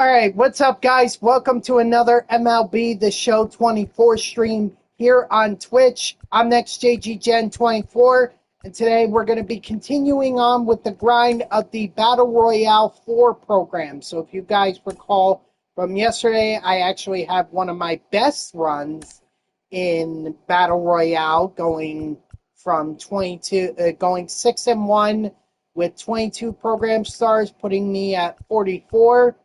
All right, what's up, guys? Welcome to another MLB The Show 24 stream here on Twitch. I'm NextJGGen24, and today we're going to be continuing on with the grind of the Battle Royale 4 program. So if you guys recall from yesterday, I actually had one of my best runs in Battle Royale, going from 6-1 with 22 program stars, putting me at 44.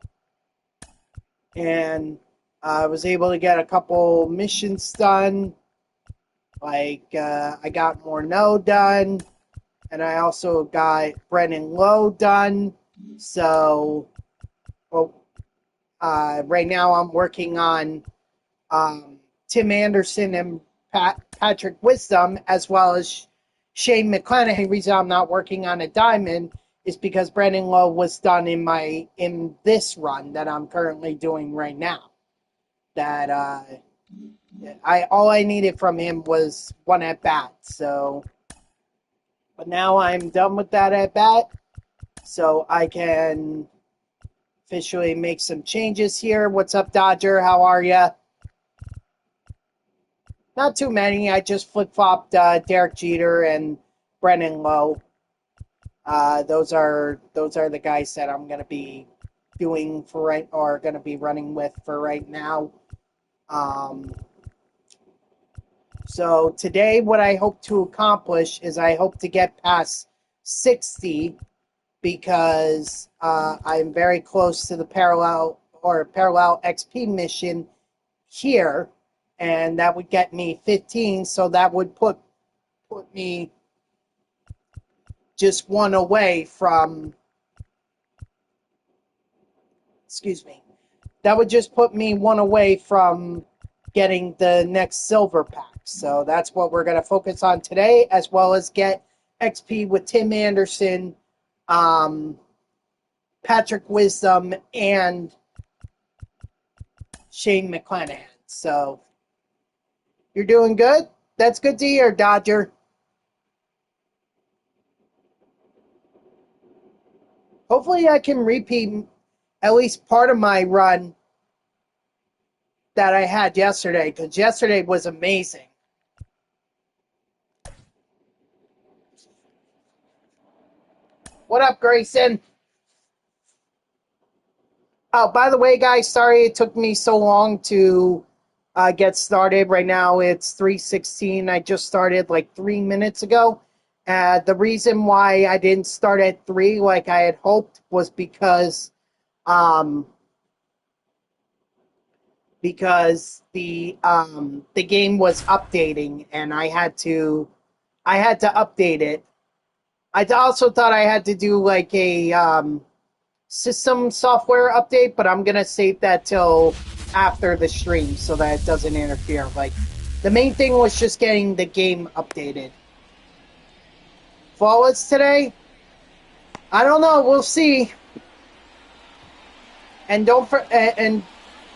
And I was able to get a couple missions done. Like, I got Morneau done. And I also got Brennan Lowe done. So, right now I'm working on Tim Anderson and Patrick Wisdom, as well as Shane McClanahan. The reason I'm not working on a diamond is because Brennan Lowe was done in this run that I'm currently doing right now. That all I needed from him was one at bat. So, but now I'm done with that at bat, so I can officially make some changes here. What's up, Dodger? How are ya? Not too many. I just flip-flopped Derek Jeter and Brennan Lowe. Those are the guys that I'm going to be doing going to be running with for right now. So today what I hope to accomplish is I hope to get past 60, because I'm very close to the parallel XP mission here, and that would get me 15, so that would put me just one away from, that would just put me one away from getting the next silver pack. So that's what we're going to focus on today, as well as get XP with Tim Anderson, Patrick Wisdom, and Shane McClanahan. So you're doing good? That's good to hear, Dodger. Hopefully I can repeat at least part of my run that I had yesterday, because yesterday was amazing. What up, Grayson? Oh, by the way, guys, sorry it took me so long to get started. Right now it's 3:16. I just started like 3 minutes ago. The reason why I didn't start at 3 like I had hoped was because the game was updating, and I had to update it. I also thought I had to do like a system software update, but I'm gonna save that till after the stream so that it doesn't interfere. Like, the main thing was just getting the game updated. Flawless today? I don't know. We'll see. And and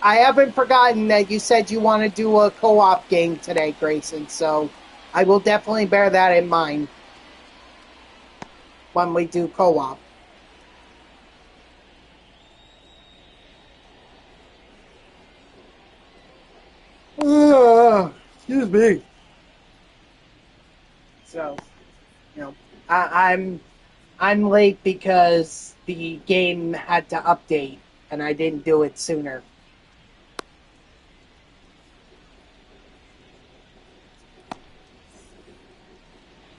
I haven't forgotten that you said you want to do a co-op game today, Grayson. So I will definitely bear that in mind when we do co-op. Excuse me. So, I'm late because the game had to update, and I didn't do it sooner.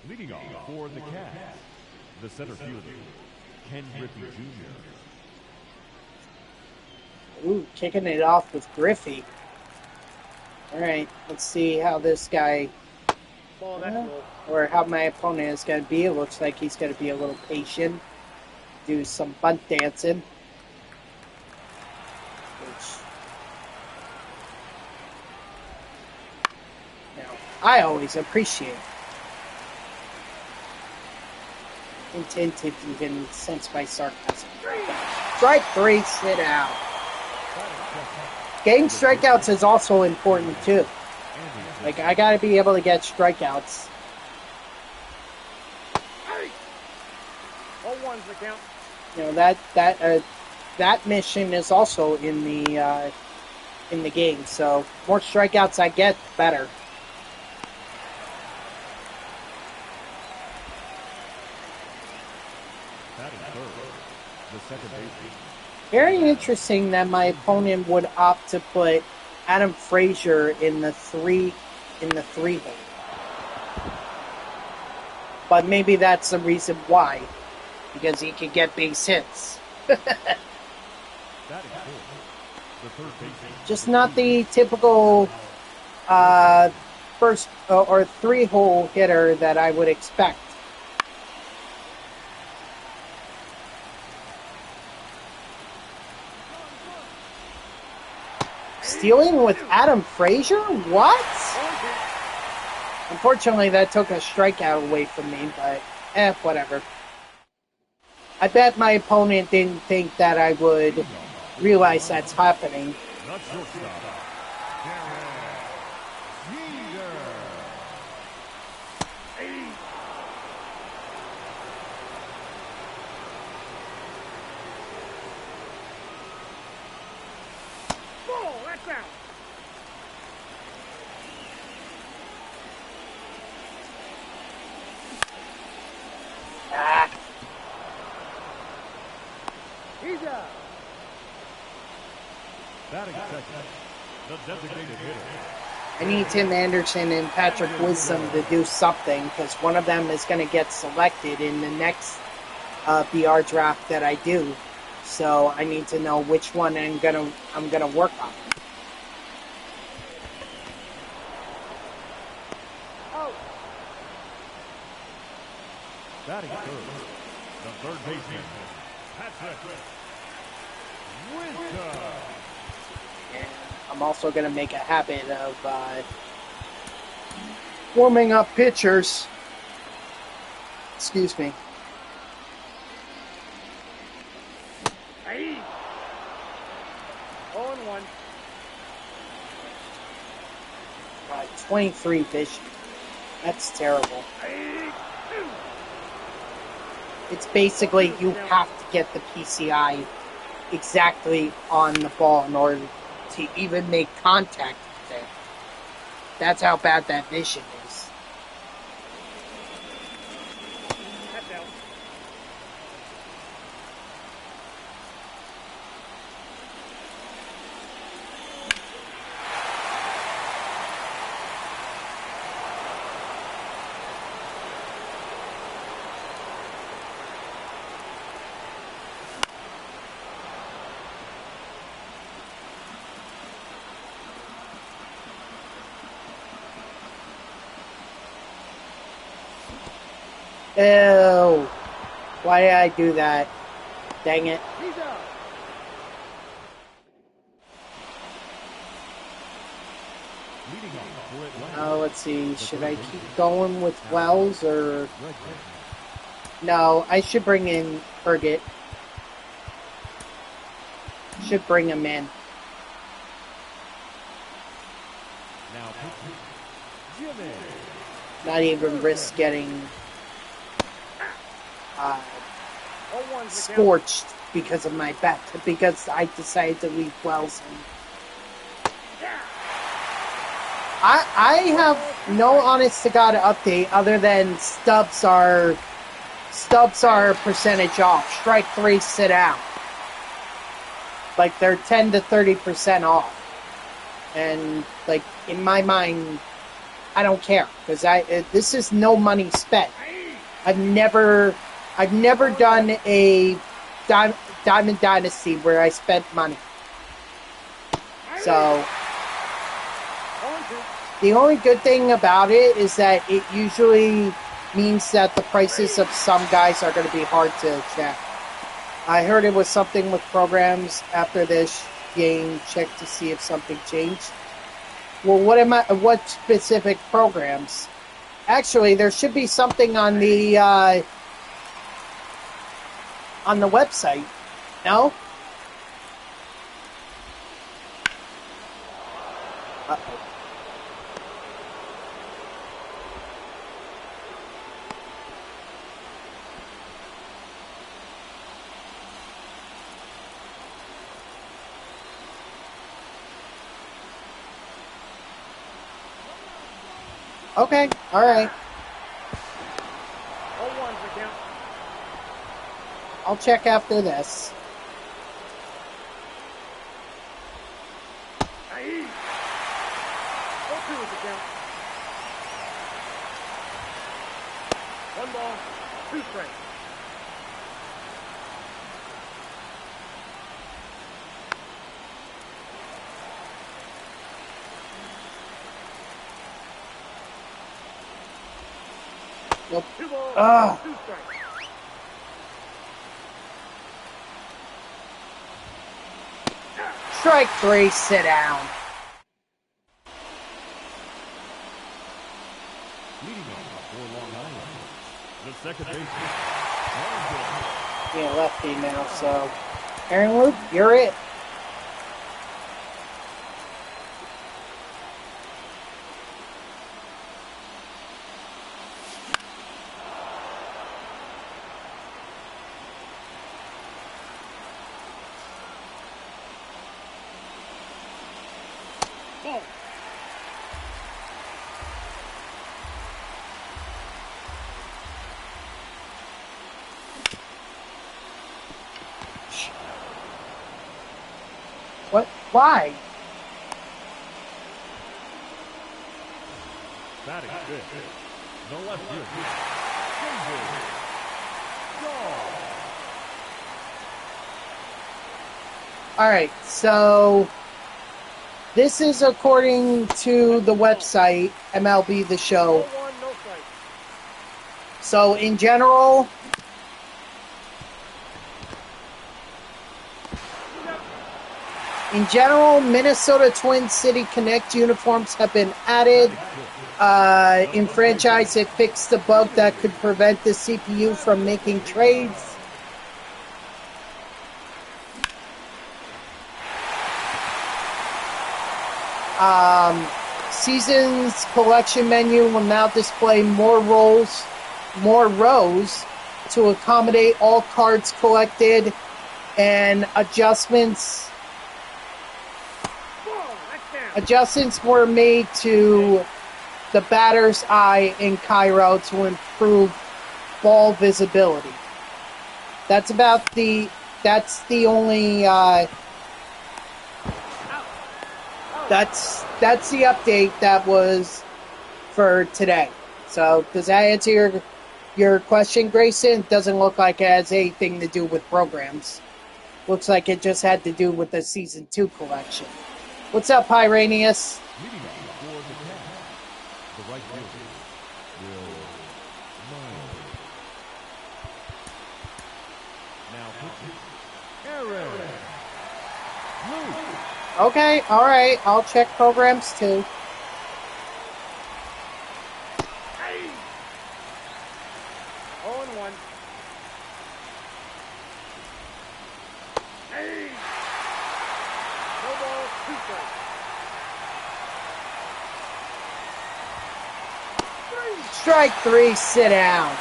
Leading off for the Cats, the center fielder, Ken Griffey Jr. Ooh, kicking it off with Griffey. All right, let's see how this guy, or how my opponent is going to be. It looks like he's going to be a little patient, do some bunt dancing, which, I always appreciate. Hint, if you can sense my sarcasm. Strike 3, sit out. Getting strikeouts is also important too. Like, I gotta be able to get strikeouts. 0-1's the count. You know, that that mission is also in the game. So more strikeouts I get, the better. Batting third, the second baseman. Very interesting that my opponent would opt to put Adam Frazier in the three hole. But maybe that's the reason why, because he could get base hits. Batting fourth, the third baseman. Just not the typical first or three hole hitter that I would expect. Stealing with Adam Frazier? What? Unfortunately, that took a strikeout away from me, but whatever. I bet my opponent didn't think that I would realize that's happening. Not shortstop. Batting second, the designated hitter. I need Tim Anderson and Patrick Wisdom to do something, because one of them is going to get selected in the next BR draft that I do. So I need to know which one I'm gonna work on. Batting third, the third baseman, Patrick Wisdom. I'm also going to make a habit of warming up pitchers. Excuse me. 0-1. 23 vision. That's terrible. It's basically you have to get the PCI exactly on the ball in order to even make contact with it. That's how bad that vision is. That's out. Ew. Why did I do that? Dang it. He's out. Leading off for Atlanta. Let's see. Should I keep going with Wells or... No, I should bring in Burgett. Should bring him in. Now pitching, Jimmy. Not even risk getting 0-1 scorched because of my bet. Because I decided to leave Wells in. I have no honest to God update other than stubs are percentage off. Strike 3, sit out. Like they're 10 to 30% off. And like in my mind, I don't care because this is no money spent. I've never done a Diamond Dynasty where I spent money. So the only good thing about it is that it usually means that the prices of some guys are going to be hard to check. I heard it was something with programs after this game. Check to see if something changed. Well, what specific programs? Actually, there should be something on the website. No? Uh-oh. Okay, all right. 0-1's the count. I'll check after this. Aye. 0-2 is the count. 1 ball, 2 strikes. Nope. 2 balls, Ah. 2 strikes. Strike 3, sit down. Leading off for Long Island, the second baseman. Yeah, lefty now, so. Aaron Luke, you're it. Ball. What? Why? Batting fifth, the left fielder. All right, so this is according to the website MLB The Show. 0-1, no strikes. So in general, Minnesota Twin City Connect uniforms have been added. In franchise, it fixed the bug that could prevent the CPU from making trades. Seasons collection menu will now display more rows to accommodate all cards collected, and adjustments were made to the batter's eye in Cairo to improve ball visibility. That's the only that's the update that was for today. So does that answer your question, Grayson? It doesn't look like it has anything to do with programs. Looks like it just had to do with the Season 2 collection. What's up, Pyranius? Leading off for the Cats, the right fielder, Will Myers. Now pitching, Aaron Luke. Okay, all right. I'll check programs too. Aye. 0-1. Aye. No ball, 2 strikes. 3. Strike 3, sit down.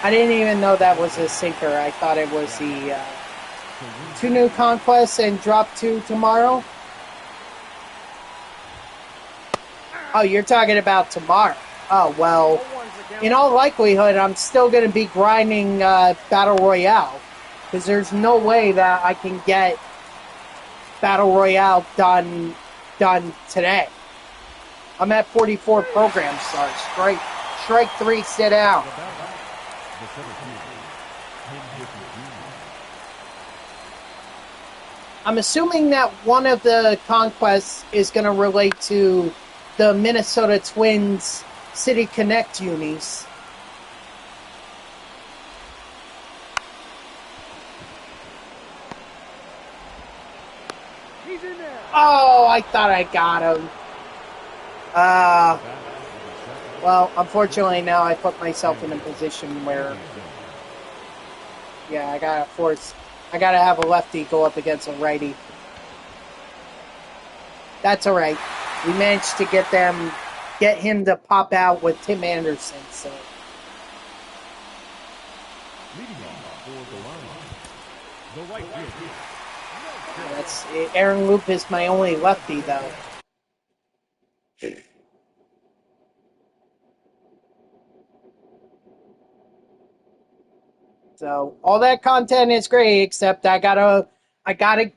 I didn't even know that was a sinker. I thought it was the 2 new conquests and drop 2 tomorrow. Oh, you're talking about tomorrow. Oh, well, 0-1's the count. in all likelihood, I'm still going to be grinding Battle Royale, because there's no way that I can get Battle Royale done today. I'm at 44 program starts. Strike 3, sit down. The center fielder, Ken Griffey Jr. I'm assuming that one of the conquests is going to relate to the Minnesota Twins City Connect unis. He's in there. Oh, I thought I got him. Well, unfortunately now I put myself in a position where, yeah, I gotta have a lefty go up against a righty. That's alright. We managed to get him to pop out with Tim Anderson, so. Leading off for the line, the right fielder. Aaron Loop is my only lefty, though. So all that content is great, except I gotta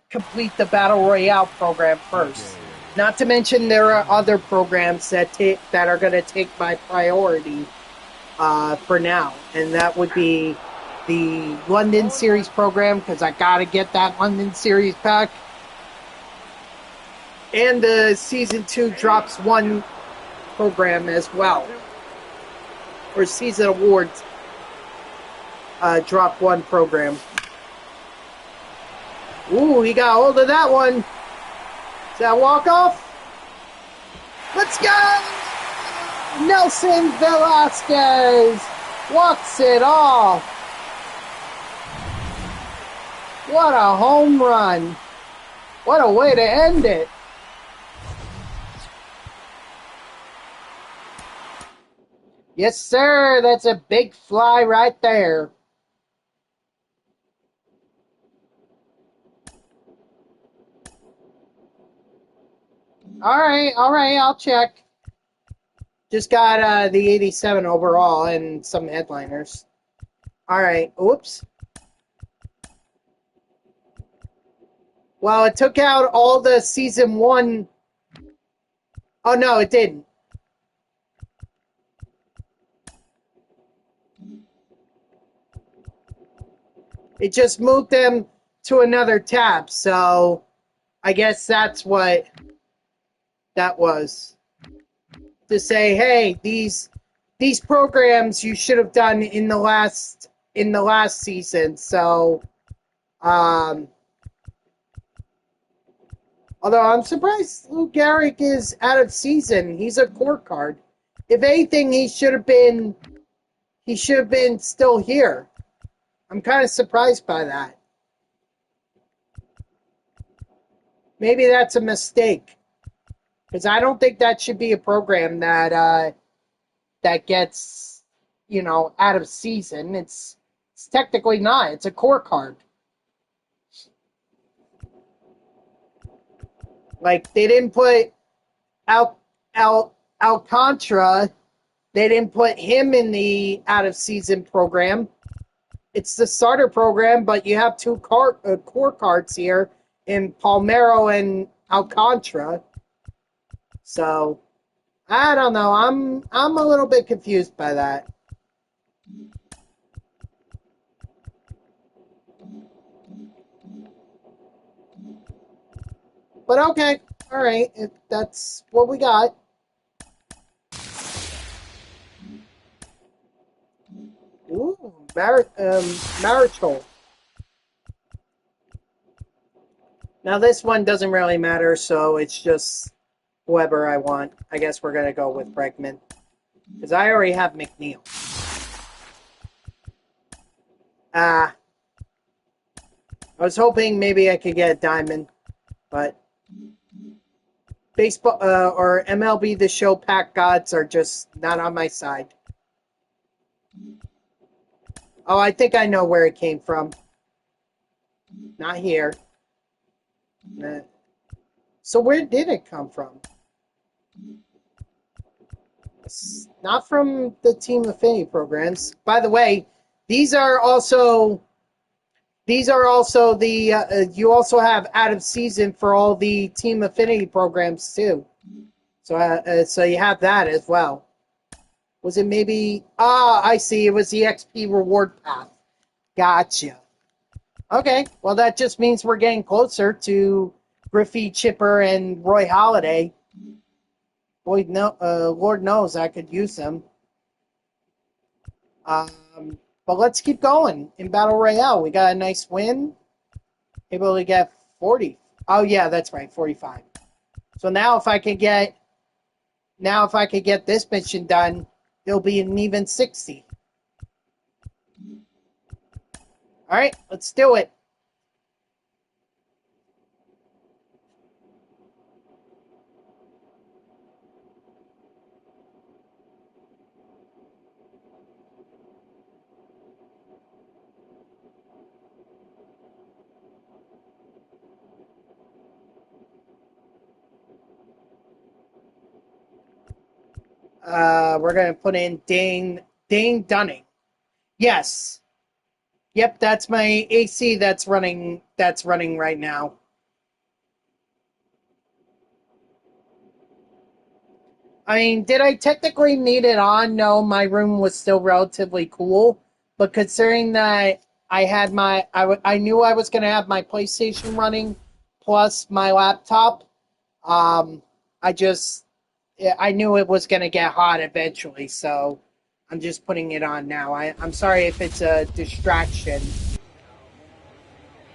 complete the Battle Royale program first. Not to mention there are other programs that are gonna take my priority for now, and that would be the London Series program because I gotta get that London Series pack, and the Season 2 Drops 1 program as well, or Season Awards Drop 1 program. Ooh, he got hold of that one. Is that walk-off? Let's go! Nelson Velasquez walks it off. What a home run. What a way to end it. Yes, sir. That's a big fly right there. All right, I'll check. Just got the 87 overall and some headliners. All right, oops. Well, it took out all the Season 1. Oh, no, it didn't. It just moved them to another tab, so I guess that's what that was. To say, hey, these programs you should have done in the last season. So, although I'm surprised Lou Gehrig is out of season. He's a core card. If anything, he should have been still here. I'm kind of surprised by that. Maybe that's a mistake. Because I don't think that should be a program that gets, out of season. It's technically not. It's a core card. Like, they didn't put Alcantara, they didn't put him in the out of season program. It's the starter program, but you have two core cards here in Palmeiro and Alcantara. So, I don't know. I'm a little bit confused by that. But okay, all right. If that's what we got. Ooh, marital. Now this one doesn't really matter, so it's just whoever I want. I guess we're gonna go with Bregman because I already have McNeil. I was hoping maybe I could get a diamond, but baseball or MLB The Show pack gods are just not on my side. Oh, I think I know where it came from. Not here. So where did it come from? It's not from the Team Affinity programs. By the way, these are also the you also have out of season for all the Team Affinity programs too. So you have that as well. Was it maybe? Ah, I see. It was the XP reward path. Gotcha. Okay, well that just means we're getting closer to Griffey, Chipper, and Roy Halladay. Boy, no, Lord knows I could use them. But let's keep going in Battle Royale. We got a nice win. Able to get 40. Oh yeah, that's right, 45. So now if I could get this mission done, it'll be an even 60. All right, let's do it. We're gonna put in Dane Dunning. Yes. Yep, that's my AC that's running right now. I mean, did I technically need it on? No, my room was still relatively cool. But considering that I knew I was going to have my PlayStation running plus my laptop, um, I just, I knew it was going to get hot eventually. So I'm just putting it on now. I'm sorry if it's a distraction,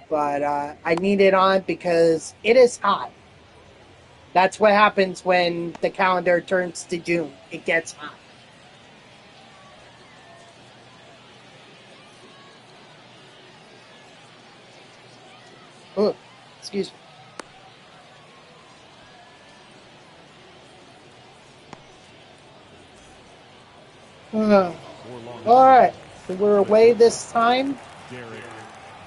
but I need it on because it is hot. That's what happens when the calendar turns to June. It gets hot. Oh, excuse me. All right, so we're away this time.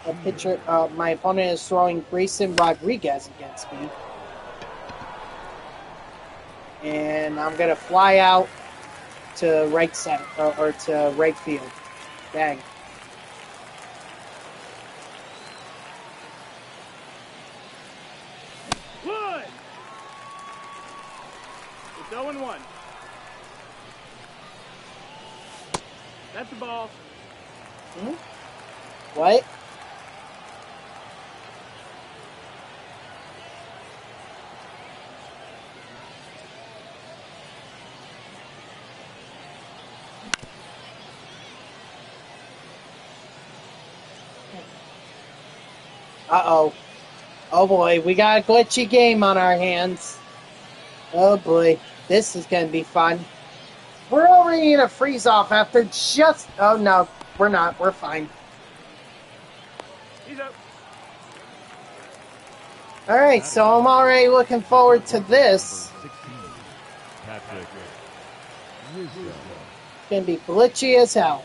A pitcher, my opponent is throwing Grayson Rodriguez against me, and I'm gonna fly out to right center or to right field. Dang. Good. It's 0-1. That's the ball. Hmm? What? Uh-oh. Oh boy, we got a glitchy game on our hands. Oh boy, this is gonna be fun. We're already in a freeze-off after just... Oh no, we're not. We're fine. He's up. Alright, so I'm already looking forward to this. It's gonna be glitchy as hell.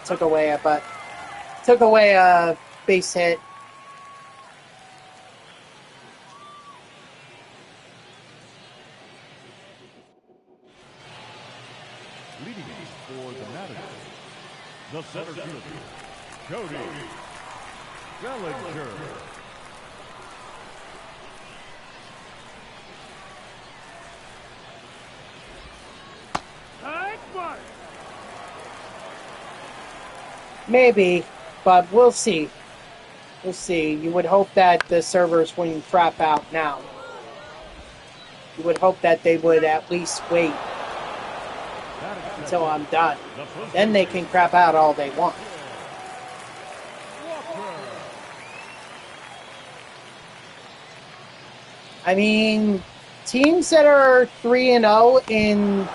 Took away a base hit. Leading for the Mariners, the center fielder, Cody Bellinger. High mark. Maybe, but we'll see. We'll see. You would hope that the servers wouldn't crap out now. You would hope that they would at least wait until I'm done. Then they can crap out all they want. I mean, teams that are 3-0 in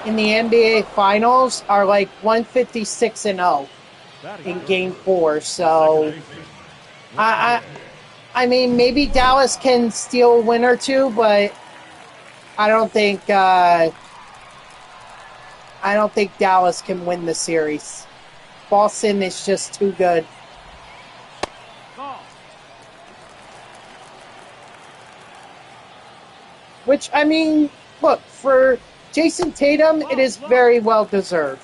the NBA Finals are like 156-0 in Game 4. So, I mean, maybe Dallas can steal a win or two, but I don't think Dallas can win the series. Boston is just too good. Which, I mean, look, for Jason Tatum, it is very well deserved.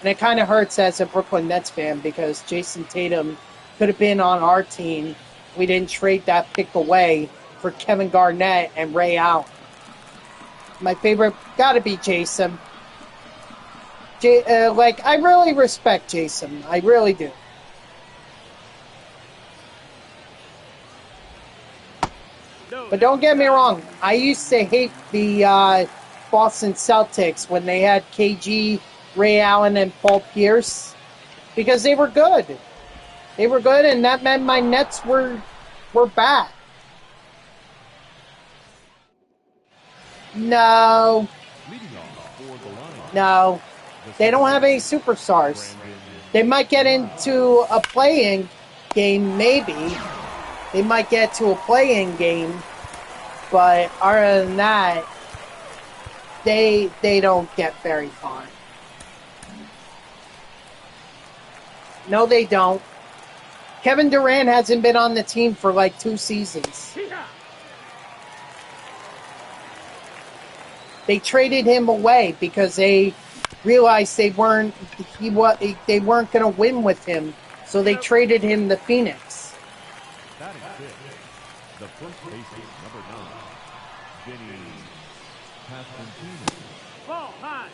And it kind of hurts as a Brooklyn Nets fan because Jason Tatum could have been on our team. We didn't trade that pick away for Kevin Garnett and Ray Allen. My favorite got to be Jason. I really respect Jason. I really do. But don't get me wrong. I used to hate the Boston Celtics when they had KG, Ray Allen, and Paul Pierce because they were good. They were good, and that meant my Nets were bad. No. No. They don't have any superstars. They might get into a play-in game, maybe. They might get to a play-in game, but other than that, they don't get very far. No, they don't. Kevin Durant hasn't been on the team for like 2 seasons. They traded him away because they realized they weren't going to win with him, so they traded him to Phoenix. Batting fifth, the first baseman, number 9, Vinny Pasquantino. Ball high.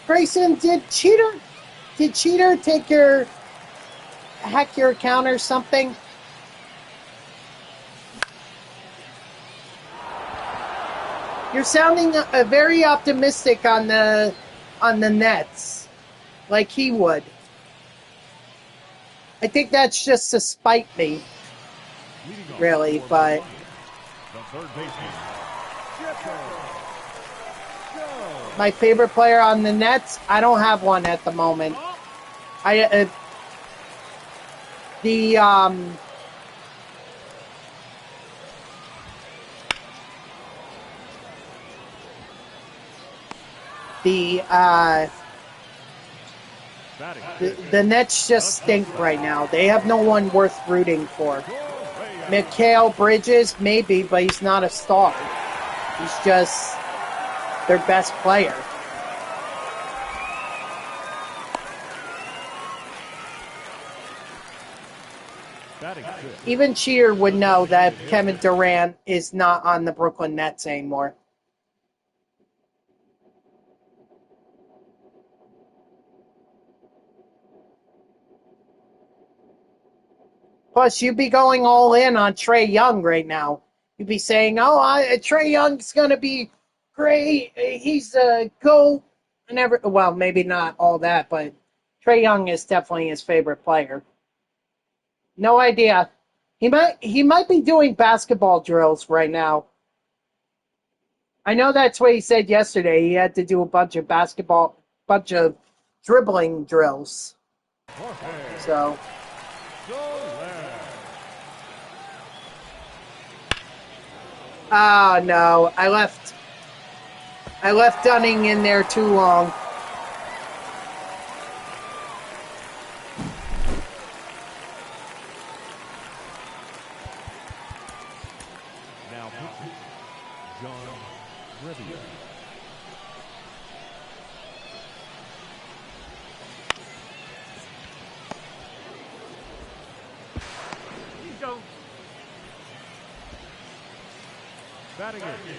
Grayson, did Cheater take hack your account or something? You're sounding very optimistic on the Nets, like he would. I think that's just to spite me, really. But The third baseman, my favorite player on the Nets, I don't have one at the moment. The Nets just stink right now. They have no one worth rooting for. Mikal Bridges, maybe, but he's not a star. He's just their best player. Even Cheer would know that Kevin Durant is not on the Brooklyn Nets anymore. Plus, you'd be going all in on Trae Young right now. You'd be saying, Trae Young's going to be great. He's a GOAT. Well, maybe not all that, but Trae Young is definitely his favorite player. No idea. He might be doing basketball drills right now. I know that's what he said yesterday. He had to do a bunch of dribbling drills. So. Oh no, I left Dunning in there too long. Now pitching, John Revia.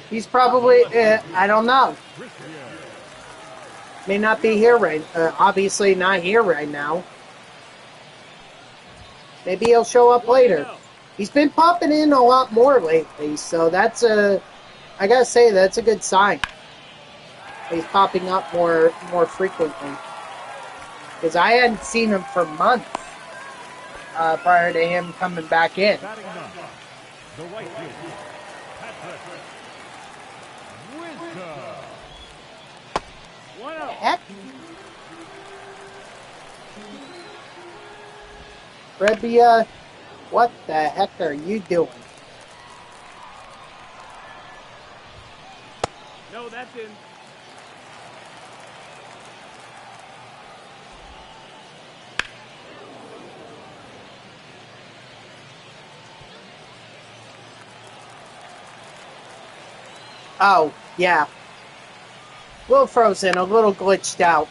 He's probably, I don't know. May not be here obviously not here right now. Maybe he'll show up later. He's been popping in a lot more lately, so I gotta say, that's a good sign. He's popping up more frequently. Because I hadn't seen him for months prior to him coming back in. The right fielder, What the heck? Rebia, what the heck are you doing? No, that's in. Oh, yeah. A little frozen, a little glitched out.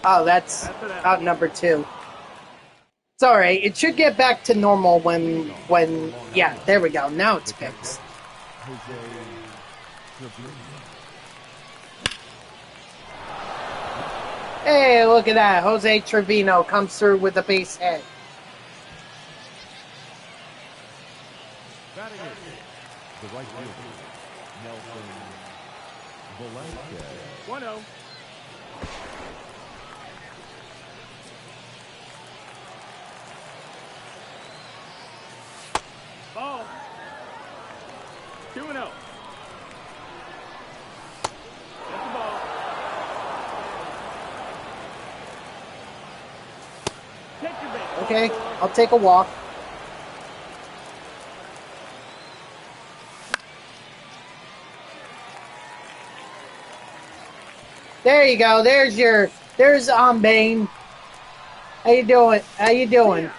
Oh, that's out number 2. It's alright. It should get back to normal when, yeah, there we go. Now it's fixed. Hey, look at that. Jose Trevino comes through with a base hit. The right fielder, Nelson Velasquez. 1-0. Ball. 2-0. That's the ball. Take your base. Okay, I'll take a walk. There you go. There's Bane. How you doing? How you doing?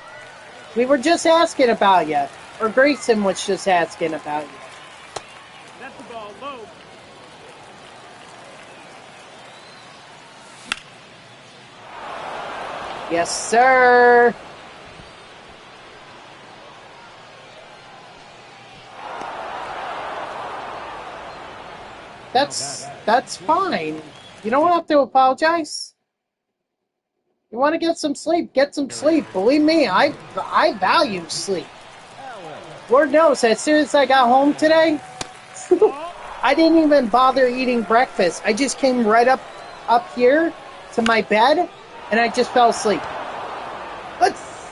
We were just asking about you. Or Grayson was just asking about you. That's the ball low. Yes, sir. That's fine. You don't have to apologize. You want to get some sleep? Get some sleep. Believe me, I value sleep. Lord knows, as soon as I got home today, I didn't even bother eating breakfast. I just came right up here to my bed, and I just fell asleep. Let's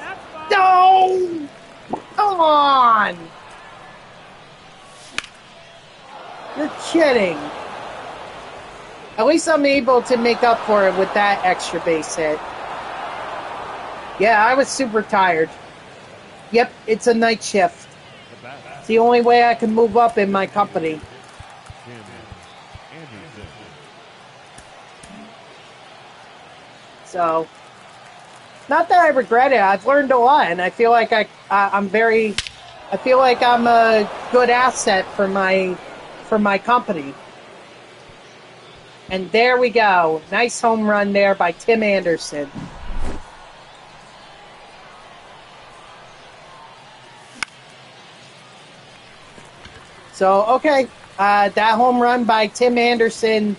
no! Come on! You're kidding. At least I'm able to make up for it with that extra base hit. Yeah, I was super tired. Yep, it's a night shift. It's the only way I can move up in my company. So, not that I regret it. I've learned a lot, and I feel like I feel like I'm a good asset for my company. And there we go. Nice home run there by Tim Anderson. So, okay, that home run by Tim Anderson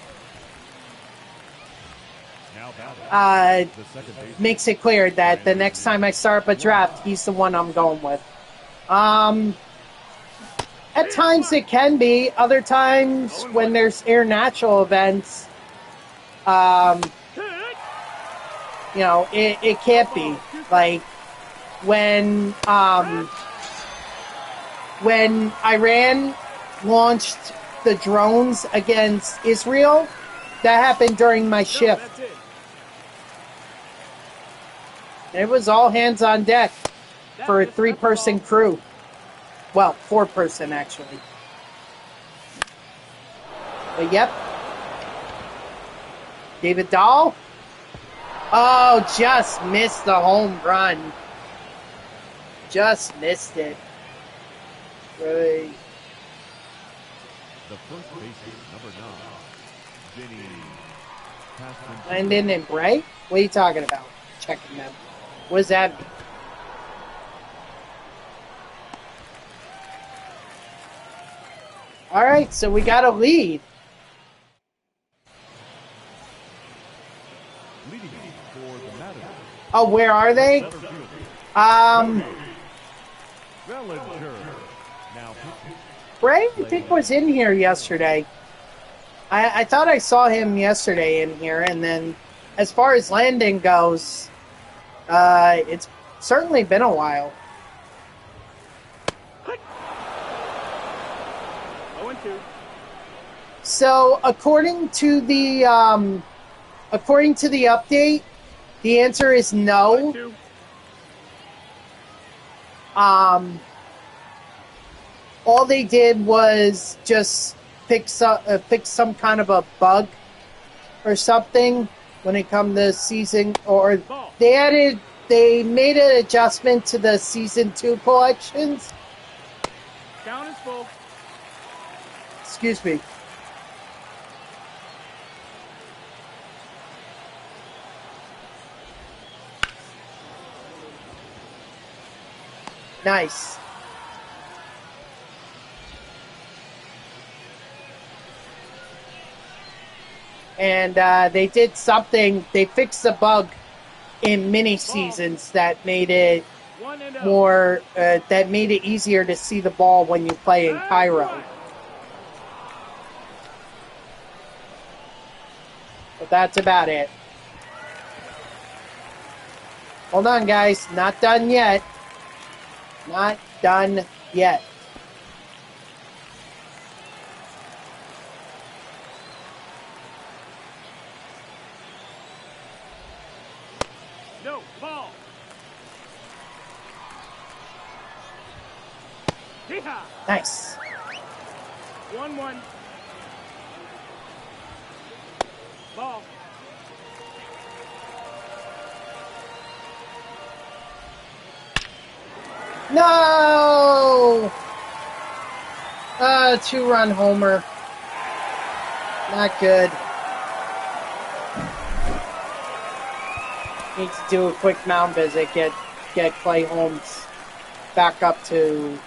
makes it clear that the next time I start up a draft, he's the one I'm going with. At times it can be. Other times when there's air natural events, you know, it can't be. Like when Iran launched the drones against Israel, that happened during my shift. It was all hands on deck for a 3-person crew. Well, 4-person actually. But yep. David Dahl. Oh, just missed the home run. Just missed it. Right. The first baseman, number 9, Vinny. Landon and Bray? What are you talking about? Checking them. What does that mean? All right, so we got a lead. Oh, where are they? Bray, I think, was in here yesterday. I thought I saw him yesterday in here, and then as far as Landon goes, it's certainly been a while. So, according to the update, the answer is no. All they did was just fix some kind of a bug or something when it comes to season, or they made an adjustment to the season 2 collections. Count is full. Excuse me. Nice. And they did something. They fixed the bug in mini seasons that made it more. That made it easier to see the ball when you play in Cairo. But that's about it. Hold on, guys. Not done yet. Not done yet. No, ball. Yeehaw. Nice. 1-1. Ball. No! 2-run homer. Not good. Need to do a quick mound visit. Get Clay Holmes back up to.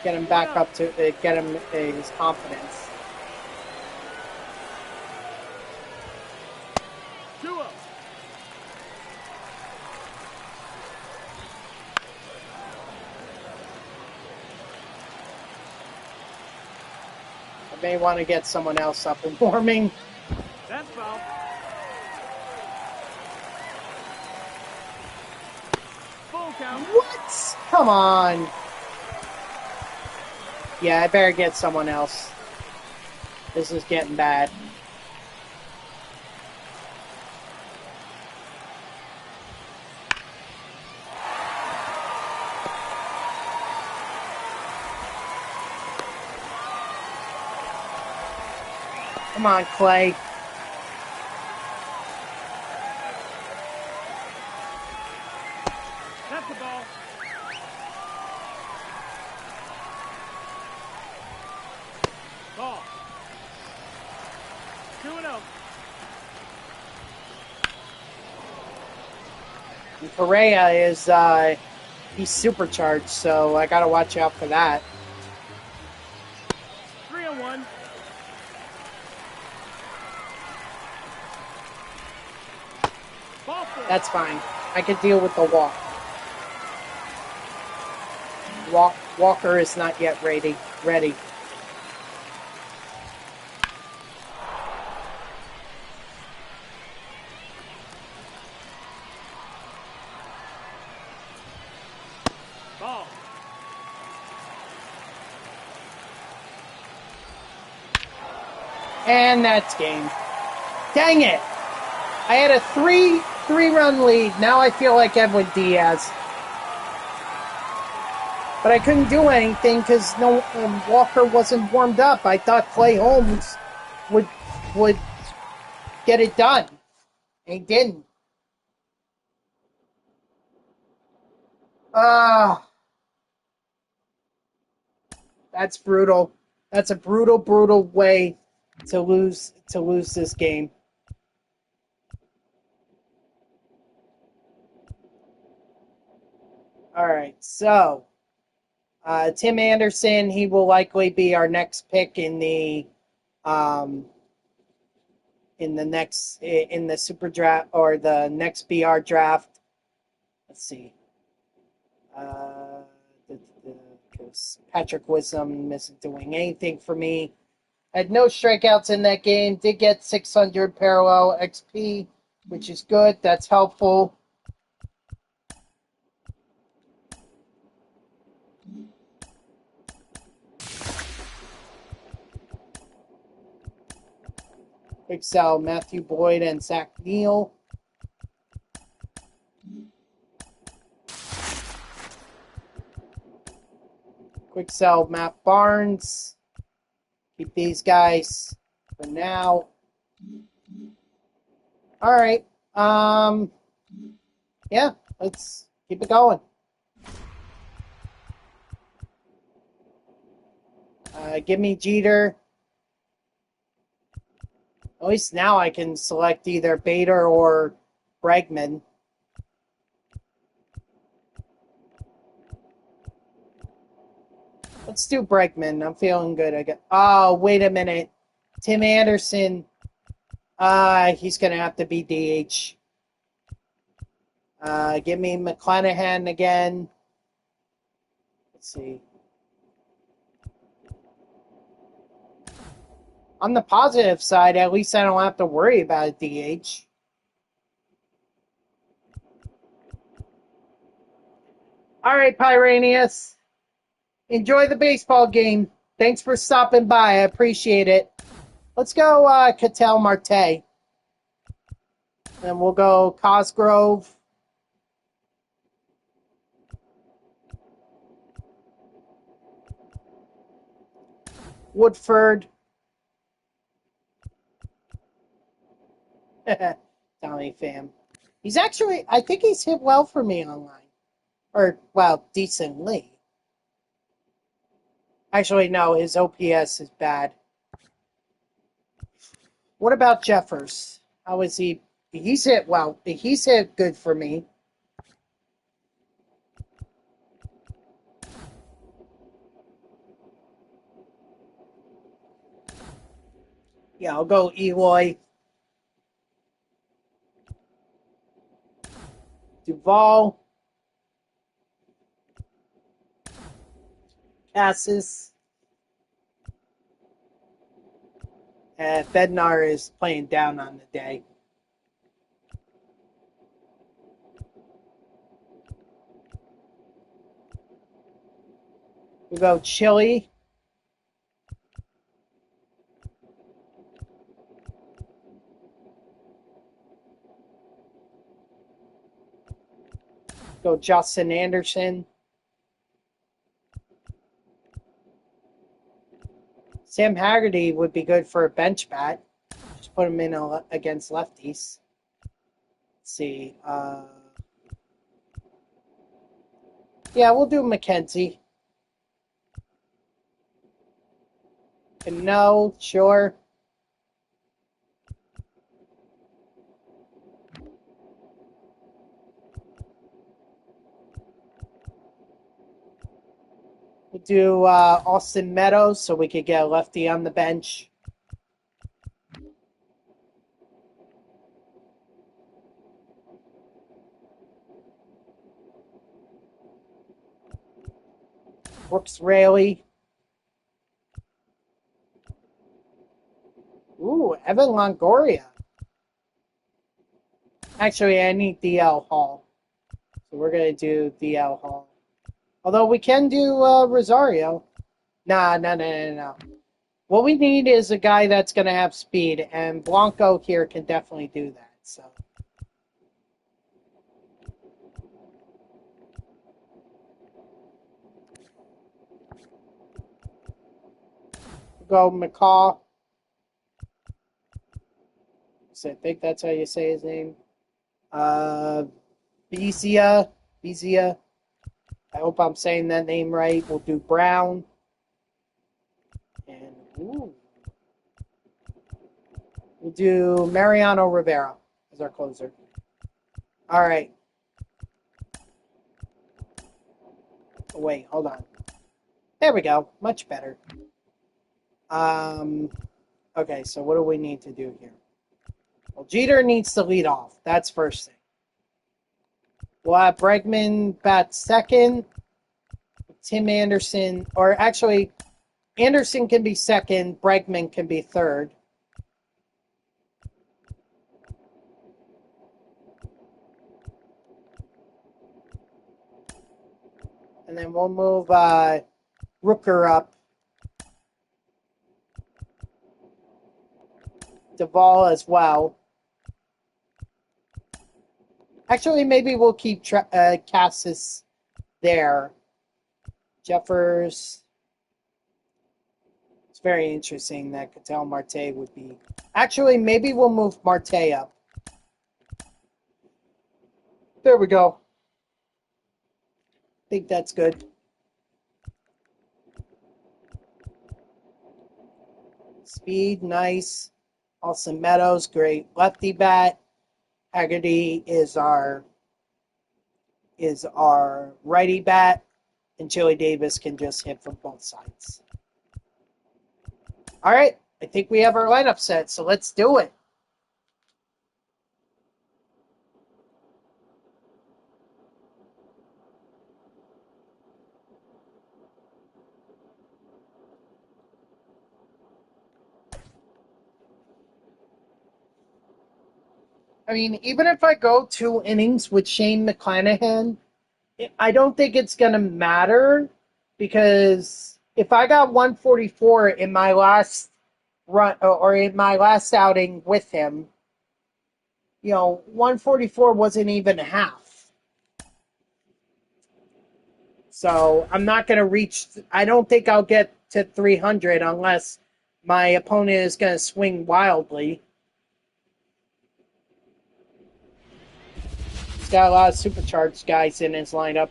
Get him back up to. Get him his confidence. 2-0. I may want to get someone else up and warming. That's foul. Full count. What? Come on. Yeah, I better get someone else. This is getting bad. Come on, Clay. That's the ball. Ball. 2-0. And Correa is, he's supercharged, so I gotta watch out for that. 3-1. Ball four. That's fine. I can deal with the walk. Walker is not yet ready. Ball. And that's game. Dang it! I had a three-run lead. Now I feel like Edwin Diaz. But I couldn't do anything because Walker wasn't warmed up. I thought Clay Holmes would get it done. And he didn't. That's brutal. That's a brutal way to lose this game. All right, so Tim Anderson, he will likely be our next pick in the super draft or the next BR draft. Let's see. Patrick Wisdom isn't doing anything for me. Had no strikeouts in that game. Did get 600 parallel XP, which is good. That's helpful. Quick sell Matthew Boyd and Zach Neal. Quick sell Matt Barnes. Keep these guys for now. All right. Yeah, let's keep it going. Give me Jeter. At least now I can select either Bader or Bregman. Let's do Bregman. I'm feeling good. Oh, wait a minute. Tim Anderson. He's going to have to be DH. Give me McClanahan again. Let's see. On the positive side, at least I don't have to worry about a DH. All right, Pyranius. Enjoy the baseball game. Thanks for stopping by. I appreciate it. Let's go Ketel Marte. And we'll go Cosgrove. Woodford. Tommy Pham. He's actually, I think he's hit well for me online. Or, well, decently. Actually, no, his OPS is bad. What about Jeffers? How is he? He's hit well. He's hit good for me. Yeah, I'll go Eloy. Duvall. Cassis. Bednar is playing down on the day. We go Chili. Go Justin Anderson. Sam Haggerty would be good for a bench bat. Just put him in against lefties. Let's see. Yeah, we'll do McKenzie. And no, sure. We'll do Austin Meadows so we could get a lefty on the bench. Brooks Raley. Ooh, Evan Longoria. Actually, I need DL Hall. So we're going to do DL Hall. Although we can do Rosario. No. What we need is a guy that's going to have speed, and Blanco here can definitely do that. So we'll go McCaw. So I think that's how you say his name. Bezia. I hope I'm saying that name right. We'll do Brown. And ooh. We'll do Mariano Rivera as our closer. All right. Oh, wait, hold on. There we go. Much better. Okay, so what do we need to do here? Well, Jeter needs to lead off. That's first thing. We'll have Bregman bat second. Tim Anderson, or actually, Anderson can be second. Bregman can be third. And then we'll move Rooker up. Duvall as well. Actually, maybe we'll keep Cassis there. Jeffers. It's very interesting that Ketel Marte would be. Actually, maybe we'll move Marte up. There we go. I think that's good. Speed, nice. Austin Meadows, great lefty bat. Haggerty is our righty bat, and Chili Davis can just hit from both sides. All right, I think we have our lineup set, so let's do it. I mean, even if I go 2 innings with Shane McClanahan, I don't think it's going to matter because if I got 144 in my last run or in my last outing with him, 144 wasn't even half. So I'm not going to reach, I don't think I'll get to 300 unless my opponent is going to swing wildly. He's got a lot of supercharged guys in his lineup.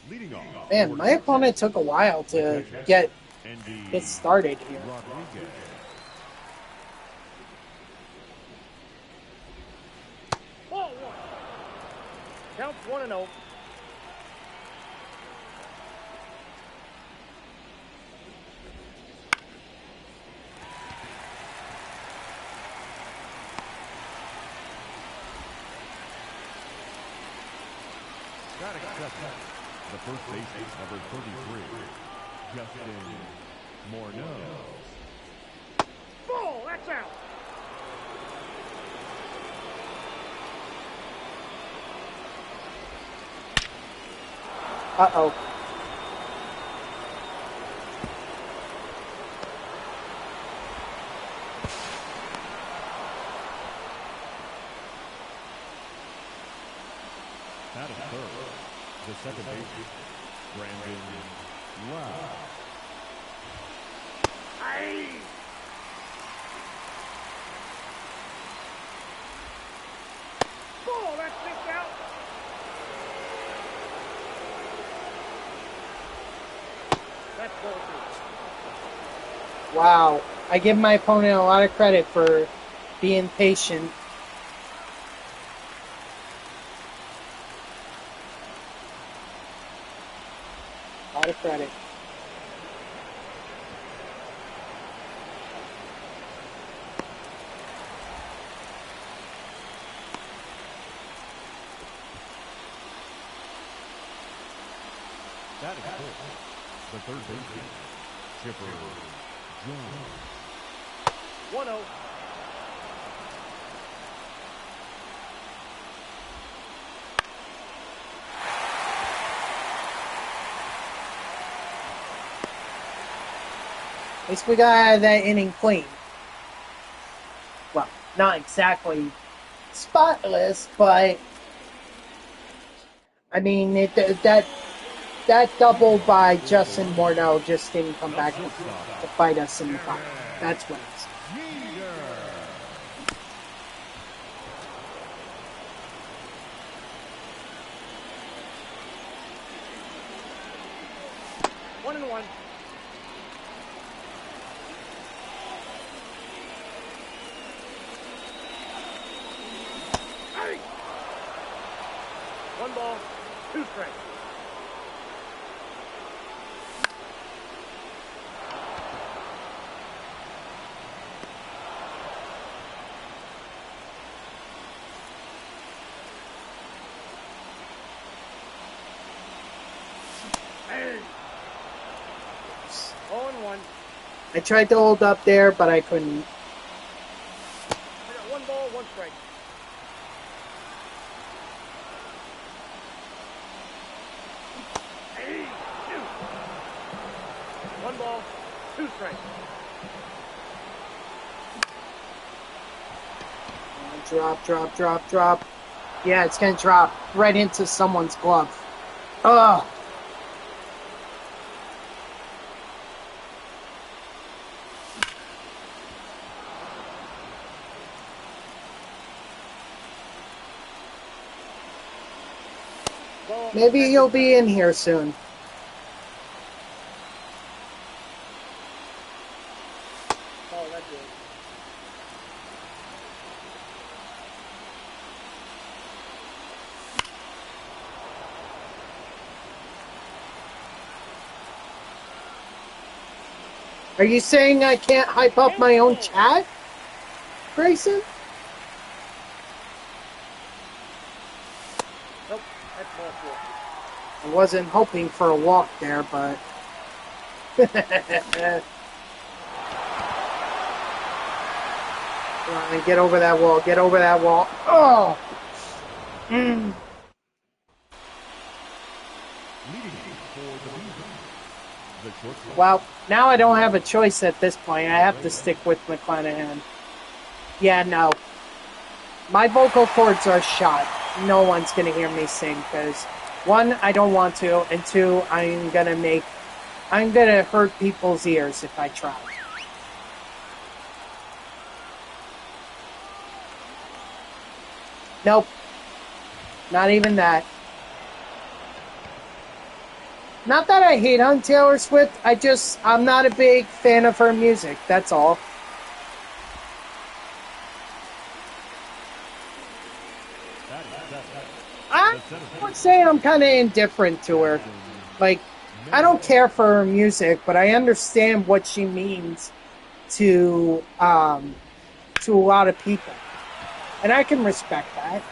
Leading off. Man, my opponent took a while to get started here. Rodriguez. Ball one. Counts 1-0. Got accepted. The first baseman, number 33, Justin Morneau. Ball, that's out. Uh-oh. That is third. The second baseman, Brandon Wow. Aye. Ball, that's kicked out. That's ball two. Wow. I give my opponent a lot of credit for being patient. A lot of credit. That is fourth. The third baseman, Chipper Jones. 1-0. At least we got out of that inning clean. Well, not exactly spotless, but I mean that double by Justin Morneau just didn't come back to fight us in the final. That's what it's. One and one. Aye. One ball, two strikes. Hey. 0-1. I tried to hold up there, but I couldn't. I got one ball, one strike. Hey, shoot. One ball, two strikes. Drop. Yeah, it's gonna drop right into someone's glove. Ugh. Ball, Maybe you'll be in here soon. ball, that's it. Are you saying I can't hype up my own chat, Grayson? Nope, that's ball four. I wasn't hoping for a walk there, but... Come on, get over that wall. Get over that wall. Oh! Leading for the shortstop. Well, now I don't have a choice at this point. I have to stick with McClanahan. Yeah, no. My vocal cords are shot. No one's going to hear me sing because, one, I don't want to, and two, I'm going to hurt people's ears if I try. Nope. Not even that. Not that I hate on Taylor Swift, I'm not a big fan of her music, that's all. I would say I'm kind of indifferent to her. Like, I don't care for her music, but I understand what she means to a lot of people. And I can respect that.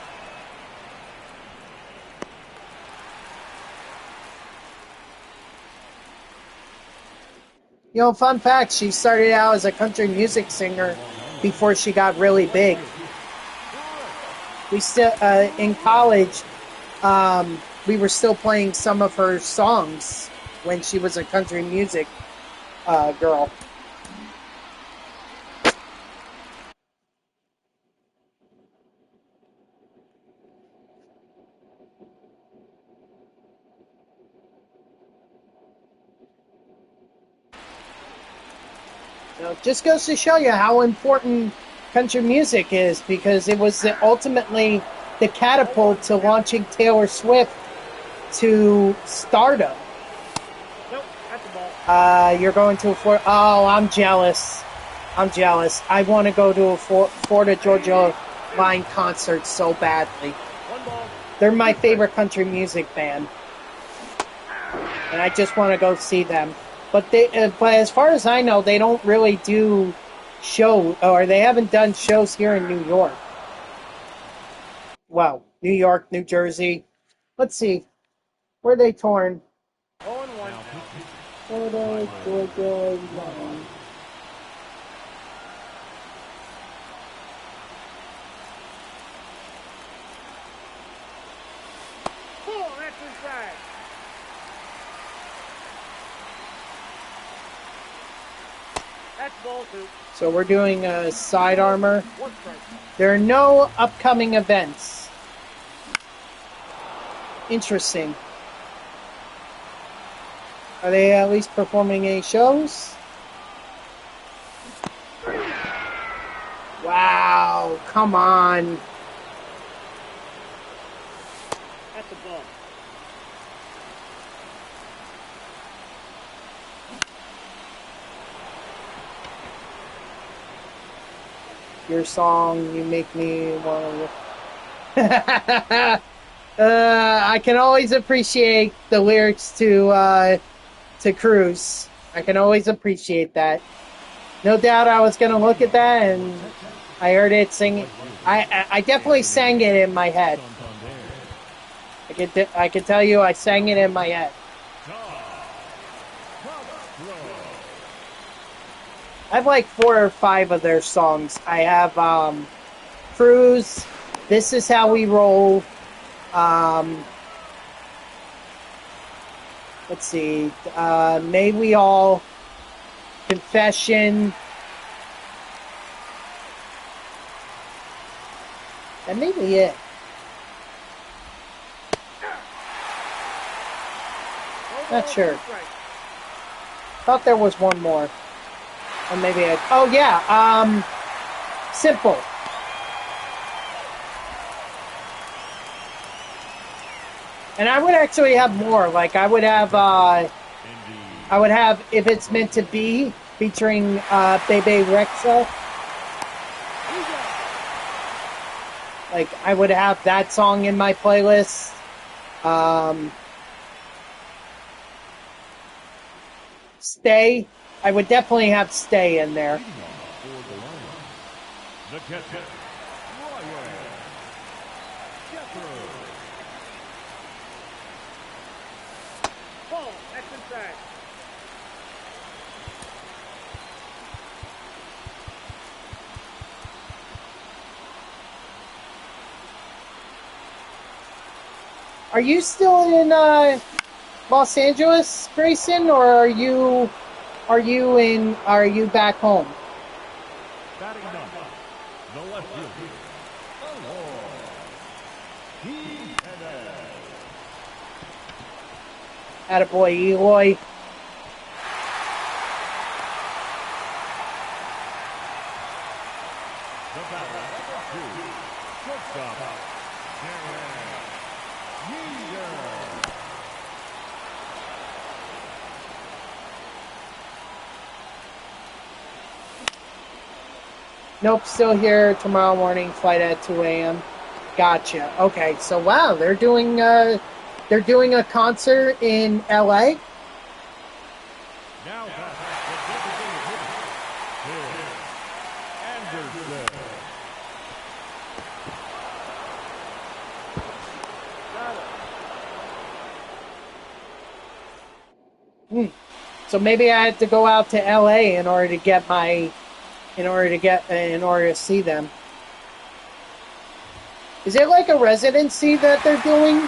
You know, fun fact, she started out as a country music singer before she got really big. We still, in college, we were still playing some of her songs when she was a country music girl. So it just goes to show you how important country music is, because it was ultimately the catapult to launching Taylor Swift to stardom. Nope, that's the ball. You're going to a Florida... Oh, I'm jealous. I want to go to a Florida Georgia Line concert so badly. One ball. They're my favorite country music band. And I just want to go see them. But but as far as I know, they don't really do or they haven't done shows here in New York. Well, New York, New Jersey. Let's see. Where are they torn? 0-1. Florida, Georgia, Line. Oh, that's inside. That's ball two. So we're doing side armor. One strike. There are no upcoming events. Interesting. Are they at least performing any shows? Wow, come on. That's the ball. Your song, you make me want to... I can always appreciate the lyrics to Cruise. I can always appreciate that. No doubt I was going to look at that and I heard it singing. I definitely sang it in my head. I can tell you I sang it in my head. I have like 4 or 5 of their songs. I have Cruise, This Is How We Roll. Let's see. May We All. Confession. That may be it. Not sure. Thought there was one more. Or maybe I... Oh, yeah. Simple. And I would actually have more. Like, I would have If It's Meant to Be, featuring Bebe Rexha. Like, I would have that song in my playlist. Stay, I would definitely have Stay in there. Leading off for the Lions, the catcher, Ryan Jeffers. Ball, that's inside. Are you still in Los Angeles, Grayson, or are you back home? Batting ninth, the left fielder, Eloy. Attaboy, Eloy. The batter, number 2, shortstop, Darren Yeager. Nope, still here tomorrow morning. Flight at 2 a.m. Gotcha. Okay, so wow, they're doing a concert in L.A. Now back, the designated hitter, Tim Anderson. So maybe I had to go out to L.A. in order to see them. Is it like a residency that they're doing?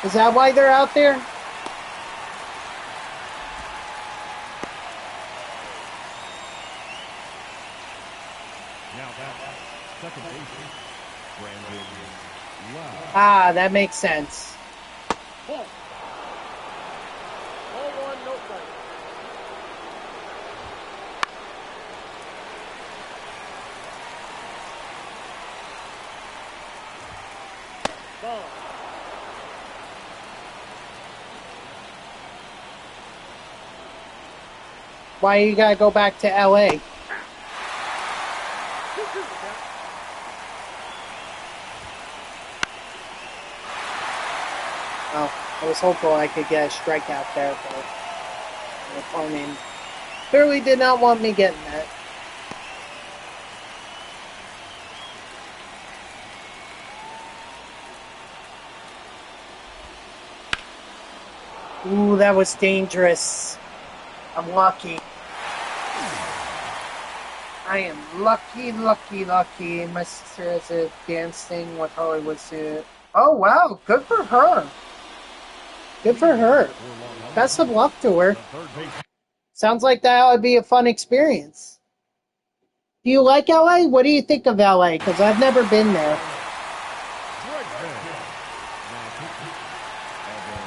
Is that why they're out there? Now back, second baseman, Brandon Lowe. Ah, that makes sense. Ball. Ball one, no strike. Ball. Why you gotta go back to L.A.? 2-2, Oh, I was hopeful I could get a strikeout there, but the opponent clearly did not want me getting that. Ooh, that was dangerous. I'm lucky. I am lucky. My sister has a dance thing with Hollywood student. Oh, wow. Good for her. Good for her. Best of luck to her. The third baseman, Sounds like that would be a fun experience. Do you like LA? What do you think of LA? Because I've never been there. Bregman. Now pitching, Evan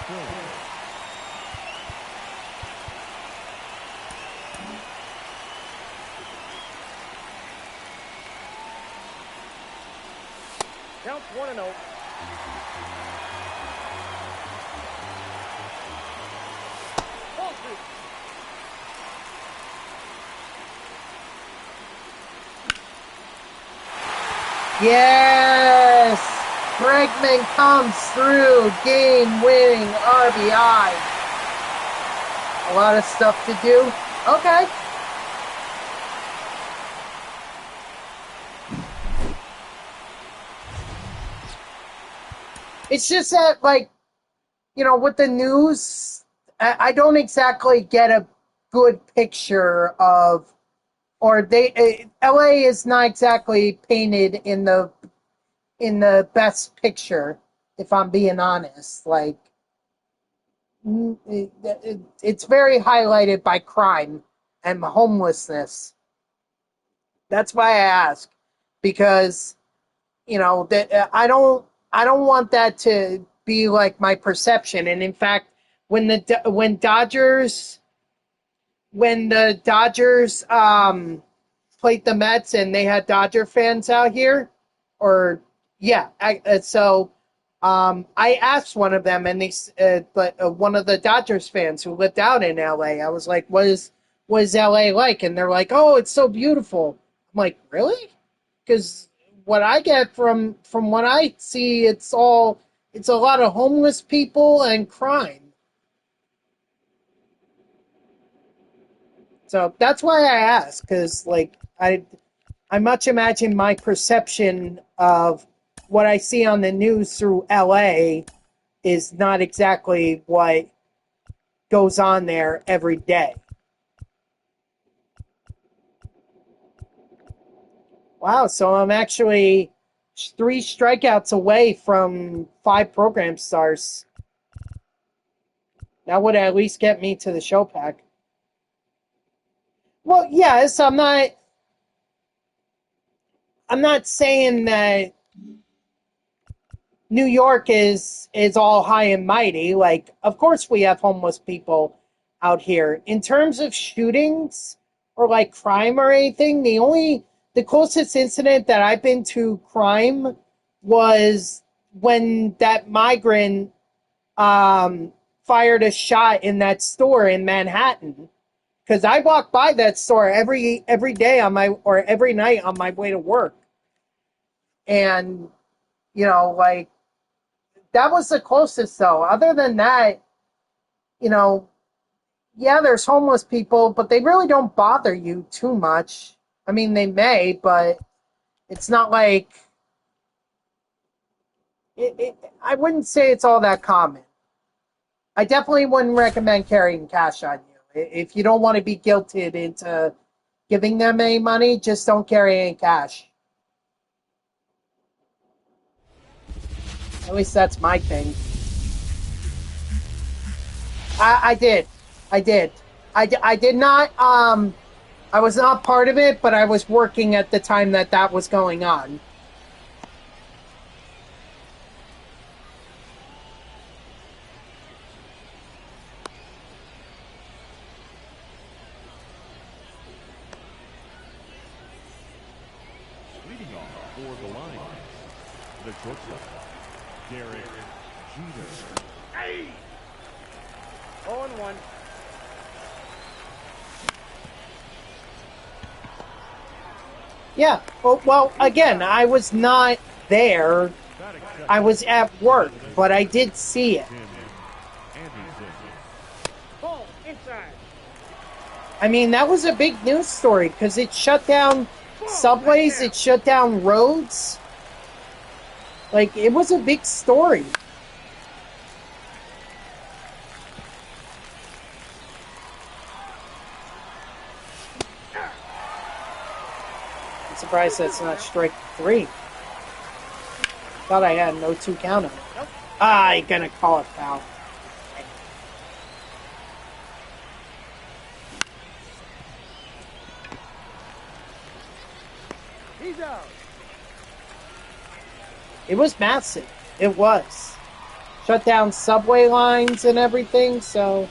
Phillips. counts 1-0. Ball 2. Yes! Bregman comes through. Game-winning RBI. A lot of stuff to do. Okay. It's just that, like, with the news, I don't exactly get a good picture of, or LA is not exactly painted in the best picture, if I'm being honest. Like, it's very highlighted by crime and homelessness. That's why I ask, because that I don't want that to be like my perception. And in fact, when the Dodgers played the Mets and they had Dodger fans out here, or yeah, I asked one of them, and one of the Dodgers fans who lived out in LA. I was like, what is LA like? And they're like, oh, it's so beautiful. I'm like, really? Because what I get from what I see, it's a lot of homeless people and crime. So that's why I asked, because like I much imagine my perception of what I see on the news through LA is not exactly what goes on there every day. Wow, so I'm actually 3 strikeouts away from 5 program stars. That would at least get me to the show pack. Well, yes, I'm not saying that New York is all high and mighty. Like, of course we have homeless people out here. In terms of shootings or like crime or anything, the closest incident that I've been to crime was when that migrant fired a shot in that store in Manhattan. Because I walk by that store every day or every night on my way to work, and like that was the closest though. Other than that, you know, yeah, there's homeless people, but they really don't bother you too much. I mean, they may, but it's not like I wouldn't say it's all that common. I definitely wouldn't recommend carrying cash on you. If you don't want to be guilted into giving them any money, just don't carry any cash. At least that's my thing. I did. I did. I did not. I was not part of it, but I was working at the time that was going on. Leading off for the Lions, the shortstop, Derek Jeter. Hey! 0-1. Yeah. Well, again, I was not there. I was at work, but I did see it. Ball inside. I mean, that was a big news story because it shut down subways, it shut down roads. Like, it was a big story. I'm surprised that's not strike 3. Thought I had no 2 count on it. Nope. You're gonna call it foul. He's out. It was massive. It was. Shut down subway lines and everything, so...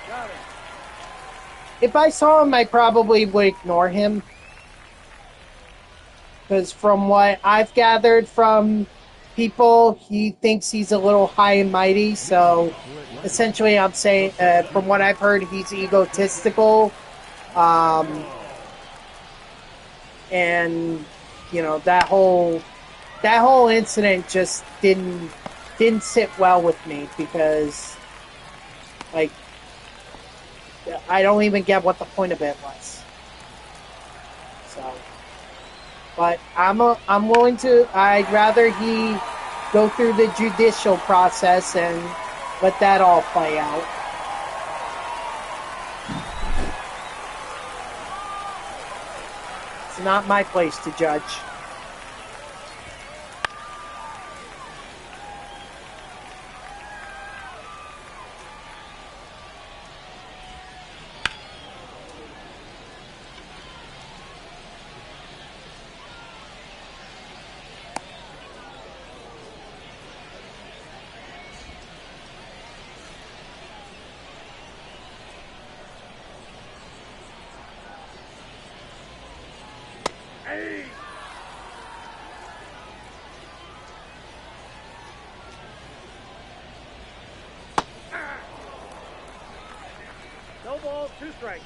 Got it. If I saw him, I probably would ignore him. Because from what I've gathered from people, he thinks he's a little high and mighty, so... Essentially, I'm saying, from what I've heard, he's egotistical. And that whole incident just didn't sit well with me because, like, I don't even get what the point of it was. So, but I'm willing to. I'd rather he go through the judicial process and let that all play out. It's not my place to judge. Hey! No ball, 2 strikes.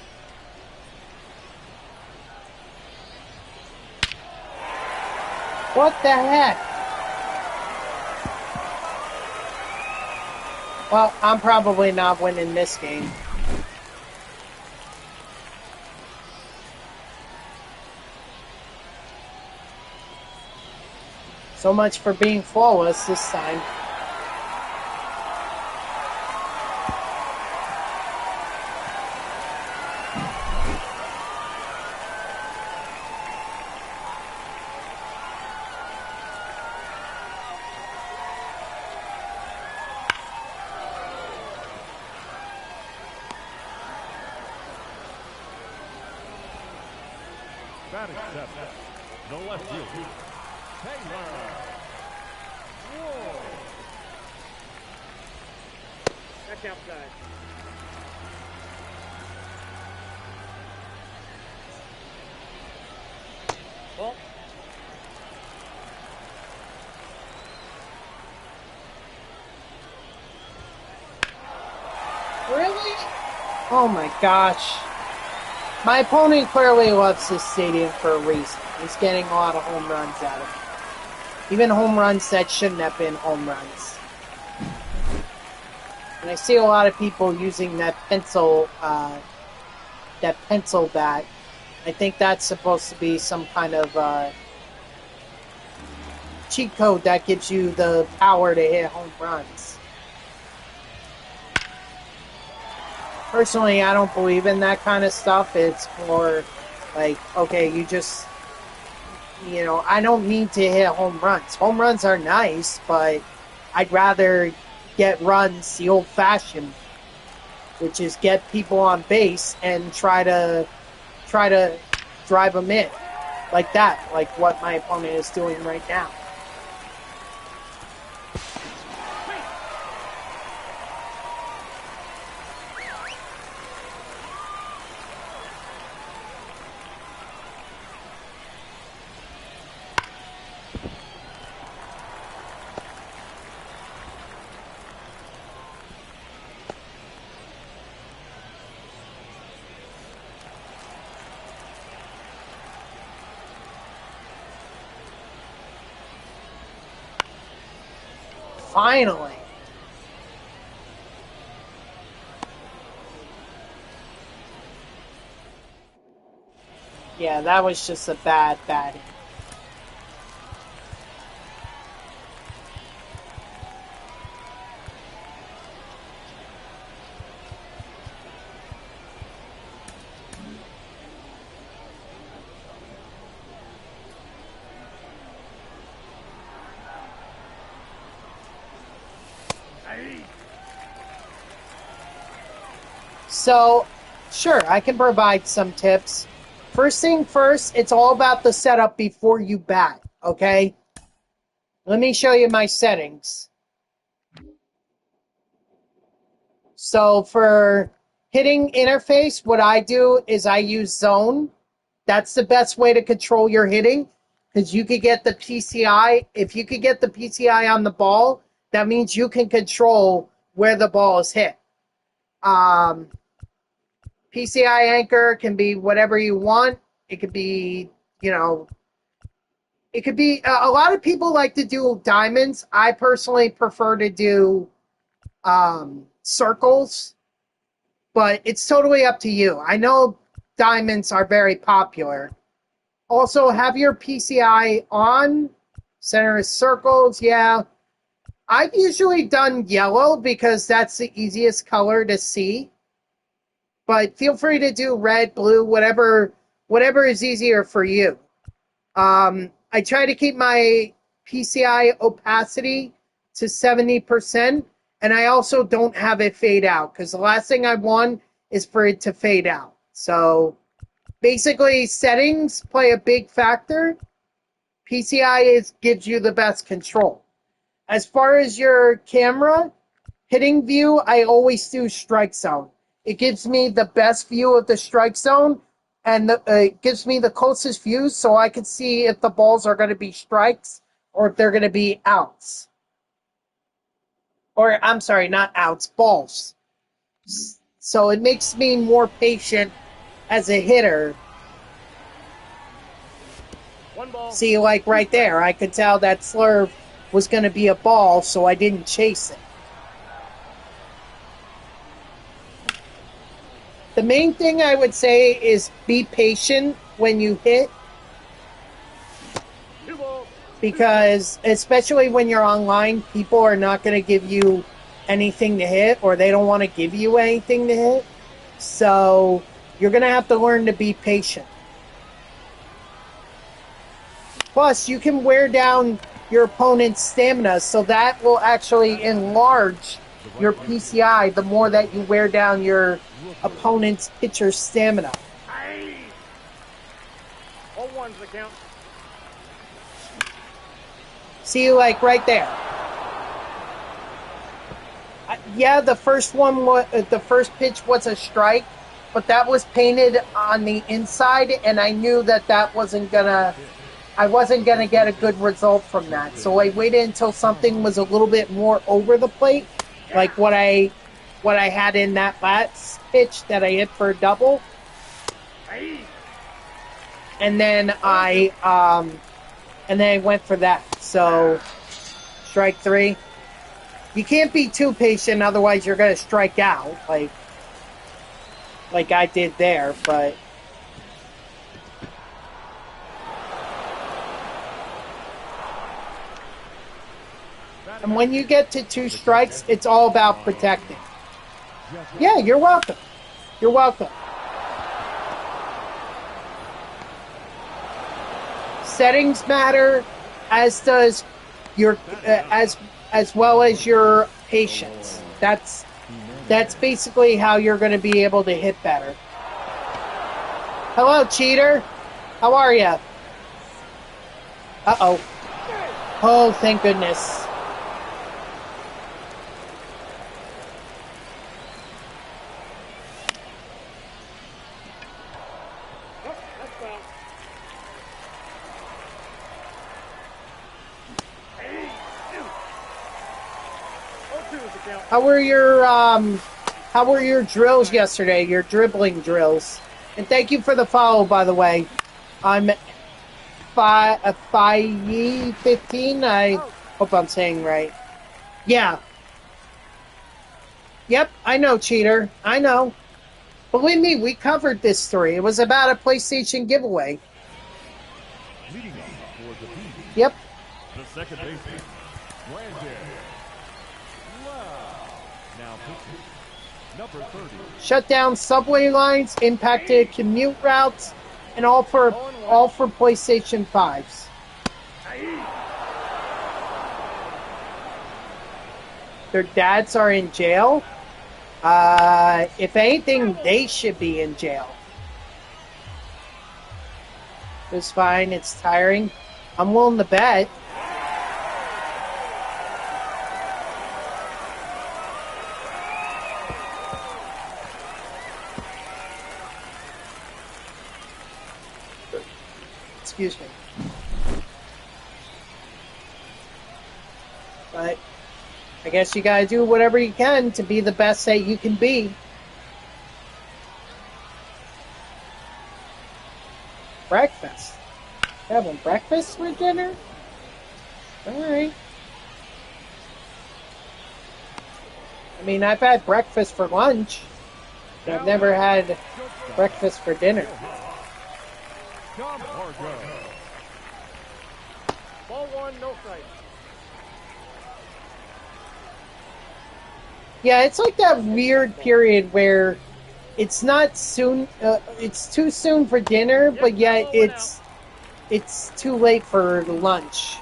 What the heck? Well, I'm probably not winning this game. So much for being flawless this time. Batting seven. No left field. Taylor. Whoa. That's outside. Ball. Really? Oh my gosh. My opponent clearly loves this stadium for a reason. He's getting a lot of home runs out of it. Even home runs that shouldn't have been home runs. And I see a lot of people using that pencil bat. I think that's supposed to be some kind of cheat code that gives you the power to hit home runs. Personally, I don't believe in that kind of stuff. It's more like, okay, I don't need to hit home runs. Home runs are nice, but I'd rather get runs the old-fashioned, which is get people on base and try to drive them in like that, like what my opponent is doing right now. Finally. Yeah, that was just a bad hit. So, sure, I can provide some tips. First thing first, it's all about the setup before you bat, okay? Let me show you my settings. So for hitting interface, what I do is I use zone. That's the best way to control your hitting because you could get the PCI. If you could get the PCI on the ball, that means you can control where the ball is hit. PCI anchor can be whatever you want. It could be, it could be, a lot of people like to do diamonds. I personally prefer to do circles, but it's totally up to you. I know diamonds are very popular. Also, have your PCI on. Center is circles, yeah. I've usually done yellow because that's the easiest color to see. But feel free to do red, blue, whatever is easier for you. I try to keep my PCI opacity to 70%, and I also don't have it fade out because the last thing I want is for it to fade out. So basically, settings play a big factor. PCI gives you the best control. As far as your camera, hitting view, I always do strike zone. It gives me the best view of the strike zone, and it gives me the closest view so I can see if the balls are going to be strikes or if they're going to be outs. Or, I'm sorry, not outs, balls. So it makes me more patient as a hitter. One ball. See, like right there, I could tell that slurve was going to be a ball, so I didn't chase it. The main thing I would say is be patient when you hit, 2 balls. because especially when you're online, people are not going to give you anything to hit, or they don't want to give you anything to hit. So you're going to have to learn to be patient. Plus, you can wear down your opponent's stamina, so that will actually enlarge your PCI the more that you wear down your opponent's pitcher's stamina. Aye. All ones the count. See, like right there. Yeah, the first the first pitch was a strike, but that was painted on the inside, and I knew that wasn't gonna. I wasn't gonna get a good result from that, so I waited until something was a little bit more over the plate, like what I had in that last pitch that I hit for a double, Aye. and then I went for that. So strike 3. You can't be too patient, otherwise you're gonna strike out, like I did there, but. And when you get to 2 strikes, it's all about protecting. Yeah, you're welcome. You're welcome. Settings matter, as does your as well as your patience. That's basically how you're going to be able to hit better. Hello, cheater. How are you? Uh-oh. Oh, thank goodness. Yep, that's foul. Aye. 2 is the count. How were your drills yesterday? Your dribbling drills? And thank you for the follow, by the way. I'm 15. I hope I'm saying right. Yeah. Yep, I know, cheater. I know. Believe me, we covered this story. It was about a PlayStation giveaway. Leading off for the team, Yep. the second baseman, Brandon Lau. Now pitching, number 30. Shut down subway lines, impacted commute routes, and all for PlayStation 5s. Aye. Their dads are in jail. If anything, they should be in jail. It's fine. It's tiring. I'm willing to bet. Excuse me. But I guess you gotta do whatever you can to be the best that you can be. Breakfast. You having breakfast for dinner? Alright. I mean, I've had breakfast for lunch, but I've never had breakfast for dinner. Tom Hargo. Ball 1, no strike. Yeah, it's like that weird period where it's not soon. It's too soon for dinner, but yet it's too late for lunch.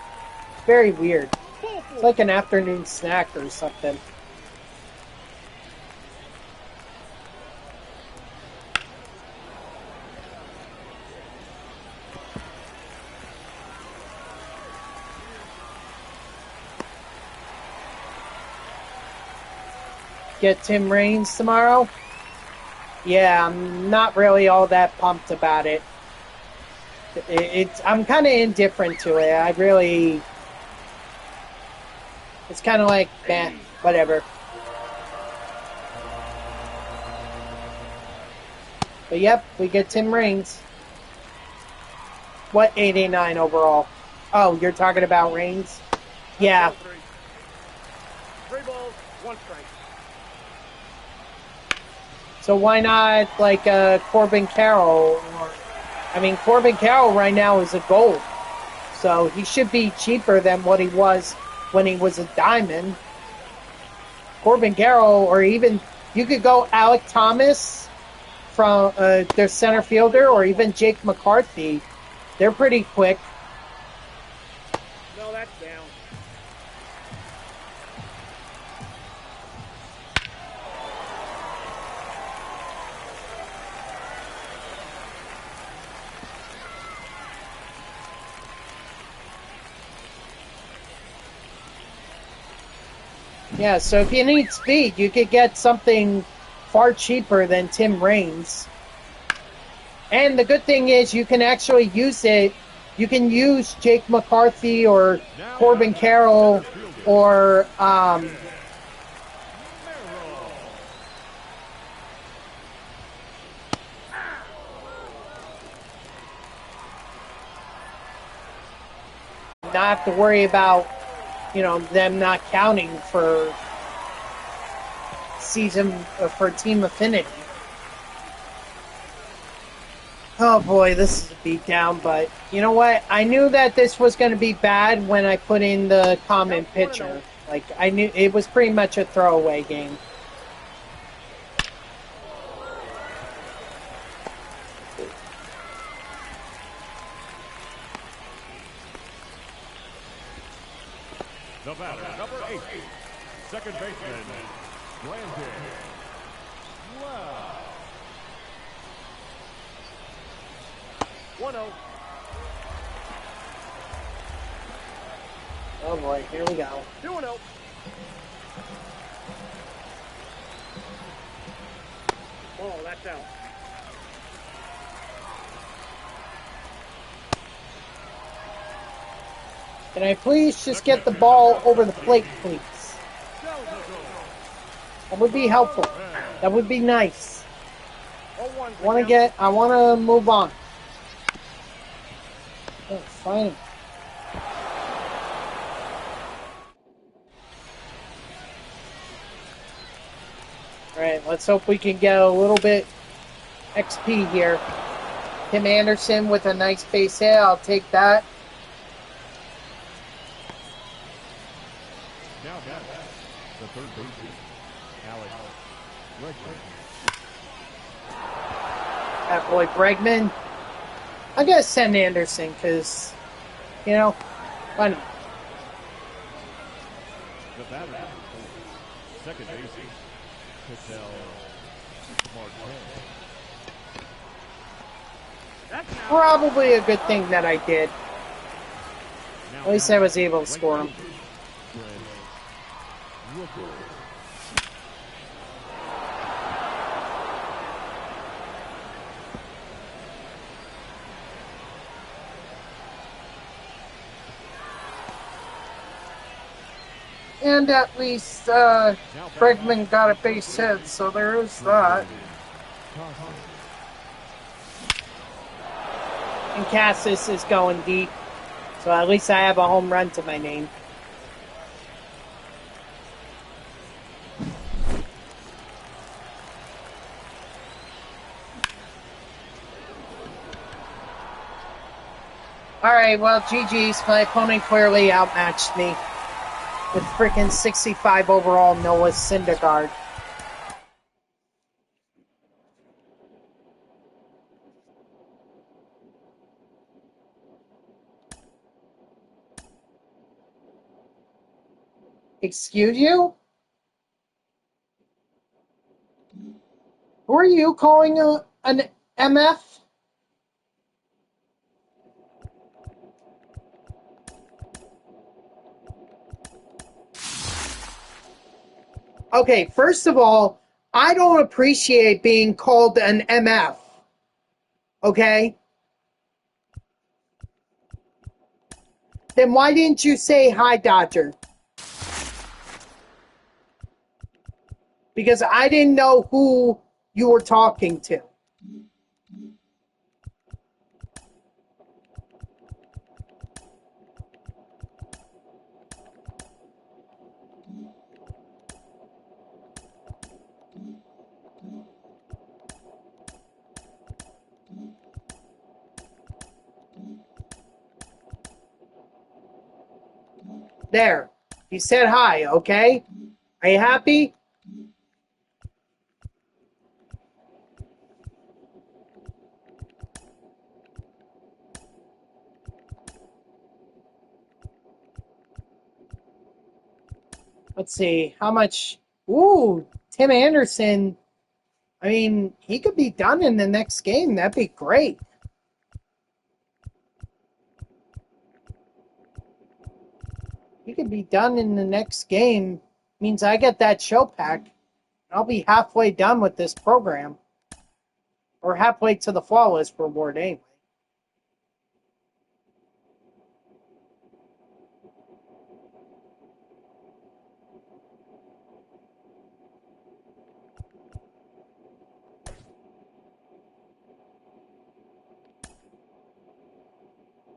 It's very weird. It's like an afternoon snack or something. Get Tim Raines tomorrow? Yeah, I'm not really all that pumped about it. I'm kind of indifferent to it. It's kind of like, whatever. But yep, we get Tim Raines. What 89 overall? Oh, you're talking about Raines? Yeah. Ball 3 balls, 1 strike. So why not like Corbin Carroll? Or, I mean, Corbin Carroll right now is a gold. So he should be cheaper than what he was when he was a diamond. Corbin Carroll, or even you could go Alec Thomas from their center fielder, or even Jake McCarthy. They're pretty quick. No, that's down. Yeah, so if you need speed, you could get something far cheaper than Tim Raines. And the good thing is you can actually use it. You can use Jake McCarthy or Corbin Carroll or not have to worry about, them not counting for season for team affinity. Oh boy, this is a beatdown, but you know what? I knew that this was going to be bad when I put in the common pitcher. Like, I knew it was pretty much a throwaway game. The batter, number 8, second baseman, Brandon. Wow. 1-0. Oh boy, here we go. 2-0. Oh, that's out. Can I please just get the ball over the plate, please? That would be helpful. That would be nice. I want to move on. Oh, fine. All right, let's hope we can get a little bit XP here. Tim Anderson with a nice base hit. I'll take that. Now the third baseman, Alex Bregman. That boy Bregman. I'm going to send Anderson because, why not? The batter, second baseman, Patel Marquez. Probably a good thing that I did. At least I was able to score him. And at least Bregman got a base hit, so there is that. And Cassis is going deep, so at least I have a home run to my name. Alright, well, GG's. My opponent clearly outmatched me with freaking 65 overall Noah Syndergaard. Excuse you? Who are you calling an MF? Okay, first of all, I don't appreciate being called an MF. Okay? Then why didn't you say hi, Dodger? Because I didn't know who you were talking to. There. You said hi, okay? Are you happy? Let's see. How much? Ooh, Tim Anderson. I mean, he could be done in the next game. That'd be great. He could be done in the next game. Means I get that show pack. I'll be halfway done with this program. Or halfway to the flawless reward anyway.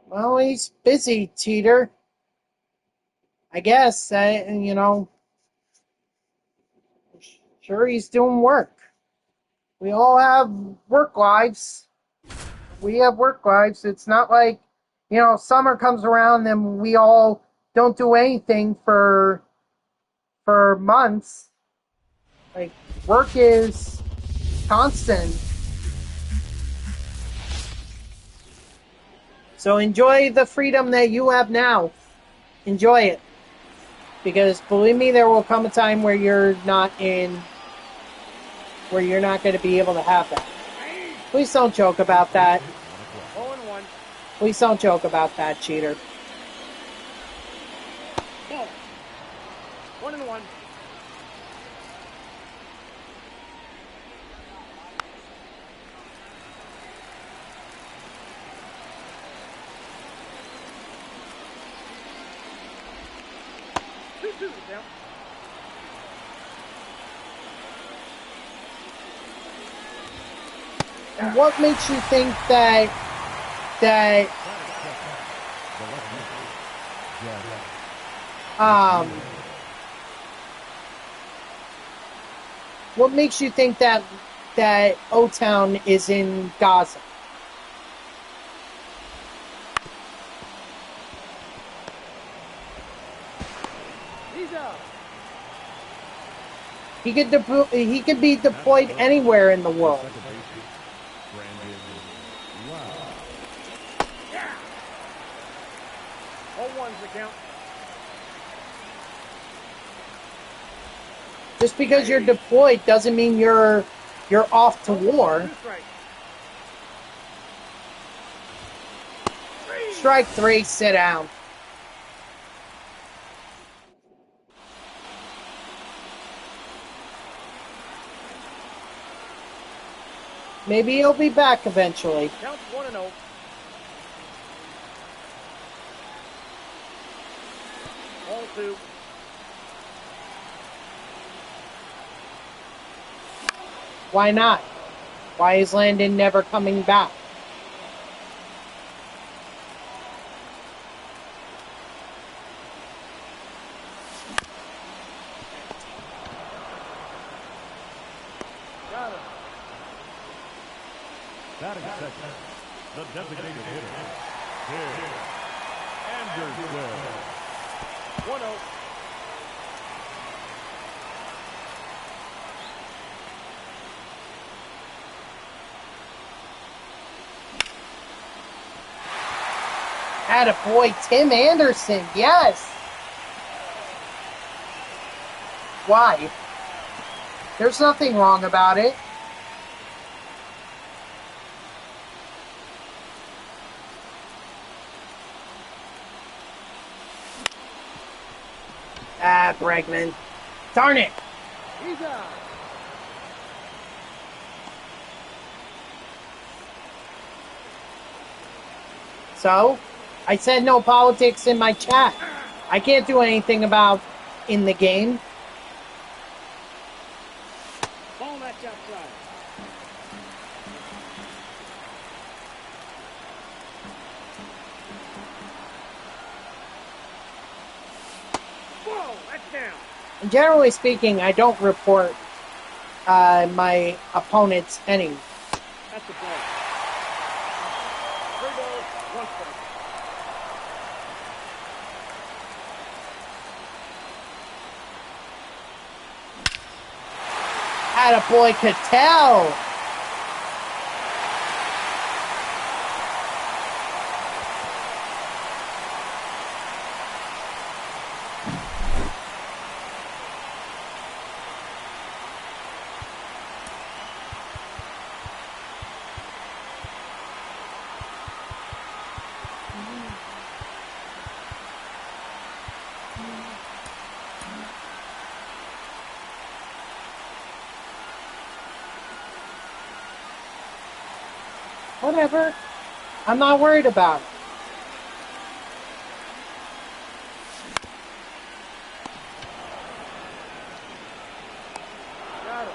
Well, he's busy, Teeter. I guess, sure he's doing work. We all have work lives. We have work lives. It's not like, summer comes around and we all don't do anything for months. Like, work is constant. So enjoy the freedom that you have now. Enjoy it. Because believe me, there will come a time where you're not going to be able to have that. Please don't joke about that. 0-1. Please don't joke about that, cheater. Ball. 1-1. Now. And what makes you think that what makes you think that O-Town is in Gaza? He's out. He could be deployed anywhere in the world. Yeah. 0-1's the count. Just because you're deployed doesn't mean you're off to war. Strike 3, sit down. Maybe he'll be back eventually. Count 1-0. Ball 2. Why not? Why is Landon never coming back? Got him. Batting second, the designated hitter, Tim Anderson. 1-0. Attaboy, Tim Anderson, yes! Why? There's nothing wrong about it. Bregman. Darn it! He's out. So, I said no politics in my chat. I can't do anything about in the game. Ball match outside. Whoa, that's down. And generally speaking, I don't report my opponent's innings. That's a ball. 3 balls, 1 strike. Attaboy Cattell. Whatever. I'm not worried about it. Got it.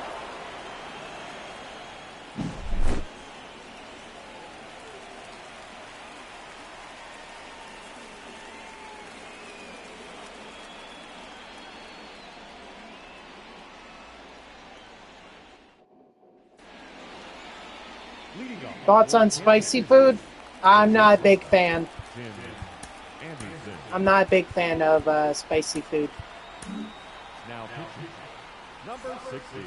Leading off Thoughts on spicy food? I'm not a big fan. Tim Anderson. I'm not a big fan of spicy food. Now pitching. Number 60.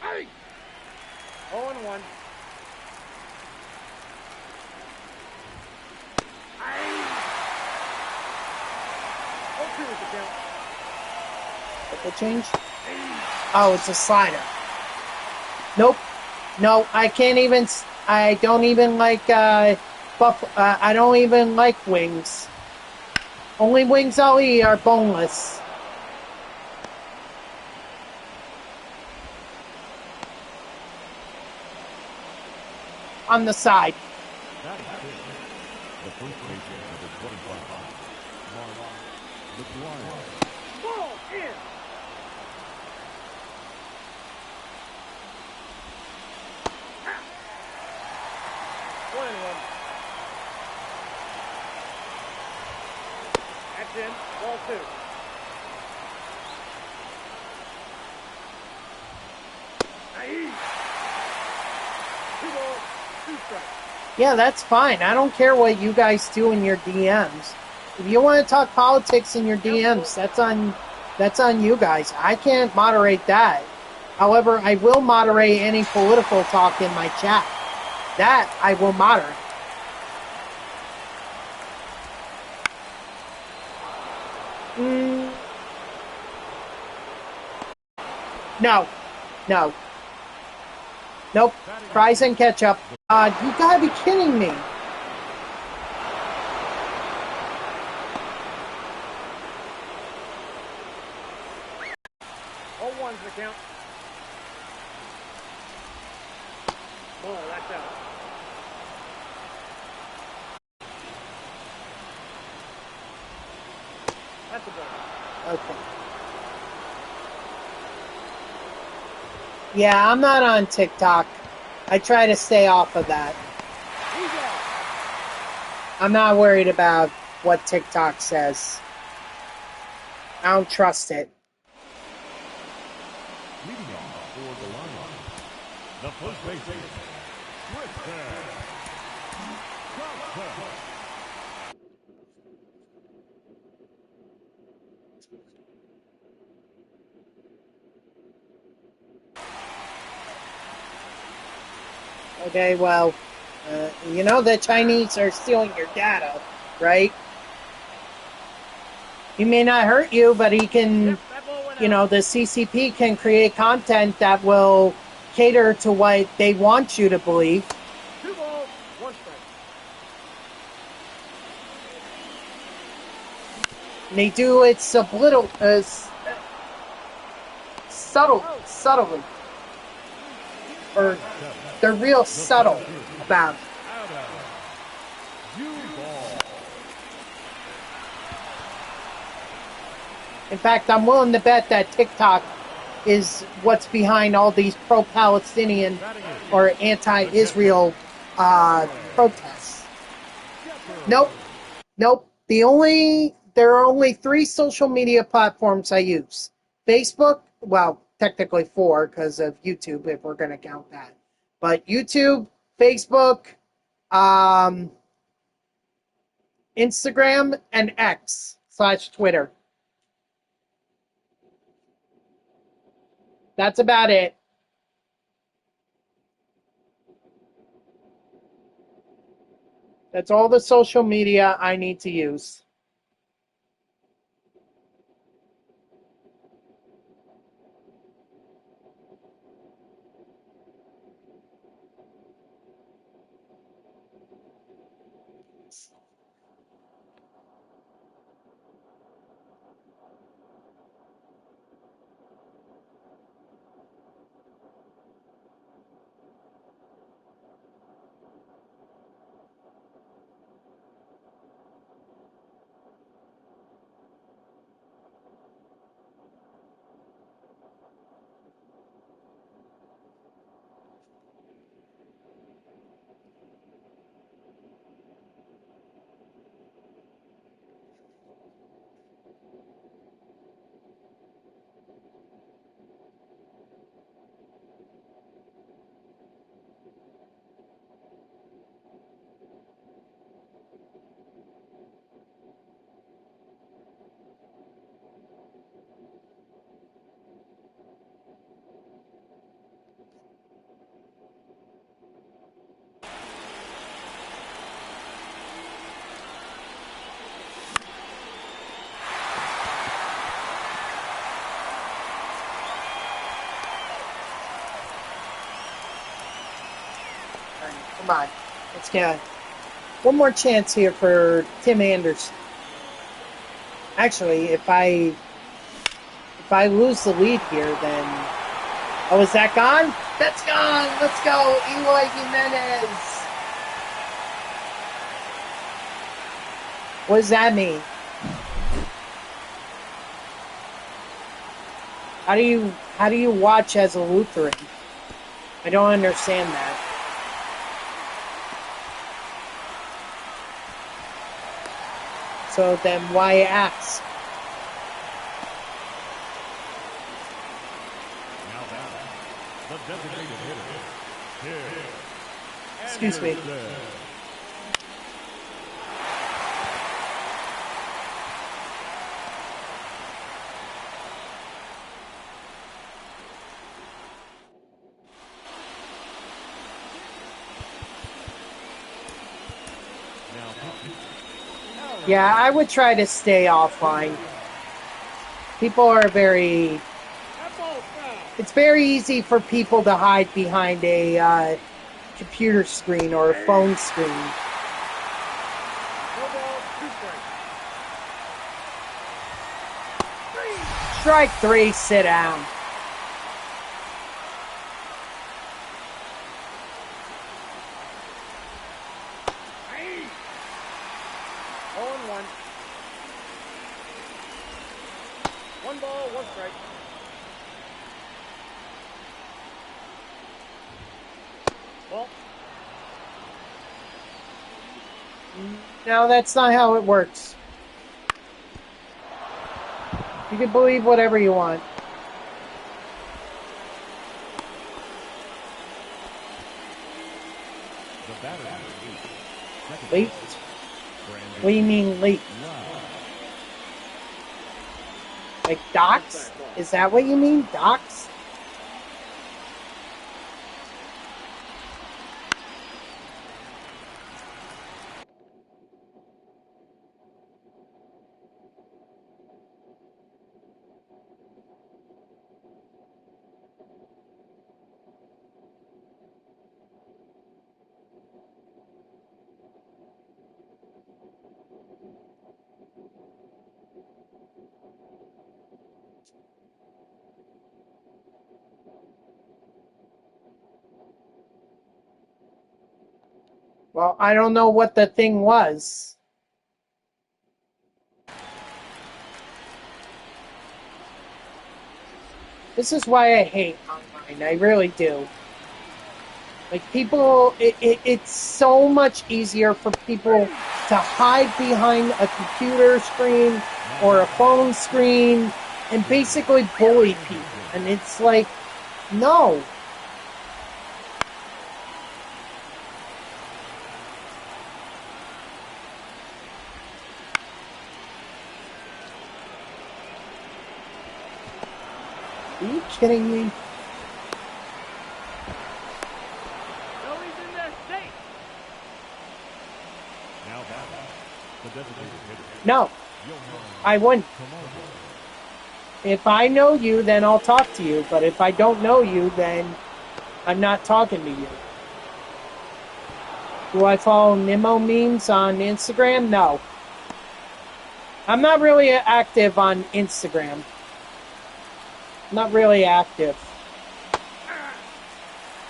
0-1. Oh, 2 is the count. Pickle change? Oh, it's a slider. Nope. No, I can't even. I don't even like I don't even like wings. Only wings I'll eat are boneless. On the side. That is it. The first baseman of the 25. Mark McGuire. Ball in. One and one. That's in. Ball 2. Aye. 2 balls, 2 strikes. Yeah, that's fine. I don't care what you guys do in your DMs. If you want to talk politics in your DMs, that's on you guys. I can't moderate that. However, I will moderate any political talk in my chat. That I will moderate. No. No. Nope. Fries and ketchup. You gotta be kidding me. Oh, 1's the count. Ball, that's out. That's a ball. Okay. Yeah, I'm not on TikTok. I try to stay off of that. He's out. I'm not worried about what TikTok says. I don't trust it. Leading off for the Lions. The first baseman. Tristan Johnson. Okay, well, you know the Chinese are stealing your data, right? He may not hurt you, but he can, Yep, that ball went you out. know, the CCP can create content that will cater to what they want you to believe. 2 balls, 1 strike. And they do it subtly. Or they're real subtle about it. Out of you ball. In fact, I'm willing to bet that TikTok is what's behind all these pro-Palestinian or anti-Israel protests. Nope. There are only 3 social media platforms I use. Facebook, well, technically 4 because of YouTube, if we're going to count that. But YouTube, Facebook, Instagram, and X/Twitter. That's about it. That's all the social media I need to use. Come on. Let's get one more chance here for Tim Anderson. Actually, if I lose the lead here, then... Oh, is that gone? That's gone! Let's go, Eloy Jimenez! What does that mean? How do you watch as a Lutheran? I don't understand that. So then why ask? Now back, the designated hitter. Excuse me. Yeah, I would try to stay offline. People are very... It's very easy for people to hide behind a computer screen or a phone screen. No ball, 2 strikes. Strike 3, sit down. One ball, 1 strike. Ball. No, that's not how it works. You can believe whatever you want. The batter is Late? What do you mean late? Like docs? Is that what you mean? Docs? Well, I don't know what the thing was. This is why I hate online. I really do. Like, people, it's so much easier for people to hide behind a computer screen or a phone screen and basically bully people. And it's like, no. Are you kidding me? No, he's in there safe. Now batting, the designated hitter. No, Johan I wouldn't. Camargo. If I know you, then I'll talk to you. But if I don't know you, then I'm not talking to you. Do I follow Nemo memes on Instagram? No. I'm not really active on Instagram. Not really active.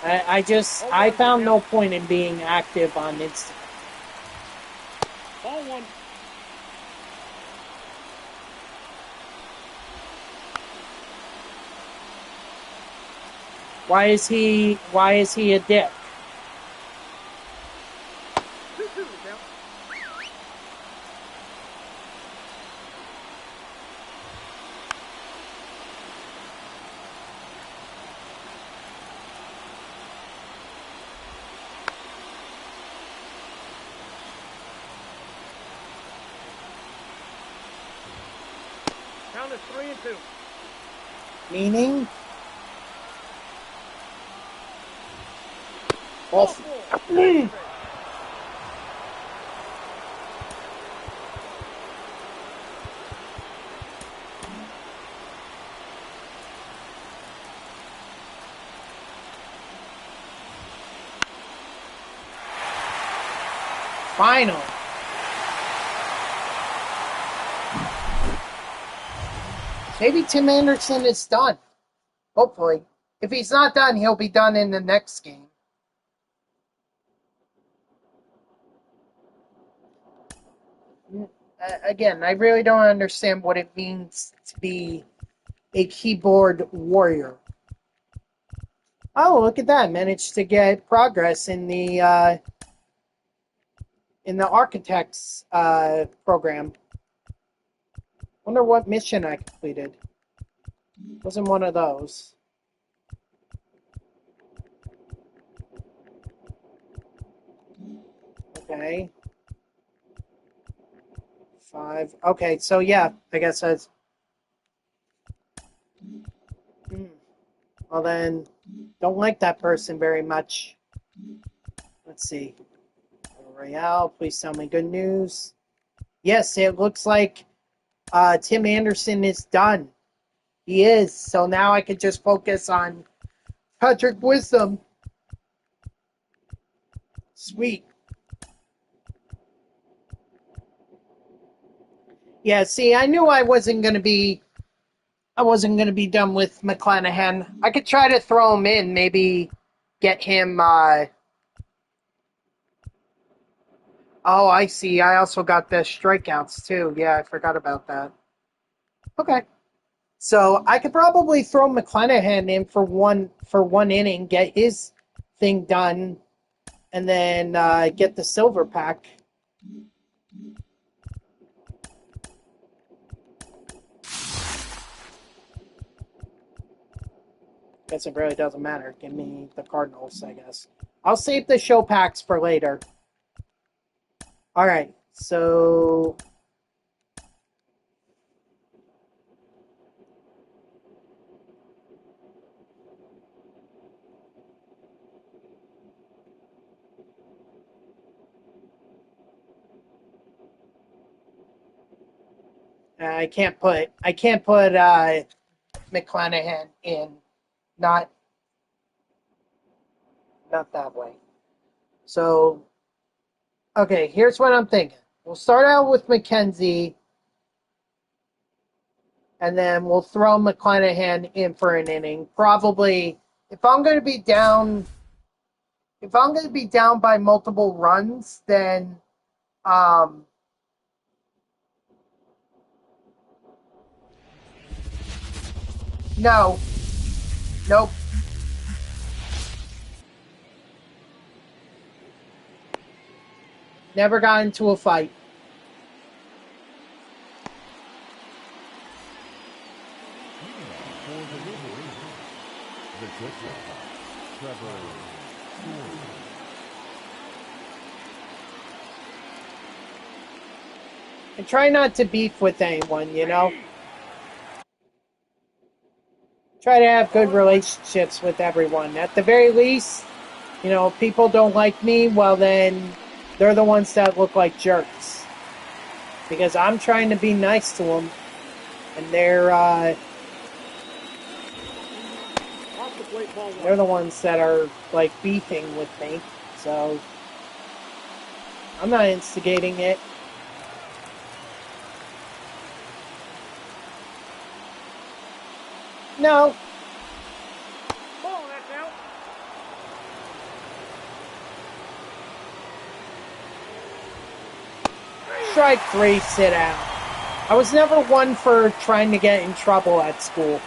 I found no point in being active on Instagram. Ball one. Why is he a dick? 2-2 the count. Count is 3-2. Meaning? Ball Off. four. Final. Maybe Tim Anderson is done. Hopefully. If he's not done, he'll be done in the next game. Again, I really don't understand what it means to be a keyboard warrior. Oh, look at that. Managed to get progress in the architects program. Wonder what mission I completed. Wasn't one of those. Okay. 5. Okay, so yeah, I guess that's... Well then, don't like that person very much. Let's see. Battle Royale, please tell me good news. Yes, it looks like Tim Anderson is done. He is. So now I can just focus on Patrick Wisdom. Sweet. Yeah, see, I knew I wasn't gonna be done with McClanahan. I could try to throw him in, maybe get him oh, I see. I also got the strikeouts too. Yeah, I forgot about that. Okay. So I could probably throw McClanahan in for one inning, get his thing done, and then get the silver pack. Guess it really doesn't matter. Give me the Cardinals, I guess. I'll save the show packs for later. All right, so I can't put McClanahan in, not that way. So okay, here's what I'm thinking. We'll start out with McKenzie, and then we'll throw McClanahan in for an inning. Probably, if I'm going to be down by multiple runs, then no, nope, never got into a fight. For the Wolverines, the pitcher, Trevor Story. And try not to beef with anyone, you know? try to have good relationships with everyone. At the very least, you know, if people don't like me, well then they're the ones that look like jerks. Because I'm trying to be nice to them, and they're the ones that are like beefing with me. So I'm not instigating it. No. Strike 3, sit out. I was never one for trying to get in trouble at school.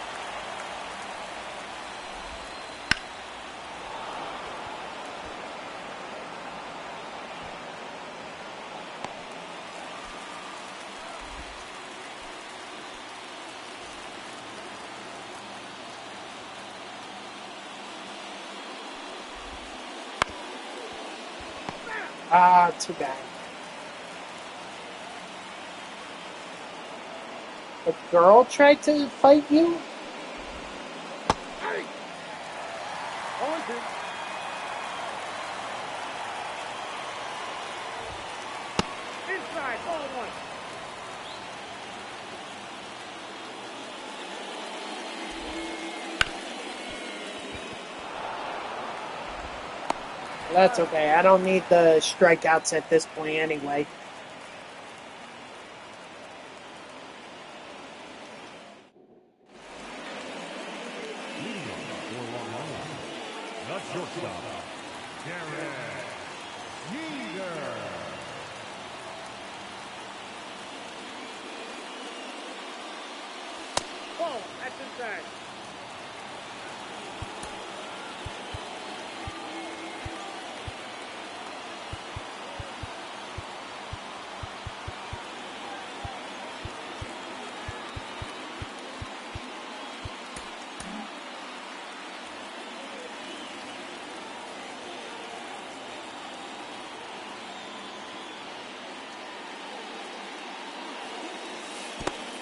Ah, too bad. A girl tried to fight you? Hey! 0-2. Inside, 0-1. That's okay. I don't need the strikeouts at this point anyway. The shortstop, Derek Jeter. Ball, that's inside.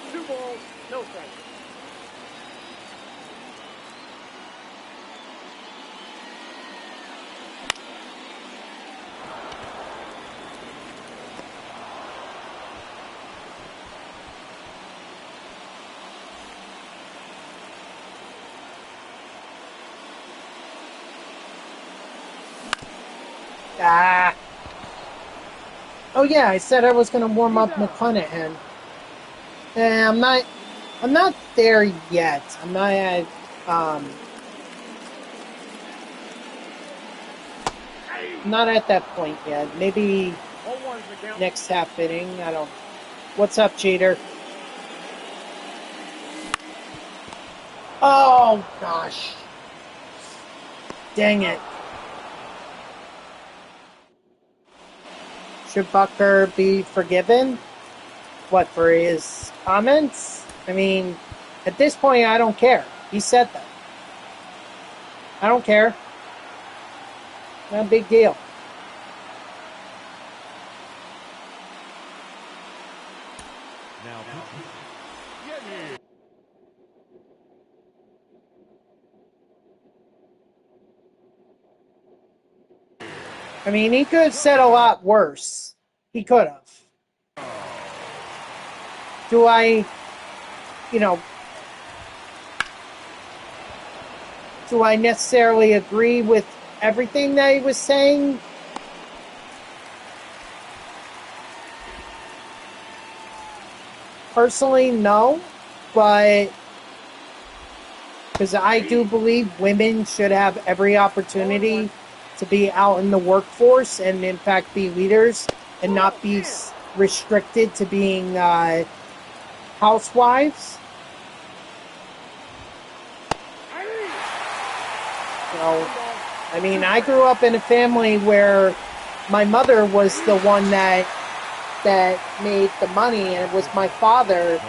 Two balls, no strikes. Ah. Oh yeah, I said I was gonna warm up McClanahan. I'm not there yet. I'm not at I'm not at that point yet. Maybe 0-1's the count. next half inning. I don't. What's up, Jeter? Oh gosh. Dang it. Should Bucker be forgiven? What, for his comments? I mean, at this point, I don't care. He said that. I don't care. Not a big deal. Now, I mean, he could have said a lot worse. He could have. Do I, you know, do I necessarily agree with everything that he was saying? Personally, no. But, because I do believe women should have every opportunity to be out in the workforce and, in fact, be leaders and not be restricted to being housewives. So, I mean, I grew up in a family where my mother was the one that made the money, and it was my father.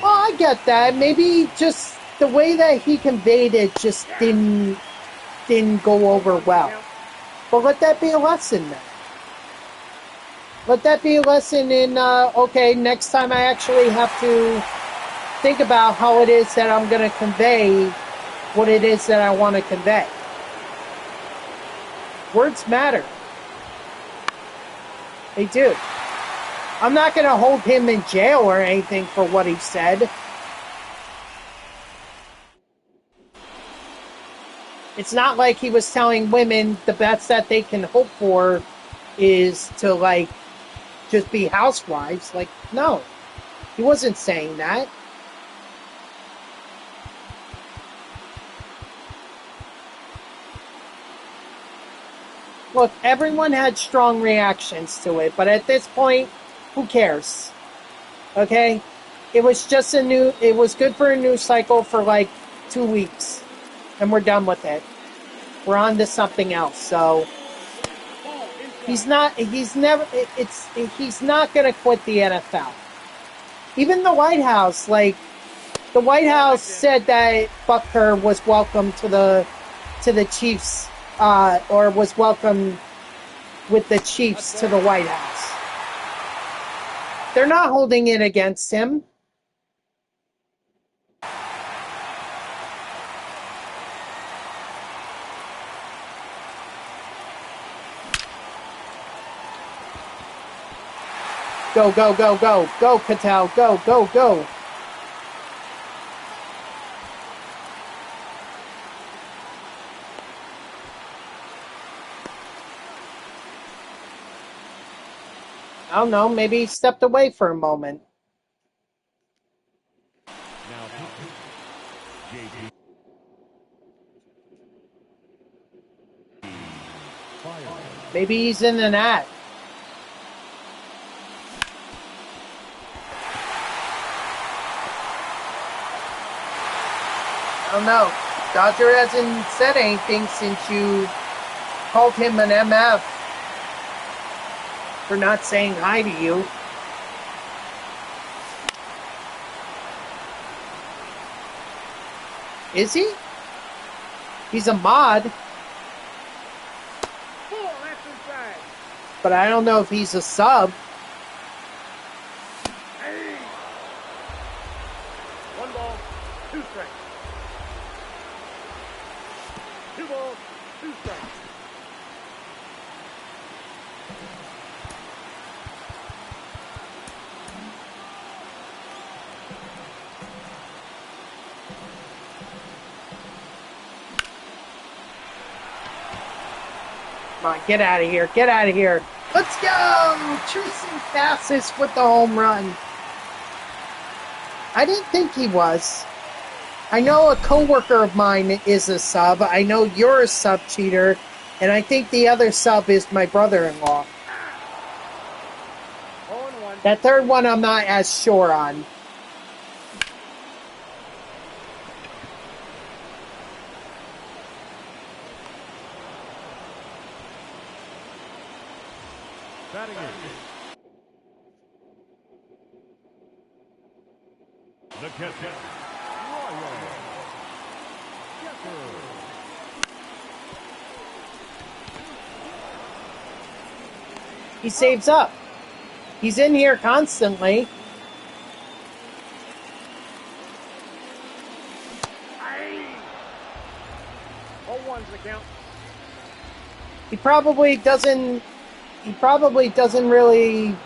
Well, I get that. Maybe just the way that he conveyed it just didn't go over well. But let that be a lesson then. Let that be a lesson in, okay, next time I actually have to think about how it is that I'm going to convey what it is that I want to convey. Words matter. They do. I'm not going to hold him in jail or anything for what he said. It's not like he was telling women the best that they can hope for is to, like, just be housewives. Like, no. He wasn't saying that. Look, everyone had strong reactions to it, but at this point, who cares? Okay? It was just it was good for a news cycle for like 2 weeks. And we're done with it. We're on to something else. So he's not going to quit the NFL. Even the White House, the White House said that Butker was welcome to the Chiefs, or was welcome with the Chiefs to the White House. They're not holding it against him. Go, go, go, go. Go, Cattell. Go, go, go. I don't know. Maybe he stepped away for a moment. Maybe he's in an act. I don't know. Dodger hasn't said anything since you called him an MF for not saying hi to you. Is he? He's a mod. But I don't know if he's a sub. Hey. 1 ball, 2 strikes. 2 balls, 2 strikes. Come on, get out of here. Get out of here. Let's go! Tristan Cassis with the home run. I didn't think he was. I know a coworker of mine is a sub. I know you're a sub cheater. And I think the other sub is my brother-in-law. That third one I'm not as sure on. Batting in. The catcher, Royal. Catcher. He saves up. He's in here constantly. Hold 1's the count. He probably doesn't really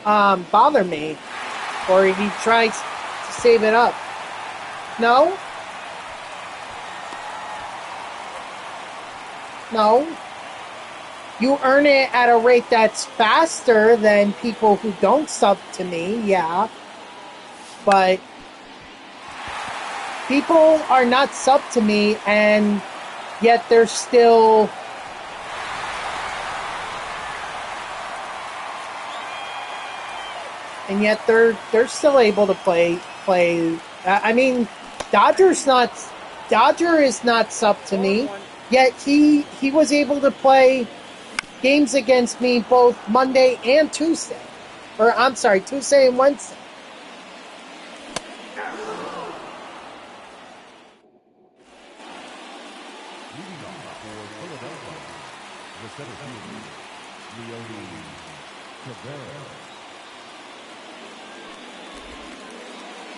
bother me, or he tries to save it up. No? No. You earn it at a rate that's faster than people who don't sub to me, yeah. But people are not sub to me, and yet they're still... And yet they're still able to play. I mean, Dodger is not sub to me. Yet he was able to play games against me both Monday and Tuesday. Or I'm sorry, Tuesday and Wednesday. Leading off for Philadelphia, the center fielder, Leone Cabrera.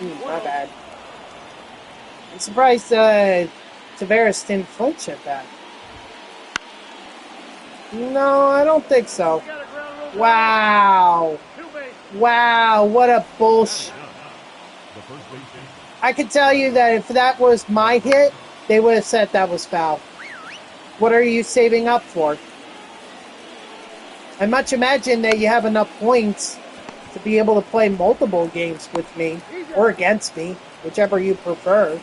My bad. I'm surprised Tavares didn't flinch at that. No, I don't think so. We got a ground rule. Wow. Two bases. Wow, what a bullshit. The first baseman. I can tell you that if that was my hit, they would have said that was foul. What are you saving up for? I much imagine that you have enough points to be able to play multiple games with me or against me, whichever you prefer.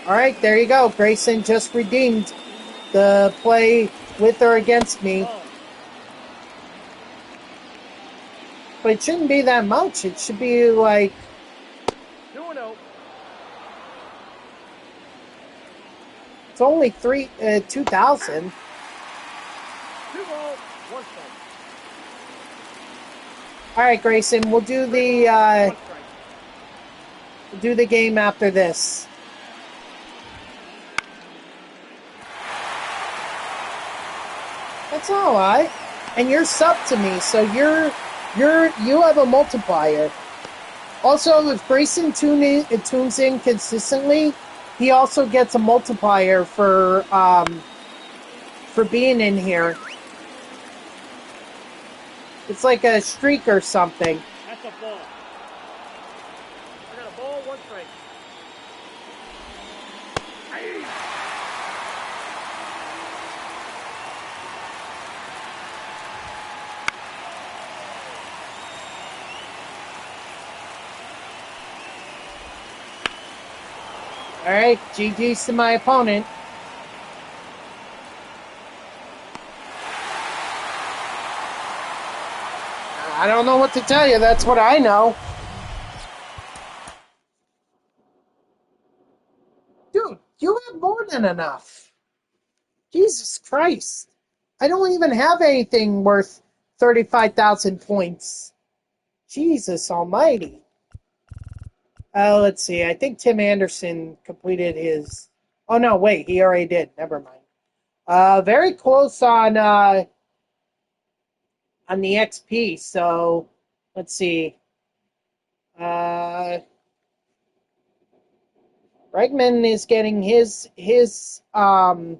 All right, there you go. Grayson just redeemed the play with or against me. Ball. But it shouldn't be that much. It should be like 2-0. it's only 2,000. 2 balls, 1 strike. All right, Grayson, we'll do 3 balls, 1 strike. the game after this. That's all right. And you're sub to me, so you have a multiplier. Also, if Grayson tunes in consistently, he also gets a multiplier for being in here. It's like a streak or something. That's a ball. I got a ball, 1 strike. All right, GG's to my opponent. I don't know what to tell you. That's what I know. Dude, you have more than enough. Jesus Christ. I don't even have anything worth 35,000 points. Jesus almighty. Let's see. I think Tim Anderson completed his... Oh, no, wait. He already did. Never mind. Very close on the XP. So, let's see. Bregman is getting his Bregman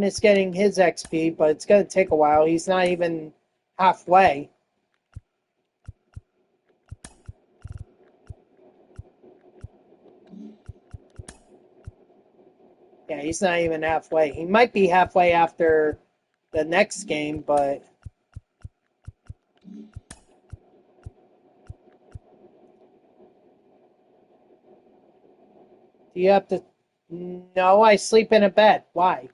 is getting his XP, but it's going to take a while. He's not even halfway. Yeah, he's not even halfway. He might be halfway after the next game, but... Do you have to... No, I sleep in a bed. Why?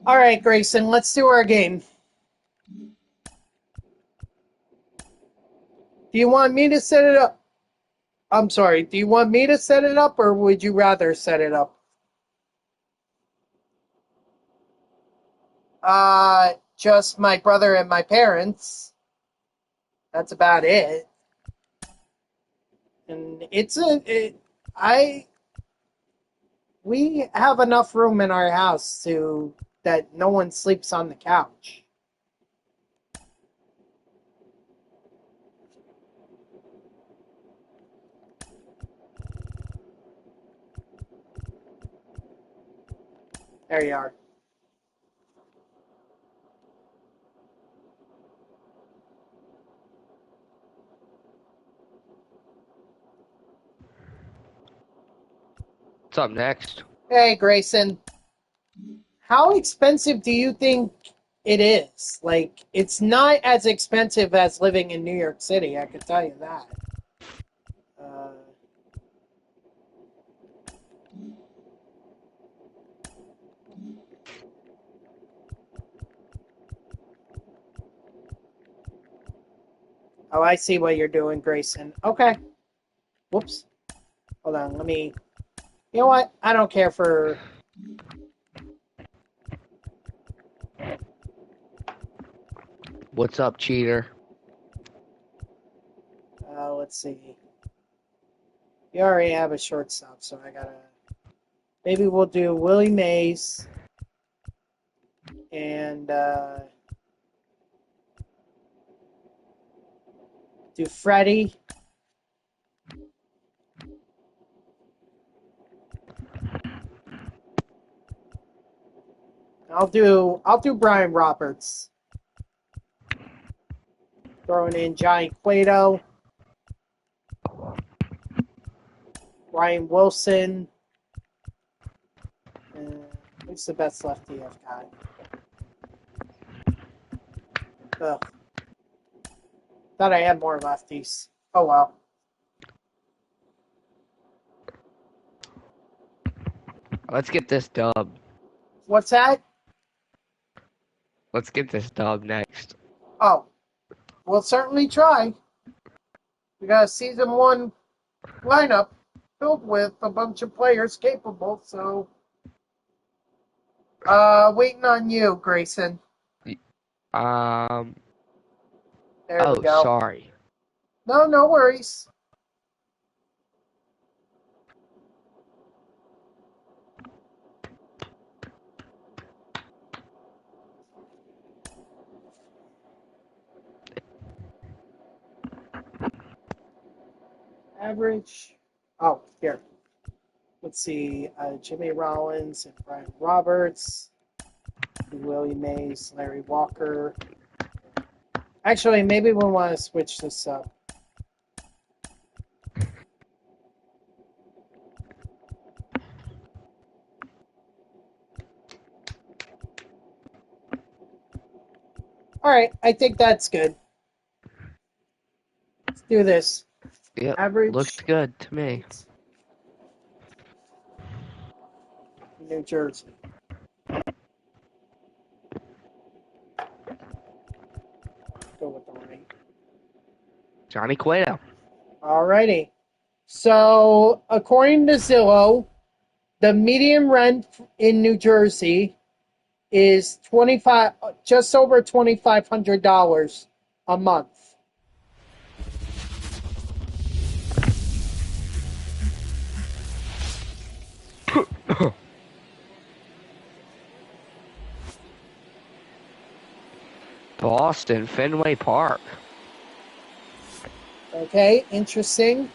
All right, Grayson, let's do our game. Do you want me to set it up? I'm sorry, do you want me to set it up, or would you rather set it up? Just my brother and my parents. That's about it. And we have enough room in our house that no one sleeps on the couch. There you are. What's up next? Hey, Grayson. How expensive do you think it is? Like, it's not as expensive as living in New York City, I can tell you that. Oh, I see what you're doing, Grayson. Okay. Whoops. Hold on, let me... You know what? I don't care for... What's up, cheater? Let's see. You already have a shortstop, so I gotta... Maybe we'll do Willie Mays And do Freddie. I'll do Brian Roberts. Throwing in Johnny Cueto. Ryan Wilson. Who's the best lefty I've got? Ugh. Thought I had more lefties. Oh well. Let's get this dub. What's that? Let's get this dub next. Oh, we'll certainly try. We got a season 1 lineup filled with a bunch of players capable, so waiting on you, Grayson. Oh, There we go. sorry. No worries. Average. Oh, here. Let's see. Jimmy Rollins and Brian Roberts. Willie Mays, Larry Walker. Actually, maybe we want to switch this up. All right, I think that's good. Let's do this. Yep, Average. looks good to me. New Jersey. Go with the right. Johnny Cueto. Alrighty. So, according to Zillow, the median rent in New Jersey is just over $2,500 a month. Boston, Fenway Park. Okay, interesting.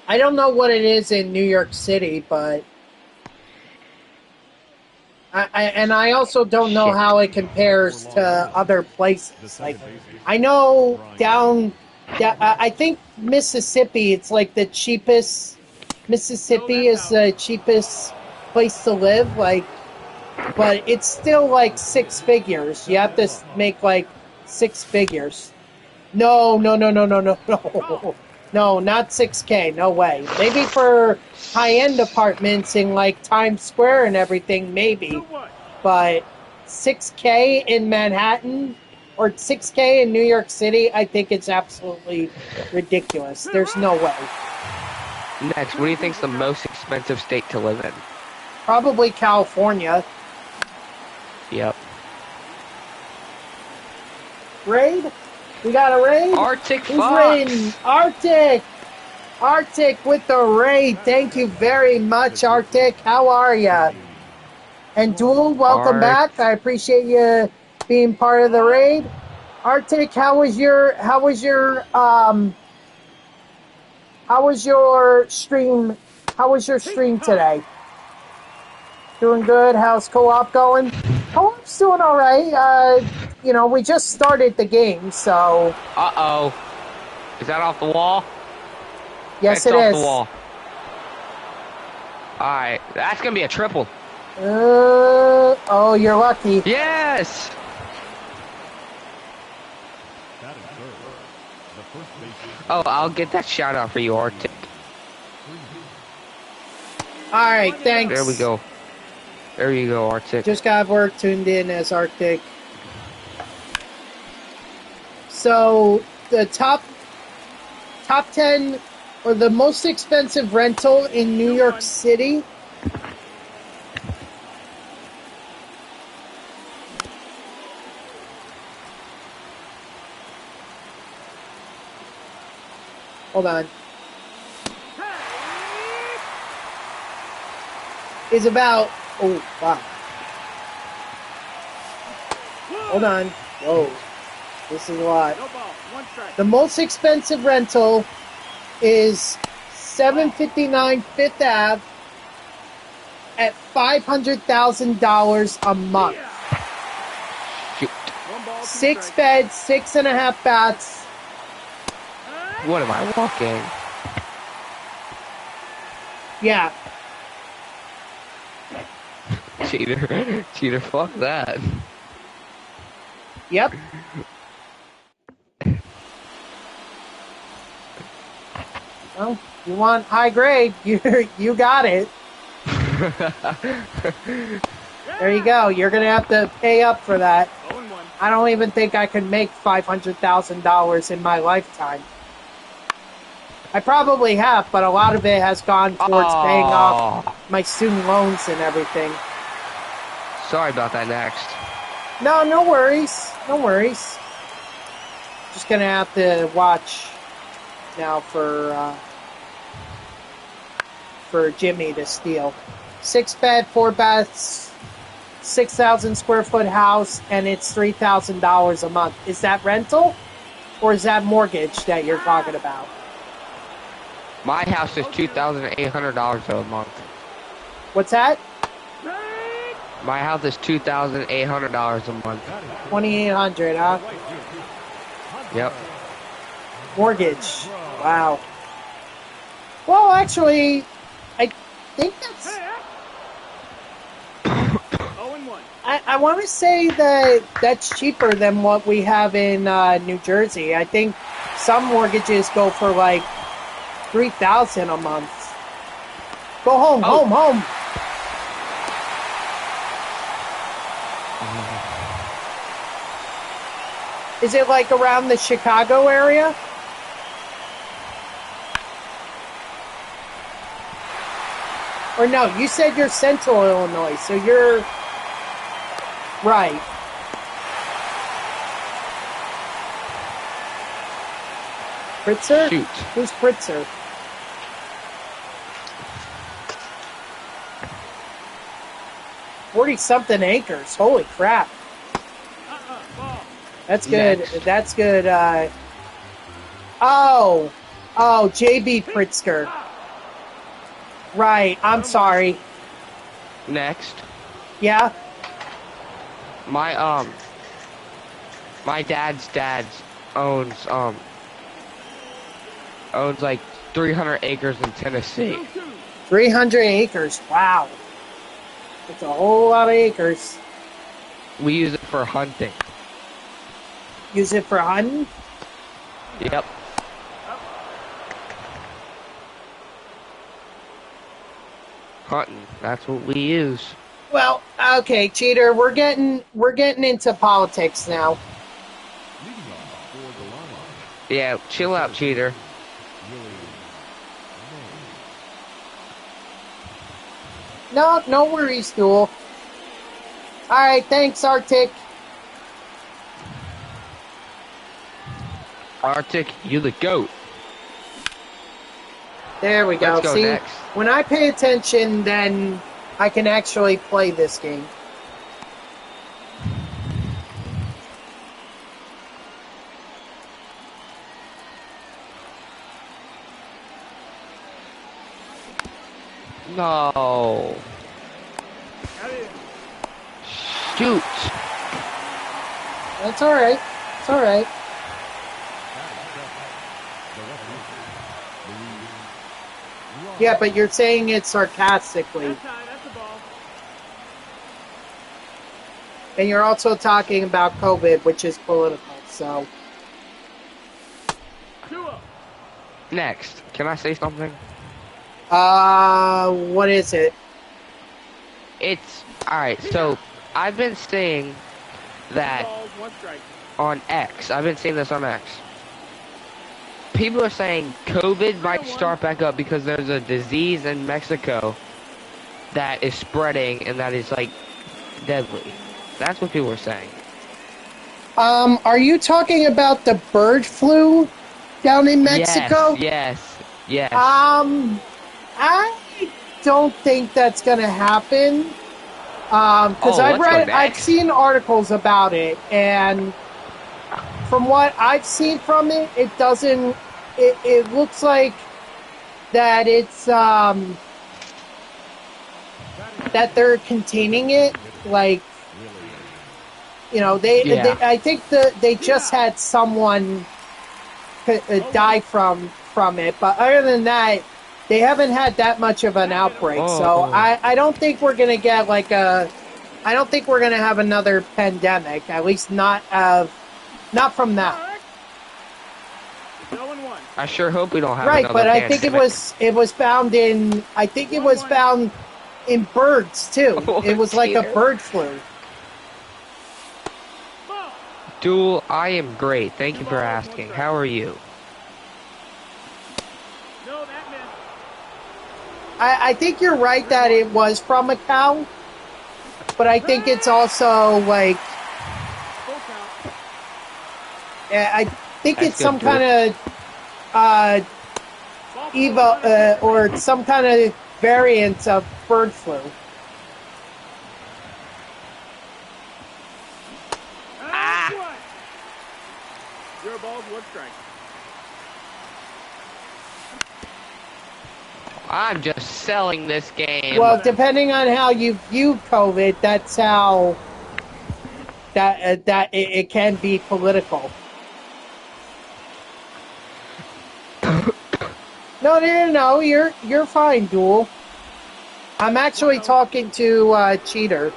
I don't know what it is in New York City, but I also don't know how it compares to other places. Like, I know I think Mississippi, it's like the cheapest. Mississippi is the cheapest place to live. Like, but it's still like 6 figures. You have to make like 6 figures. No, not 6K. No way. Maybe for high-end apartments in like Times Square and everything, maybe. But 6K in Manhattan or 6K in New York City, I think it's absolutely ridiculous. There's no way. Next, what do you think's the most expensive state to live in? Probably California. Yep. Raid? We got a raid? Arctic Who's Fox. raiding? Arctic with the raid. Thank you very much, Arctic. How are ya? And Duel, welcome back. I appreciate you being part of the raid. Arctic, how was your stream? How was your stream today? Doing good. How's co-op going? Co-op's doing all right. We just started the game, so. Uh-oh. Is that off the wall? Yes, it's it off is. the wall. Alright, that's gonna be a triple. Oh, you're lucky. Yes! Oh, I'll get that shout out for you, Arctic. Alright, thanks. There we go. There you go, Arctic. Just got work tuned in as Arctic. So, the top 10 or the most expensive rental in New York City. Hold on. Is about, oh, wow. Hold on. Whoa. This is a lot. No ball. One strike. The most expensive rental is 759 Fifth Ave at $500,000 a month. Shoot. One ball. Two 6 strikes. beds, 6.5 baths. What am I walking? Yeah. Cheater. Cheater, fuck that. Yep. Well, you want high grade, you got it. There you go. You're gonna have to pay up for that. 0-1. I don't even think I could make $500,000 in my lifetime. I probably have, but a lot of it has gone towards paying off Oh, my student loans and everything. sorry about that. Next. No, no worries. No worries. Just gonna have to watch now for Jimmy to steal. 6 bed, 4 baths, 6,000 square foot house, and it's $3,000 a month. Is that rental, or is that mortgage that you're talking about? My house is $2,800 a month. What's that? My house is $2,800 a month. 2,800, huh? Yep. Mortgage. Wow. Well, actually, I think that's. 0-1. I want to say that that's cheaper than what we have in New Jersey. I think some mortgages go for like $3,000 a month. Go home, Oh. home. Is it like around the Chicago area? Or no, you said you're Central Illinois, so you're right. Pritzker? Shoot. Who's Pritzker? $40-something acres. Holy crap. Ball. That's good. Next. That's good. Oh, JB Pritzker. Right. I'm sorry. Next. Yeah. My dad's owns like 300 acres in Tennessee. 300 acres. Wow. That's a whole lot of acres. We use it for hunting. Use it for hunting? Yep. Hunting. That's what we use. Well, okay, cheater. We're getting into politics now. Leading off for the line, Yeah, chill out, cheater. Willie Mays. No worries, Duel. All right, thanks, Arctic. Arctic, you the goat. There we go. Let's go See, next. when I pay attention, then I can actually play this game. No. Shoot. That's all right. It's all right. Yeah, but you're saying it sarcastically. That's high. That's the ball. And you're also talking about COVID, which is political, so. 2-0. Next. Can I say something? What is it? It's alright, so I've been saying that Balls, 1 strike. on X. I've been seeing this on X. People are saying COVID might start back up because there's a disease in Mexico that is spreading and that is like deadly. That's what people are saying. Are you talking about the bird flu down in Mexico? Yes. I don't think that's gonna happen. Because Oh, let's go I've next. seen articles about it, and from what I've seen from it, it doesn't. It looks like that it's that they're containing it. Like, you know, Yeah. I think they just had someone die from it, but other than that, they haven't had that much of an outbreak. So Oh. I don't think we're gonna get like a. I don't think we're gonna have another pandemic. At least not from that. I sure hope we don't have Right, another but I think pandemic. it was found in. I think it was found in birds too. Oh, It was like a cheater. bird flu. Duel, I am great. Thank you for asking. How are you? No, that missed. I think you're right that it was from a cow, but I think it's also like Full count. I think That's it's good, some Duel. kind of Ball Eva or some kind of variant of bird flu. That's one. Your ball's one strike. I'm just selling this game. Well, depending on how you view COVID, that's how it can be political. No, you're fine, Duel. I'm actually talking to Cheater.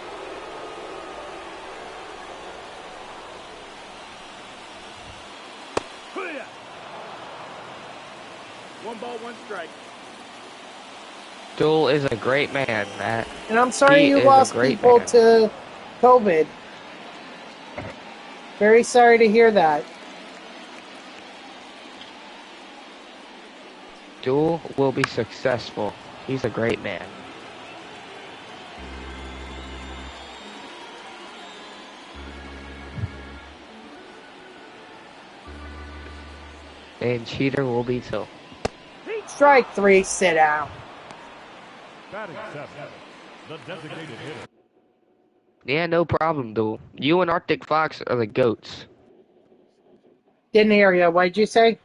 One ball, one strike. Duel is a great man, Matt. And I'm sorry He you is a lost great people man. to COVID. Very sorry to hear that. Duel will be successful. He's a great man. And Cheater will be too. Strike 3, sit down. Batting seven, the designated hitter. Yeah, no problem, Duel. You and Arctic Fox are the goats. Didn't hear you. What did you say?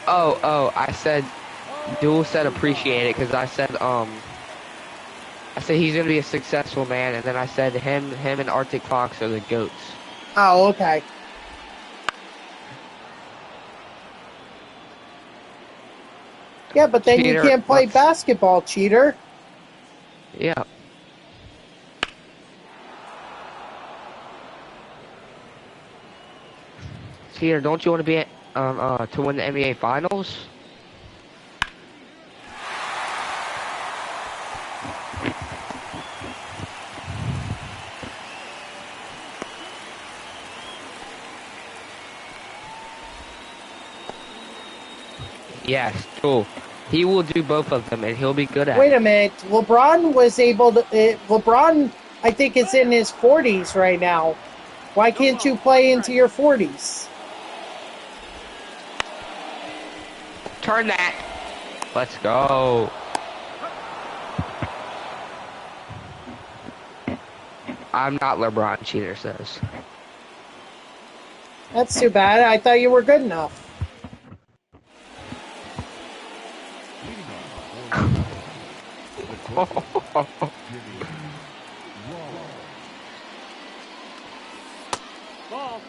Oh, I said, Duel said appreciate it because I said he's gonna be a successful man, and then I said him and Arctic Fox are the goats. Oh, okay. Yeah, but then you Cheater, can't play basketball, Cheater. Yeah. Cheater, don't you want to be to win the NBA Finals? Yes, cool. He will do both of them, and he'll be good at Wait it. a minute. LeBron was able to. LeBron, I think, is in his 40s right now. Why can't you play into your 40s? Turn that. Let's go. I'm not LeBron, Cheater says. That's too bad. I thought you were good enough. Ball.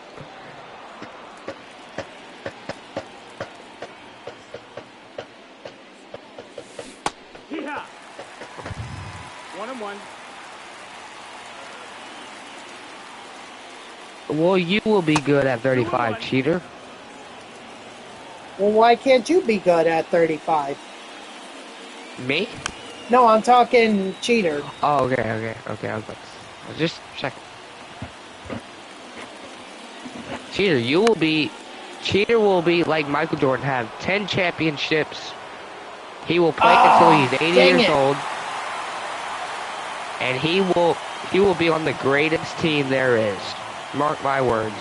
Hee-haw. 1-1. Well, you will be good at 35, Cheater. Well, why can't you be good at 35? Me? No, I'm talking Cheater. Oh, okay. I was just checking. Cheater will be like Michael Jordan, have 10 championships. He will play until he's 80 years old. And he will be on the greatest team there is. Mark my words.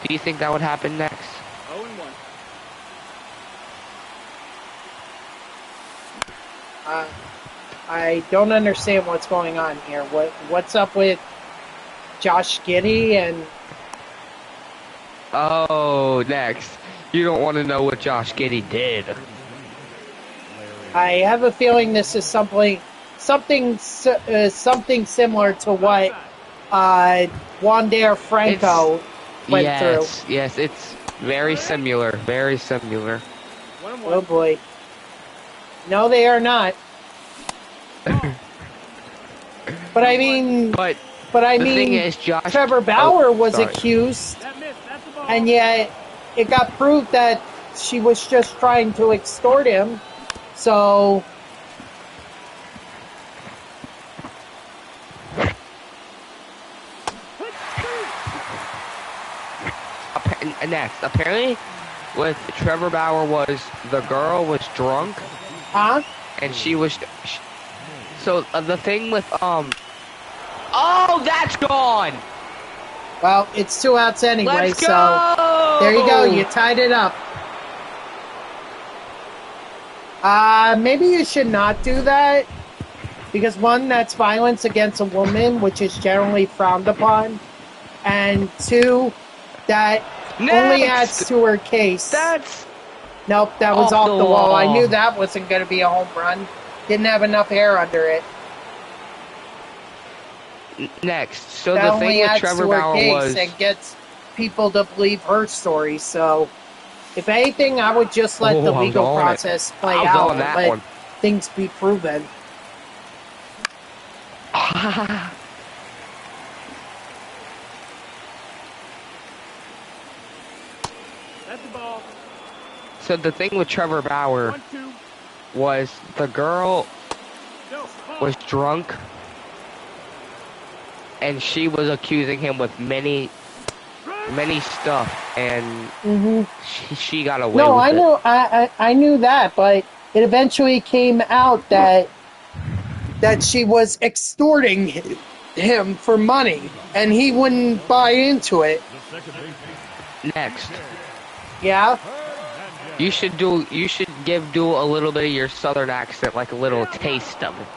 Do you think that would happen next? 0-1. I don't understand what's going on here. What's up with Josh Giddey and... Oh, next. You don't want to know what Josh Giddey did. I have a feeling this is something similar to what Wander Franco went through. Yes, it's very similar. Very similar. 1-1. Oh boy. No, they are not. But I mean, But I the mean, thing is, Trevor Bauer was sorry. accused, That missed. That's the ball. and yet it got proved that she was just trying to extort him. So, Next, apparently, with Trevor Bauer was the girl was drunk, huh? and she was. So the thing with oh, that's gone. Well, it's 2 outs anyway, Let's go! so there you go. You tied it up. Maybe you should not do that because one, that's violence against a woman, which is generally frowned upon, and two, that only Next! adds to her case. That's Nope, that was off off the the wall. I wall. knew that wasn't going to be a home run. Didn't have enough air under it. next. So That the only thing with adds Trevor to her Bauer case was and gets people to believe her story. So, if anything, I would just let the I was legal on it. process play I was out on that and let one. things be proven. That's the ball. So the thing with Trevor Bauer 1-2. was the girl Go. Ball. was drunk, and she was accusing him with many stuff, and she got away No, with I it. know, I knew that, but it eventually came out that she was extorting him for money, and he wouldn't buy into it. The second baseman. Next, Yeah. you should do a little bit of your southern accent, like a little taste of it.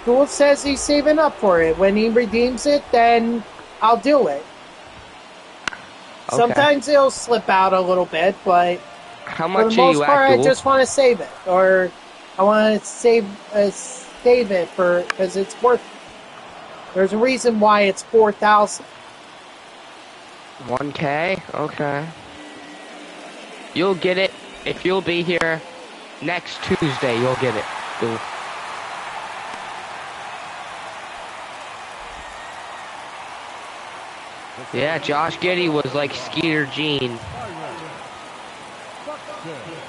Gould says he's saving up for it. When he redeems it, then I'll do it. Okay. Sometimes it'll slip out a little bit, but How for the much are most you part, at, I Duel? just want to save it, or I want to save it for because it's worth. There's a reason why it's 4,000. 1K? Okay. You'll get it if you'll be here next Tuesday. You'll get it, Duel. Yeah, Josh Giddey was like Skeeter Jean.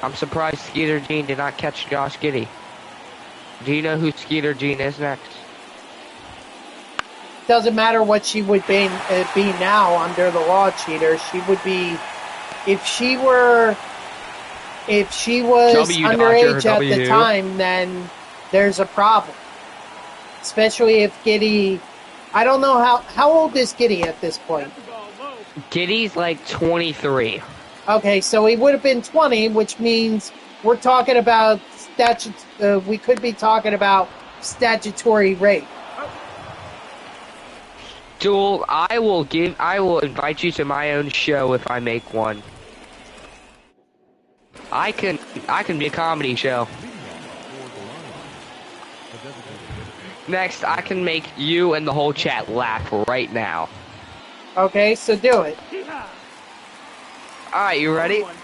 I'm surprised Skeeter Jean did not catch Josh Giddey. Do you know who Skeeter Jean is next? Doesn't matter what she would be now under the law, cheater. She would be if she was W underage Dodger, at the W. time. Then there's a problem, especially if Giddey. I don't know how old is Giddey at this point. That's the ball. Low. Giddey's like 23. Okay, so he would have been 20, which means we're talking about we could be talking about statutory rape. Duel, I will invite you to my own show if I make one. I can be a comedy show. Next, I can make you and the whole chat laugh right now. Okay, so do it. Yeehaw. Alright, you ready? 1-1.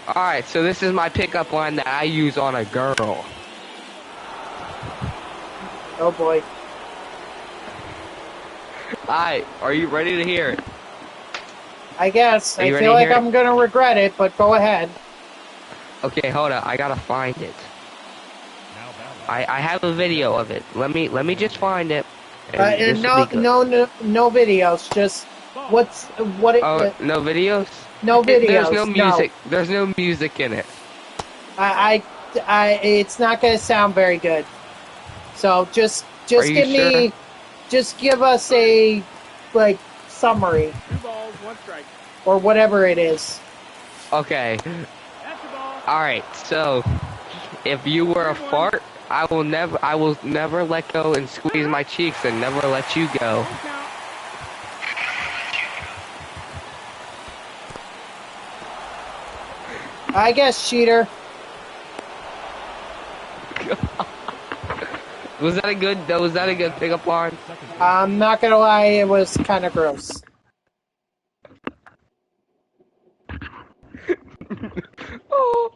Alright, so this is my pickup line that I use on a girl. Oh boy. Alright, are you ready to hear it? I guess. Are I you ready feel to like hear I'm going to regret it, but go ahead. Okay, hold on, I gotta find it. Now batting. I have a video of it. Let me just find it. and this No will be good. no videos. Just Oh, no videos? no videos. There's no music. There's no music in it. I it's not going to sound very good. So just Are you give me sure? just give us a like summary 2 balls, 1 strike. or whatever it is. Okay. That's the ball. Alright, so if you were a fart, I will never let go and squeeze my cheeks and never let you go. Full count. I guess, cheater. Was that a good pickup line? I'm not gonna lie, it was kind of gross. Oh.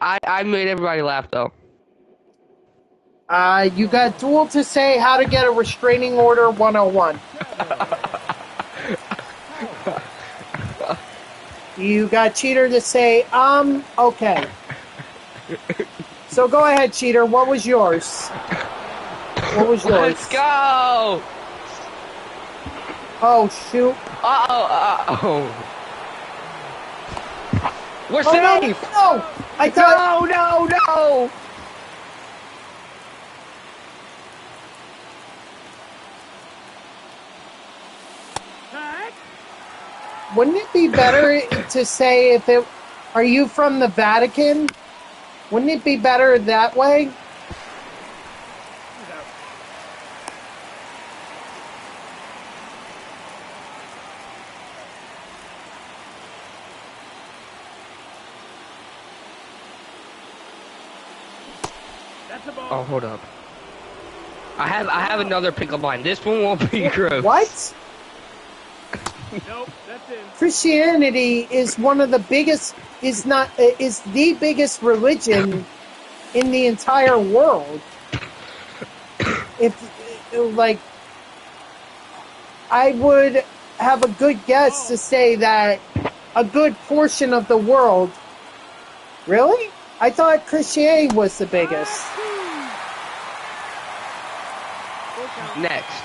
I made everybody laugh though. You got Duel to say how to get a restraining order 101. You got Cheater to say, okay. So go ahead, Cheater. What was yours? What was yours? Let's go! Oh, shoot. Uh-oh. We're Oh, no, safe! no! I thought... No! Tag. Wouldn't it be better to say if it... Are you from the Vatican? Wouldn't it be better that way? He's out. That's the ball. Oh, hold up. I have another pickup line. This one won't be gross. What? Nope, that's in. Christianity is one of the biggest... is the biggest religion in the entire world. If, like... I would have a good guess to say that a good portion of the world... Really? I thought Christianity was the biggest. Full count. Next.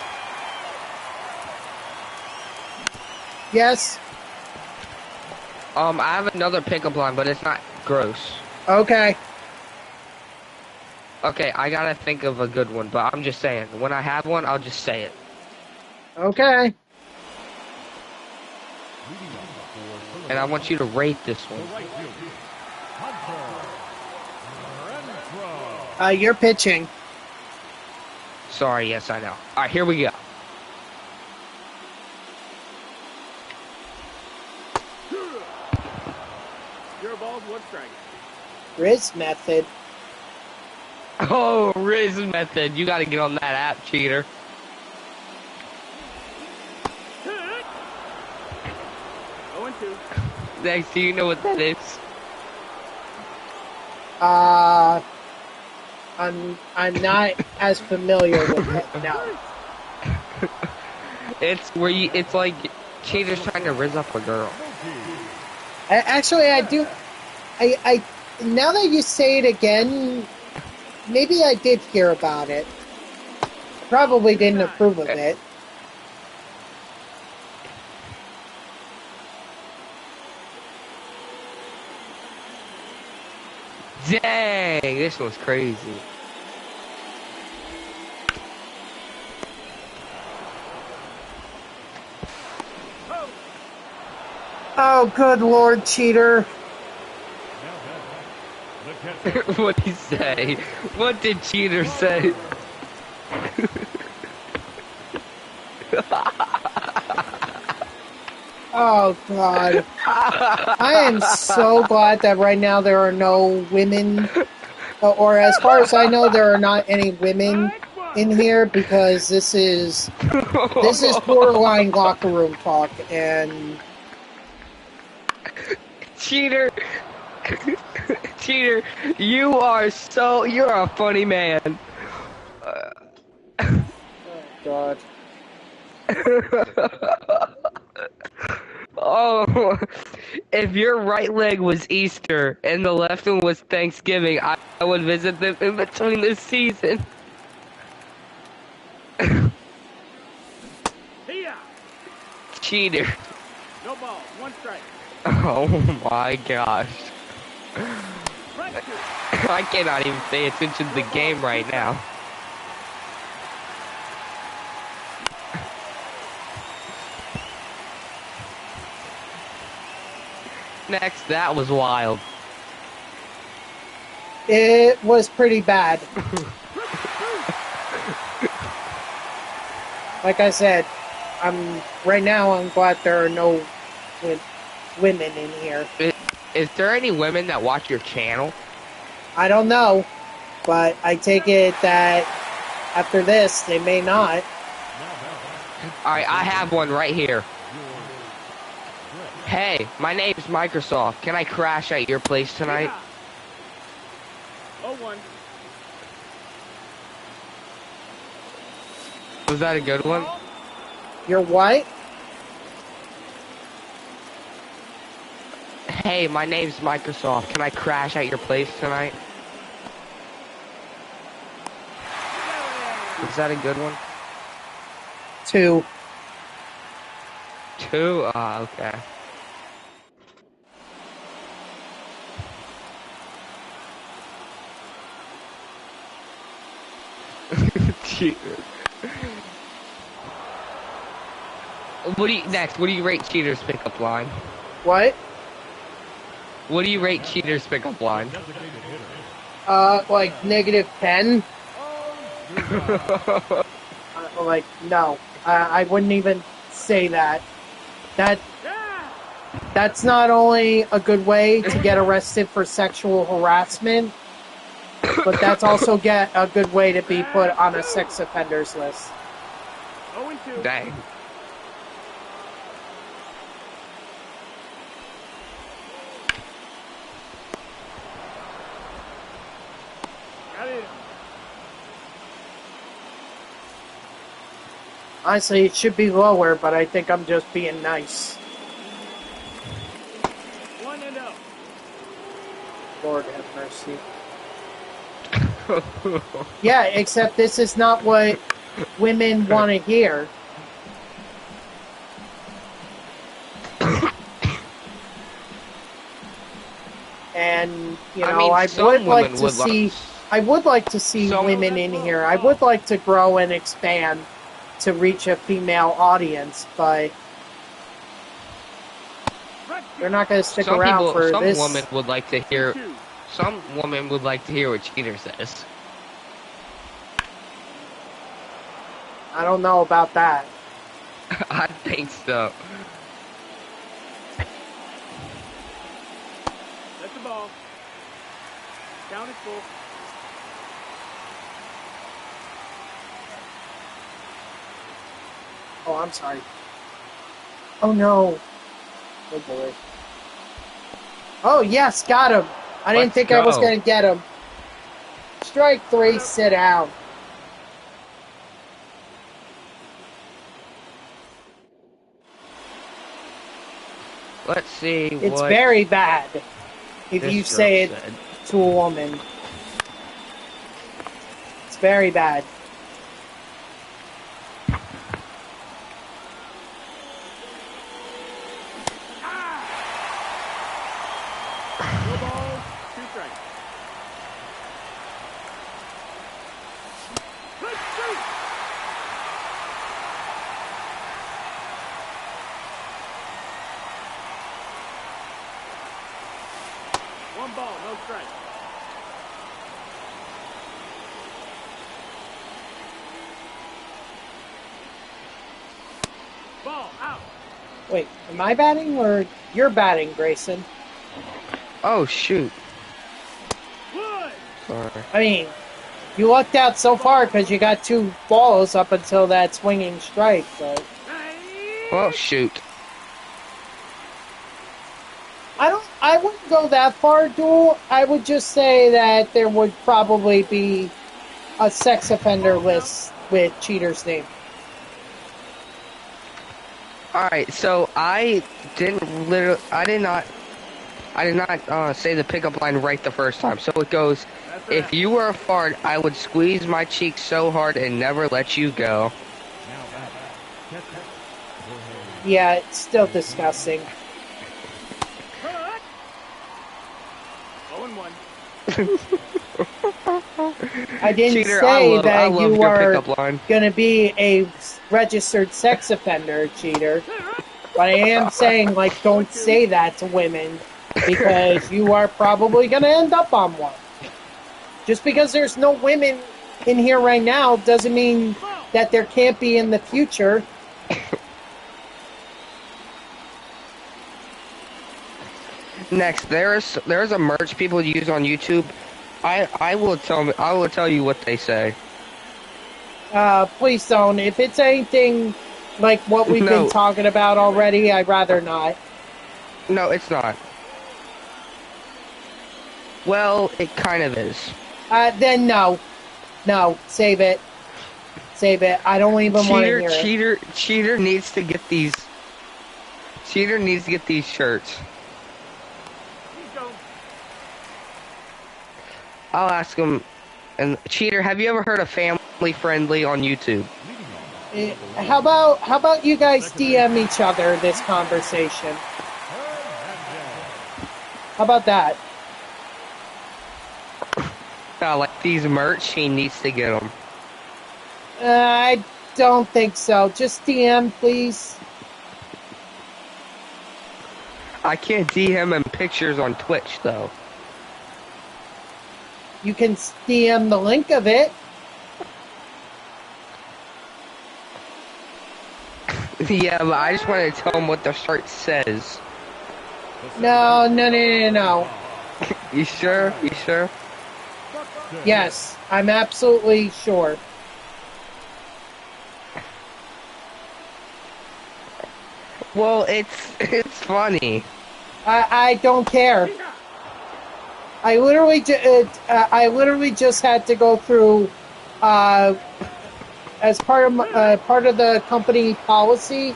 Yes? I have another pickup line, but it's not gross. Okay. Okay, I gotta think of a good one, but I'm just saying. When I have one, I'll just say it. Okay. And I want you to rate this one. You're pitching. Sorry, yes, I know. Alright, here we go. 0 balls, 1 strike. Riz method. Oh, Riz method. You gotta get on that app, cheater. Tag. 0-2. Next, do you know what that is? I'm not as familiar with it. No. It's where it's like cheaters trying to Riz up a girl. Actually, I do. I now that you say it again, maybe I did hear about it. Probably didn't approve of it. Dang, this was crazy. Oh, good Lord, cheater. What'd he say? What did cheater say? Oh, God. I am so glad that right now there are no women, or as far as I know, there are not any women in here, because this is borderline locker room talk, and... Cheater! Cheater, you're a funny man. Oh, God. Oh, if your right leg was Easter and the left one was Thanksgiving, I would visit them in between the season. Here. Cheater. No balls, 1 strike. Oh my gosh. Strike 2. I cannot even pay attention to the game right now. Next, that was wild. It was pretty bad. Like I said, right now I'm glad there are no women in here. Is there any women that watch your channel? I don't know, but I take it that after this, they may not. Alright, I have one right here. Hey, my name's Microsoft. Can I crash at your place tonight? Oh, 1. Was that a good one? You're what? Hey, my name's Microsoft. Can I crash at your place tonight? Was that a good one? 2. 2? Ah, okay. What do you rate Cheater's pickup line? What? What do you rate Cheater's pickup line? Like -10? Like, no. I wouldn't even say that. That's not only a good way to get arrested for sexual harassment, but that's also a good way to be put on a sex offenders list. 0 and 2. Dang. Got it. Honestly, it should be lower, but I think I'm just being nice. 1 and 0. Lord have mercy. Yeah, except this is not what women want to hear. And I mean, I would like to see Some- women in here. I would like to grow and expand to reach a female audience, but they're not going to stick around for this. Some women would like to hear. Some woman would like to hear what Cheater says. I don't know about that. I think so. That's the ball. Count is full. Oh, I'm sorry. Oh, no. Oh, boy. Oh, yes, got him. I didn't think I was going to get him. Strike 3, sit down. Let's see. It's what very bad if this you girl say it said. to a woman. It's very bad. No balls, 2 strikes. Let's shoot! One ball, no strike. Ball out. Wait, am I batting or you're batting, Grayson? Oh shoot! Wood. Sorry. I mean, you lucked out so far because you got 2 balls up until that swinging strike, but Well, shoot. I wouldn't go that far, Duel. I would just say that there would probably be a sex offender list with Cheater's name. All right, so I did not say the pickup line right the first time. So it goes, if you were a fart, I would squeeze my cheek so hard and never let you go. Yeah, it's still disgusting. Cut. 0 and 1. I didn't Cheater, say I that love you your are pickup line. going to be a registered sex offender, Cheater. But I am saying, like, don't say that to women because you are probably going to end up on one. Just because there's no women in here right now doesn't mean that there can't be in the future. Next, there's a merch people use on YouTube. I will tell you what they say. Please don't. If it's anything like what we've been talking about already, I'd rather not. No, it's not. Well, it kind of is. Then no. No, save it. Save it. I don't even want to hear it. Cheater needs to get these. Cheater needs to get these shirts. I'll ask him. And Cheater, have you ever heard of Family Friendly on YouTube? How about you guys DM each other this conversation? How about that? Like these merch, he needs to get them. I don't think so. Just DM, please. I can't DM him pictures on Twitch, though. You can DM the link of it. Yeah, but I just want to tell him what the shirt says. No. You sure? You sure? Yes, I'm absolutely sure. Well, it's funny. I don't care. I literally just had to go through, as part of the company policy.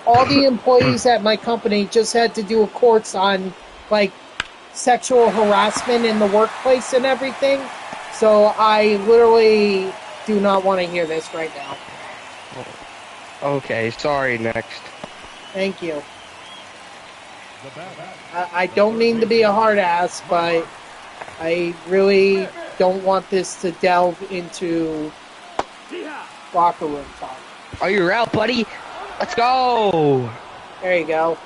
All the employees at my company just had to do a course on like sexual harassment in the workplace and everything. So I literally do not want to hear this right now. Okay, sorry, next. Thank you. I don't mean to be a hard ass, but I really don't want this to delve into locker room talk. Are you out, buddy? Let's go! There you go.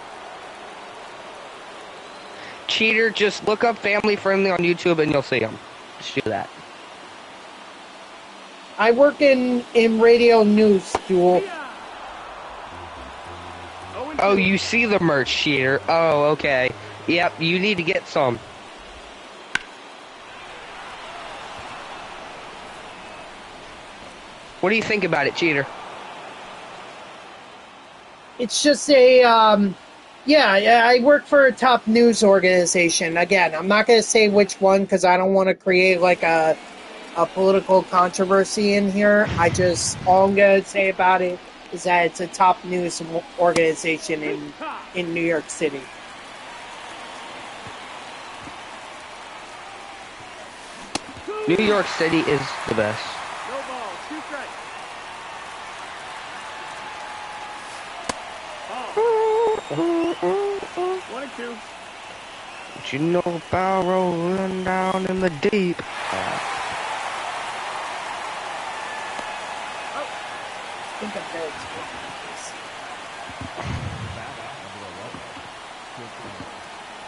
Cheater, just look up Family Friendly on YouTube and you'll see them. Just do that. I work in radio news, Jewel. Oh, you see the merch, Cheater. Oh, okay. Yep, you need to get some. What do you think about it, Cheater? It's just I work for a top news organization. Again, I'm not going to say which one because I don't want to create like a political controversy in here. All I'm going to say about it is that it's a top news organization in New York City. New York City is the best. No ball, 2 strikes. Ball. 1 and 2. What you know about rolling down in the deep? I think I'm very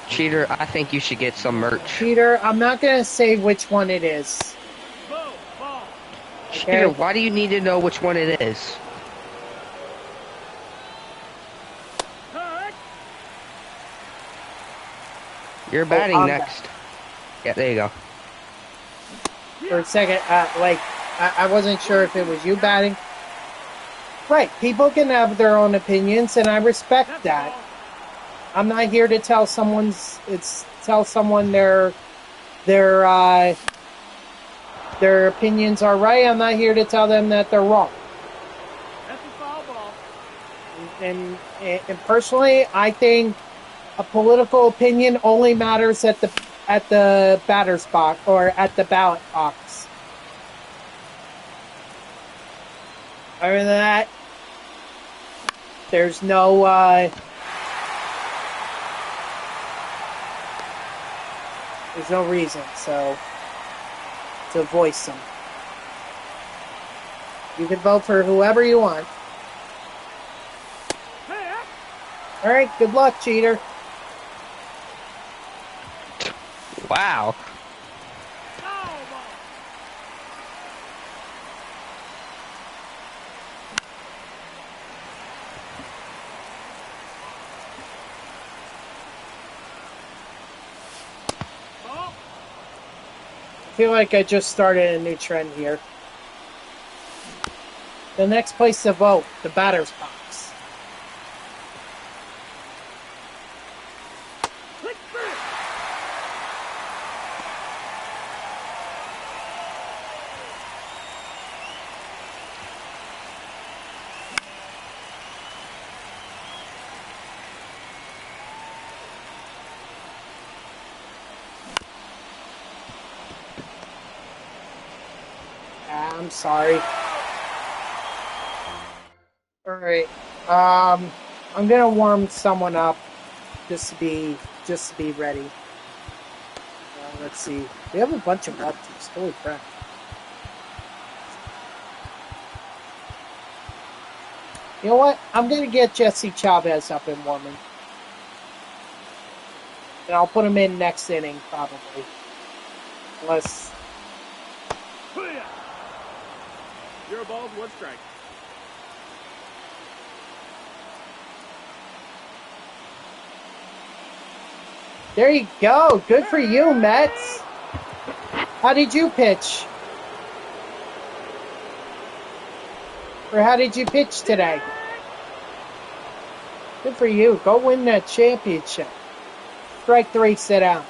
Cheater, I think you should get some merch. Cheater, I'm not going to say which one it is. Ball. Cheater, Okay. why do you need to know which one it is? You're batting next. Yeah, there you go. For a second, I wasn't sure if it was you batting. Right, people can have their own opinions, and I respect that. I'm not here to tell someone their opinions are right. I'm not here to tell them that they're wrong. That's a foul ball. And personally, I think a political opinion only matters at the batter's box or at the ballot box. Other than that, there's no reason to voice them. You can vote for whoever you want. All right, good luck, cheater. Wow. Foul ball. Ball. I feel like I just started a new trend here. The next place to vote, the batter's box. Click through. I'm sorry. Alright. I'm gonna warm someone up just to be ready. Let's see. We have a bunch of lefties. Holy crap. You know what? I'm gonna get Jesse Chavez up and warming. And I'll put him in next inning, probably. Unless... Hoo-yah. 0 balls, 1 strike. There you go. Good for you, Mets. How did you pitch? Or how did you pitch today? Good for you. Go win that championship. Strike 3, sit down.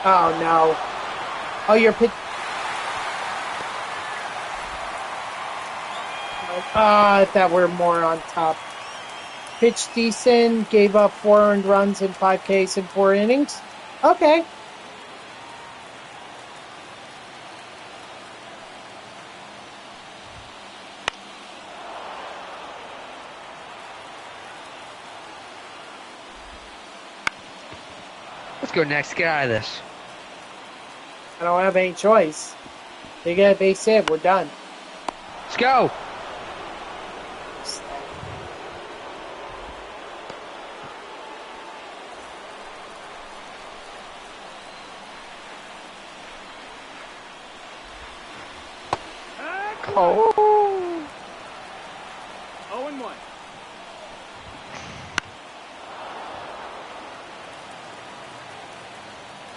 Oh, no. Oh, you're pitch... I thought we were more on top. Pitched decent, gave up 4 earned runs and 5 Ks in 4 innings. Okay. Let's go next. Get out of this. I don't have any choice. They get a base hit, we're done. Let's go. Oh. 0-1.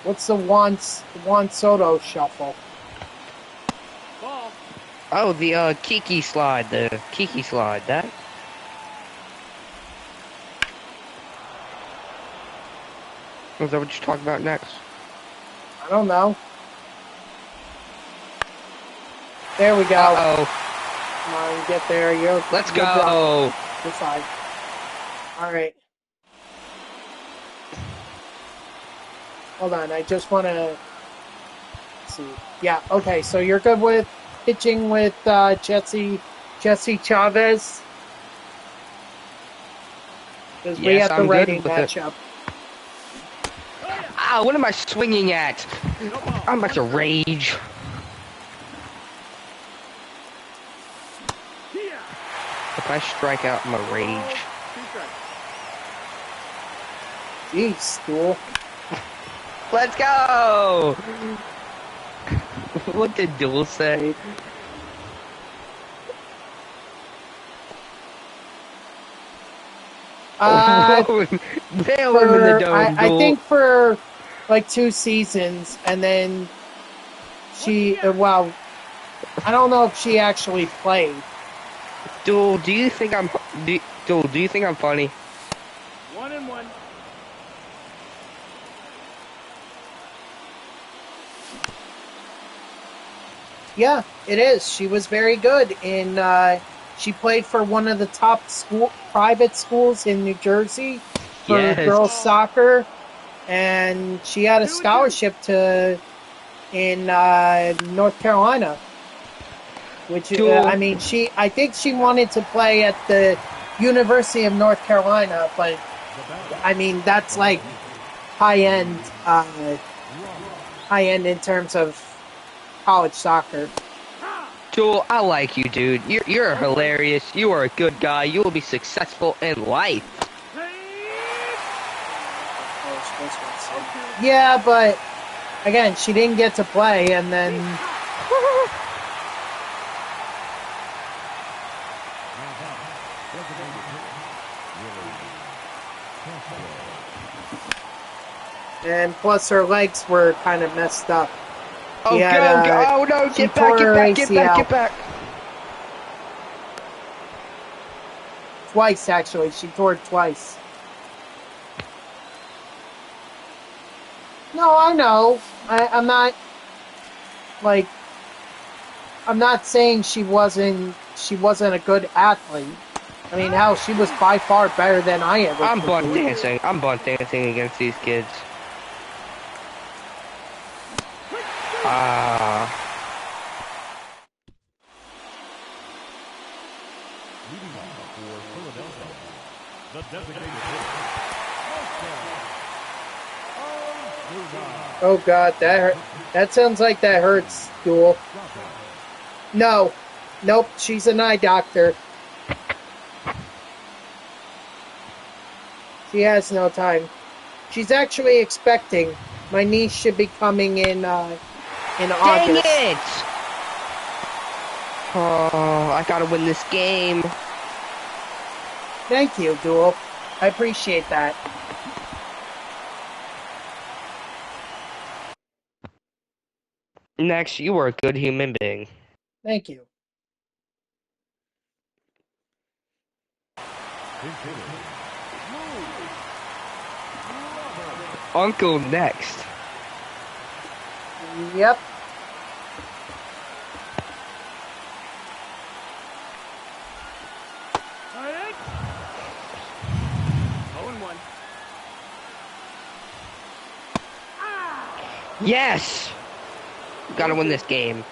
What's the Juan Soto shuffle? Ball. Oh, the Kiki slide. The Kiki slide. That. Was that what you're talking about next? I don't know. There we go. Uh-oh. Come on, get there. Let's you're go. You're fine. All right. Hold on. I just want to see. Yeah. Okay. So you're good with pitching with Jesse Chavez? Because we Yes, have the I'm good rating with it. matchup. Ah, what am I swinging at? No ball. I'm about to rage. Here. If I strike out, I'm gonna rage. 2 strikes. Jeez, Stool. Let's go! What did Duel say? Nail him in the dome, I Duel. think for like 2 seasons, and then she, well, I don't know if she actually played. Duel, do you think I'm Duel, do you think I'm funny? 1-1. Yeah, it is. She was very good in. She played for one of the top private schools in New Jersey for Yes. girls soccer, and she had a scholarship in North Carolina. Which I mean, I think she wanted to play at the University of North Carolina, but I mean that's like high end in terms of college soccer. Joel, I like you, dude. You're hilarious. You are a good guy. You will be successful in life. Yeah, but again, she didn't get to play, and then plus her legs were kind of messed up. Oh, She had, go! Oh no! she Get back! tore Get her back! Get back! ACL. Get back! Twice, actually. She tore it twice. No, I know. I'm not, like, I'm not saying she wasn't a good athlete. I mean, hell, she was by far better than I ever I'm could butt be. dancing. I'm butt dancing against these kids. Leading off for Philadelphia, the designated hitter, Oh God, that hurt. That sounds like that hurts, Duel. No. Nope, she's an eye doctor. She has no time. She's actually expecting. My niece should be coming in August. Dang it! Oh, I gotta win this game. Thank you, Duel. I appreciate that. Next, you are a good human being. Thank you. Uncle next. Yep. All right. 0-1. Yes! Gotta win this game.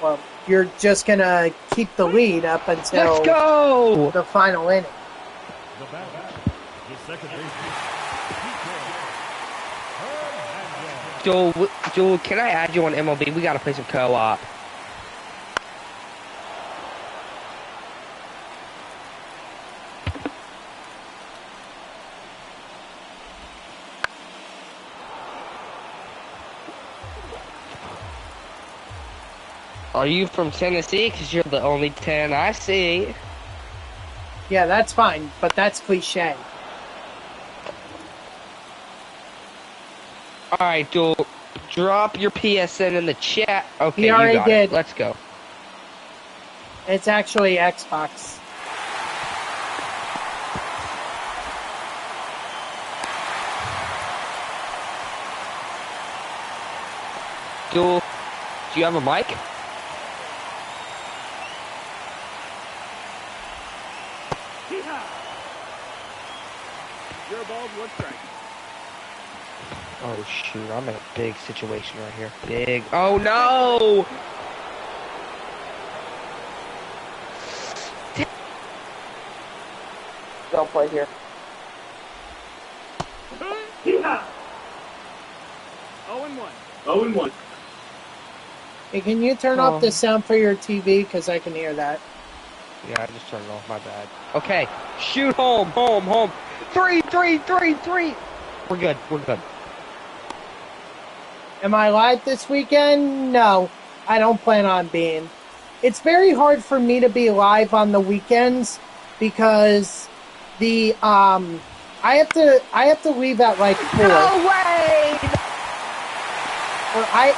Well, you're just gonna keep the lead up until Let's go! the final inning. the batter, the second baseman, Joel, can I add you on MLB? We gotta play some co-op. Are you from Tennessee? Because you're the only 10 I see. Yeah, that's fine, but that's cliche. Alright, Joel, drop your PSN in the chat. Okay, He you already got did. it. Let's go. It's actually Xbox. Joel, do you have a mic? You're ball, 1 strike. Oh shoot, I'm in a big situation right here. Big. Oh no! Don't play here. 0-1. 0-1. Hey, can you turn off the sound for your TV? Because I can hear that. Yeah, I just turned it off. My bad. Okay, shoot home, home, home. 3, 3, 3, 3. We're good. We're good. Am I live this weekend? No, I don't plan on being. It's very hard for me to be live on the weekends because the I have to leave at like 4. No way! Or I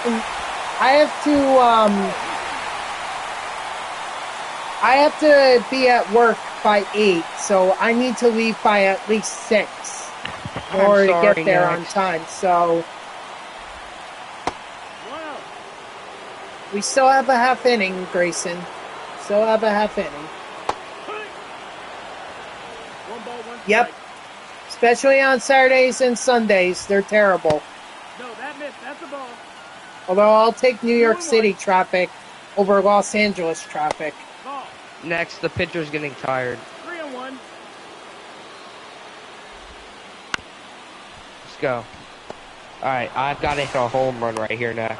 have to be at work by 8, so I need to leave by at least 6 in order to get there on time. So Wow. we still have a half inning, Grayson. Still have a half inning. 1 ball, 1 strike. Yep. Especially on Saturdays and Sundays, they're terrible. No, that missed. That's a ball. Although I'll take New York City traffic over Los Angeles traffic. Ball. Next, the pitcher's getting tired. 3-1. Let's go. Alright, I've got to hit a home run right here now.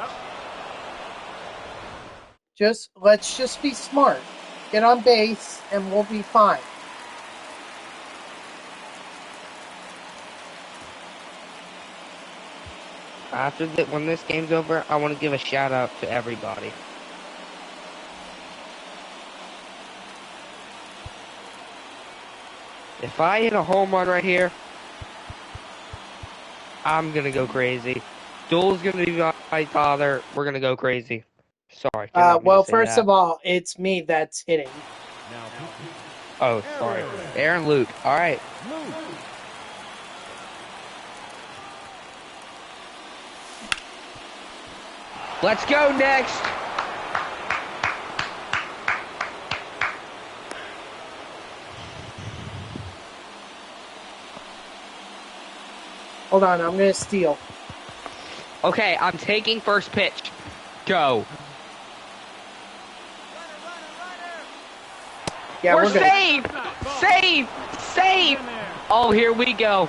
Let's just be smart. Get on base, and we'll be fine. When this game's over, I want to give a shout out to everybody. If I hit a home run right here, I'm gonna go crazy. Duel's gonna be my father. We're gonna go crazy. Sorry. Well, first of all, it's me that's hitting. Oh, sorry. Aaron Luke. All right. Let's go next. Hold on, I'm gonna steal. Okay, I'm taking first pitch. Go. Yeah, we're good. safe. Safe. Safe. Oh, here we go.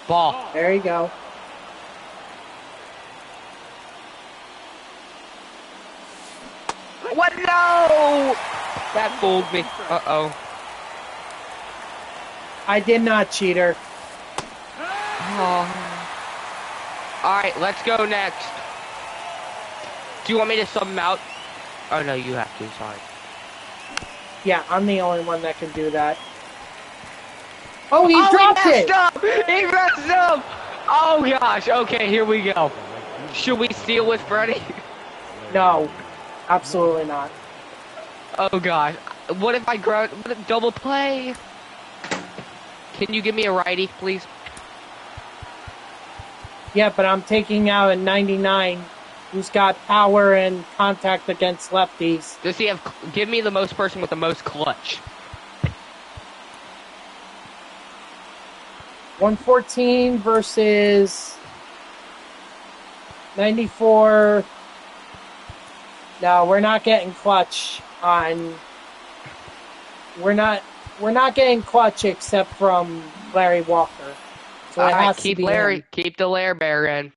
Ball. There you go. What? No! That fooled me. Uh-oh. I did not, cheater. Oh. Alright, let's go next. Do you want me to sub him out? Oh, no, you have to. Sorry. Yeah, I'm the only one that can do that. Oh, he dropped it! He messed up! Oh, gosh. Okay, here we go. Should we steal with Freddy? No, absolutely not. Oh, gosh. What if I double play? Can you give me a righty, please? Yeah, but I'm taking out a 99 who's got power and contact against lefties. Does he have... Give me the most person with the most clutch. 114 versus 94. No, we're not getting clutch on... We're not getting clutch except from Larry Walker. So it has keep to be Larry. him. Keep the Lair Bear in.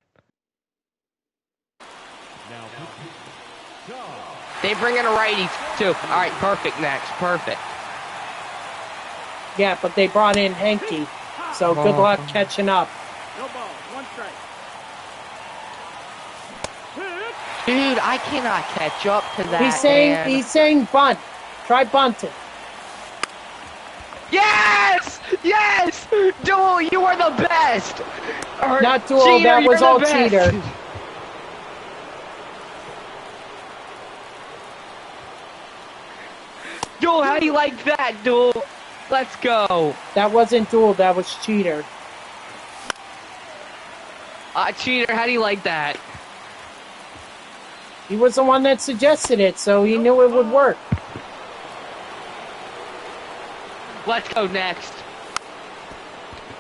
They bring in a righty too. All right, perfect. Next, perfect. Yeah, but they brought in Henke, so good luck catching up. No ball, 1 strike. Dude, I cannot catch up to that. He's saying bunt. Try bunting. Yes! Yes! Duel, you are the best! Not Duel, cheater, that was you're all the best. cheater. Duel, how do you like that, Duel? Let's go. That wasn't Duel, that was cheater. Cheater, how do you like that? He was the one that suggested it, so he knew it would work. Let's go next.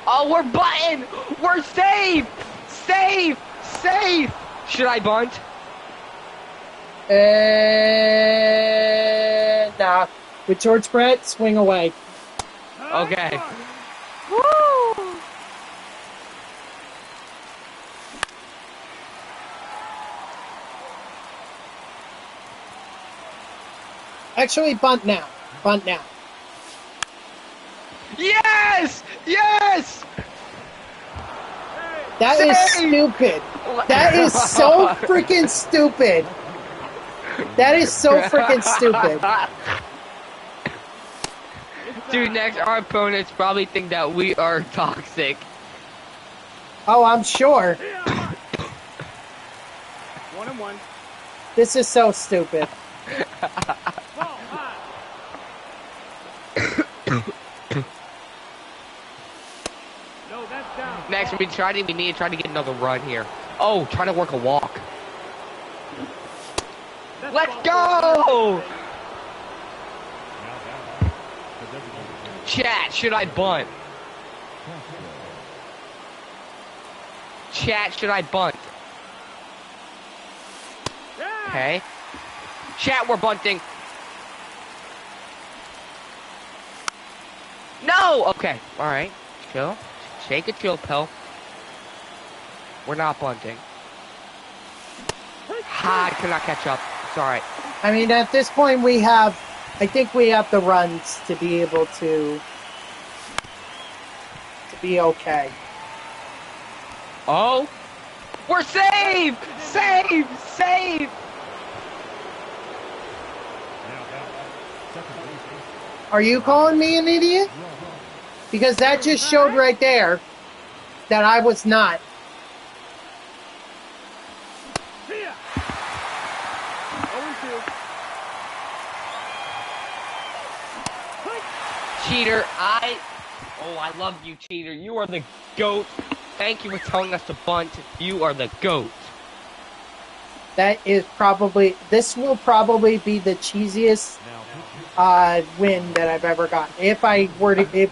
Oh, we're button! We're safe! Safe! Safe! Should I bunt? Nah. With George Brett, swing away. Okay. Woo! Actually, bunt now. Bunt now. Yes! Yes! That is stupid. That is so freaking stupid. That is so freaking stupid. Dude, next, our opponents probably think that we are toxic. Oh, I'm sure. 1-1. This is so stupid. Ball high. No, that's down. Next, we need to try to get another run here. Oh, trying to work a walk. Let's go! Chat, should I bunt? Chat, should I bunt? Okay. Chat, we're bunting. No! Okay, alright. Chill. Take a chill pill. We're not bunting. Ha, I cannot catch up. It's alright. I mean, at this point, I think we have the runs to be able to be okay. Oh! We're saved! Save! Save! Are you calling me an idiot? Because that just showed right there that I was not. See ya. 0-2. Cheater, I love you, Cheater. You are the GOAT. Thank you for telling us to bunt. You are the GOAT. This will probably be the cheesiest win that I've ever gotten. If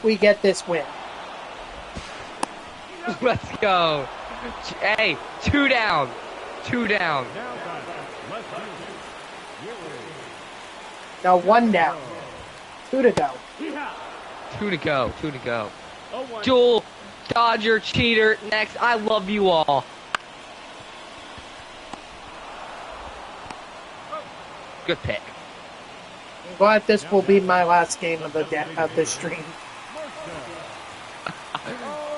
we get this win. Let's go. Hey, 2 down. 2 down. No, 1 down. 2 to go. 2 to go. 2 to go. 0-1. Duel, Dodger, Cheater, next. I love you all. Good pick. I'm glad this will be my last game of the stream.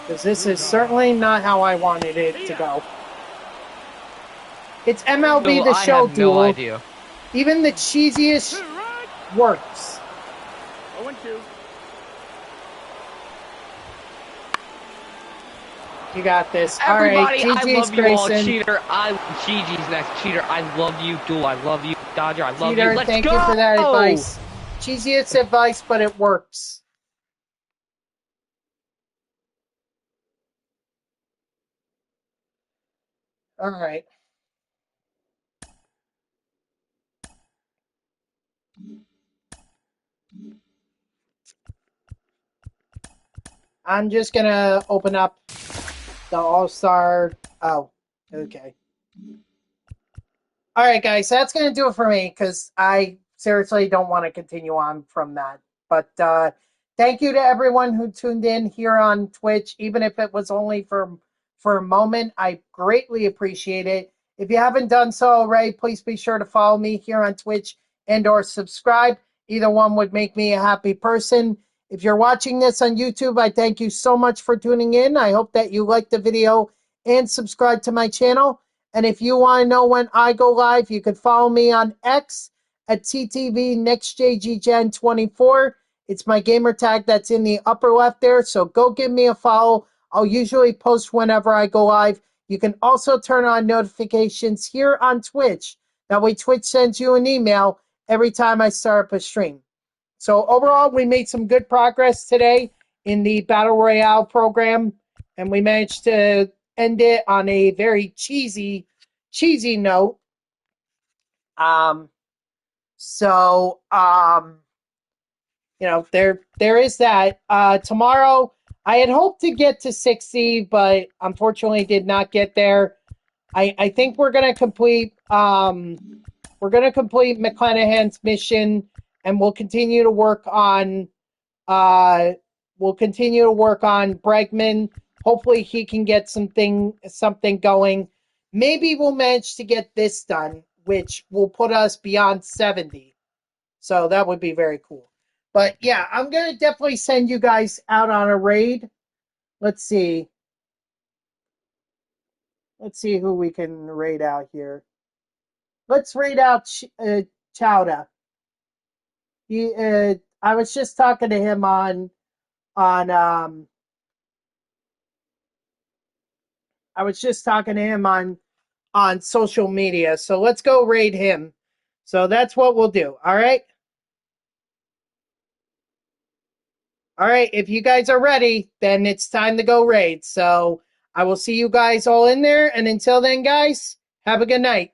Because this is certainly not how I wanted it to go. It's MLB The Show, I have Duel. no idea. Even the cheesiest works. 0-2. You got this. Everybody, all right, I GG's, love you all. Grayson. Cheater, GG's next. Cheater, I love you. Duel, I love you. Dodger, I love Cheater, you. Let's thank go! you for that advice. Cheesiest advice, but it works. All right. I'm just going to open up the All-Star. Oh, okay. All right, guys, that's going to do it for me because I seriously don't want to continue on from that. But thank you to everyone who tuned in here on Twitch, even if it was only for a moment. I greatly appreciate it. If you haven't done so already, please be sure to follow me here on Twitch and or subscribe. Either one would make me a happy person. If you're watching this on YouTube, I thank you so much for tuning in. I hope that you liked the video and subscribe to my channel. And if you want to know when I go live, you can follow me on X at TTV NextJGGen24. It's my gamer tag that's in the upper left there. So go give me a follow. I'll usually post whenever I go live. You can also turn on notifications here on Twitch. That way Twitch sends you an email every time I start up a stream. So overall, we made some good progress today in the Battle Royale program. And we managed to end it on a very cheesy note. There is that. Tomorrow, I had hoped to get to 60, but unfortunately did not get there. I think we're gonna complete McClanahan's mission, and we'll continue to work on Bregman. Hopefully he can get something going. Maybe we'll manage to get this done, which will put us beyond 70. So that would be very cool. But yeah, I'm going to definitely send you guys out on a raid. Let's see. Let's see who we can raid out here. Let's raid out Chowda. I was just talking to him on social media. So let's go raid him. So that's what we'll do. All right. All right. If you guys are ready, then it's time to go raid. So I will see you guys all in there. And until then, guys, have a good night.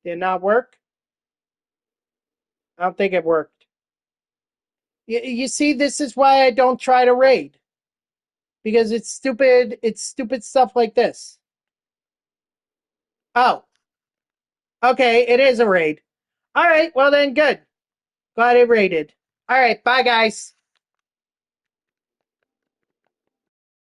Did it not work? I don't think it worked. You see, this is why I don't try to raid. Because it's stupid. It's stupid stuff like this. Oh, okay. It is a raid. All right. Well, then, good. Glad it raided. All right. Bye, guys.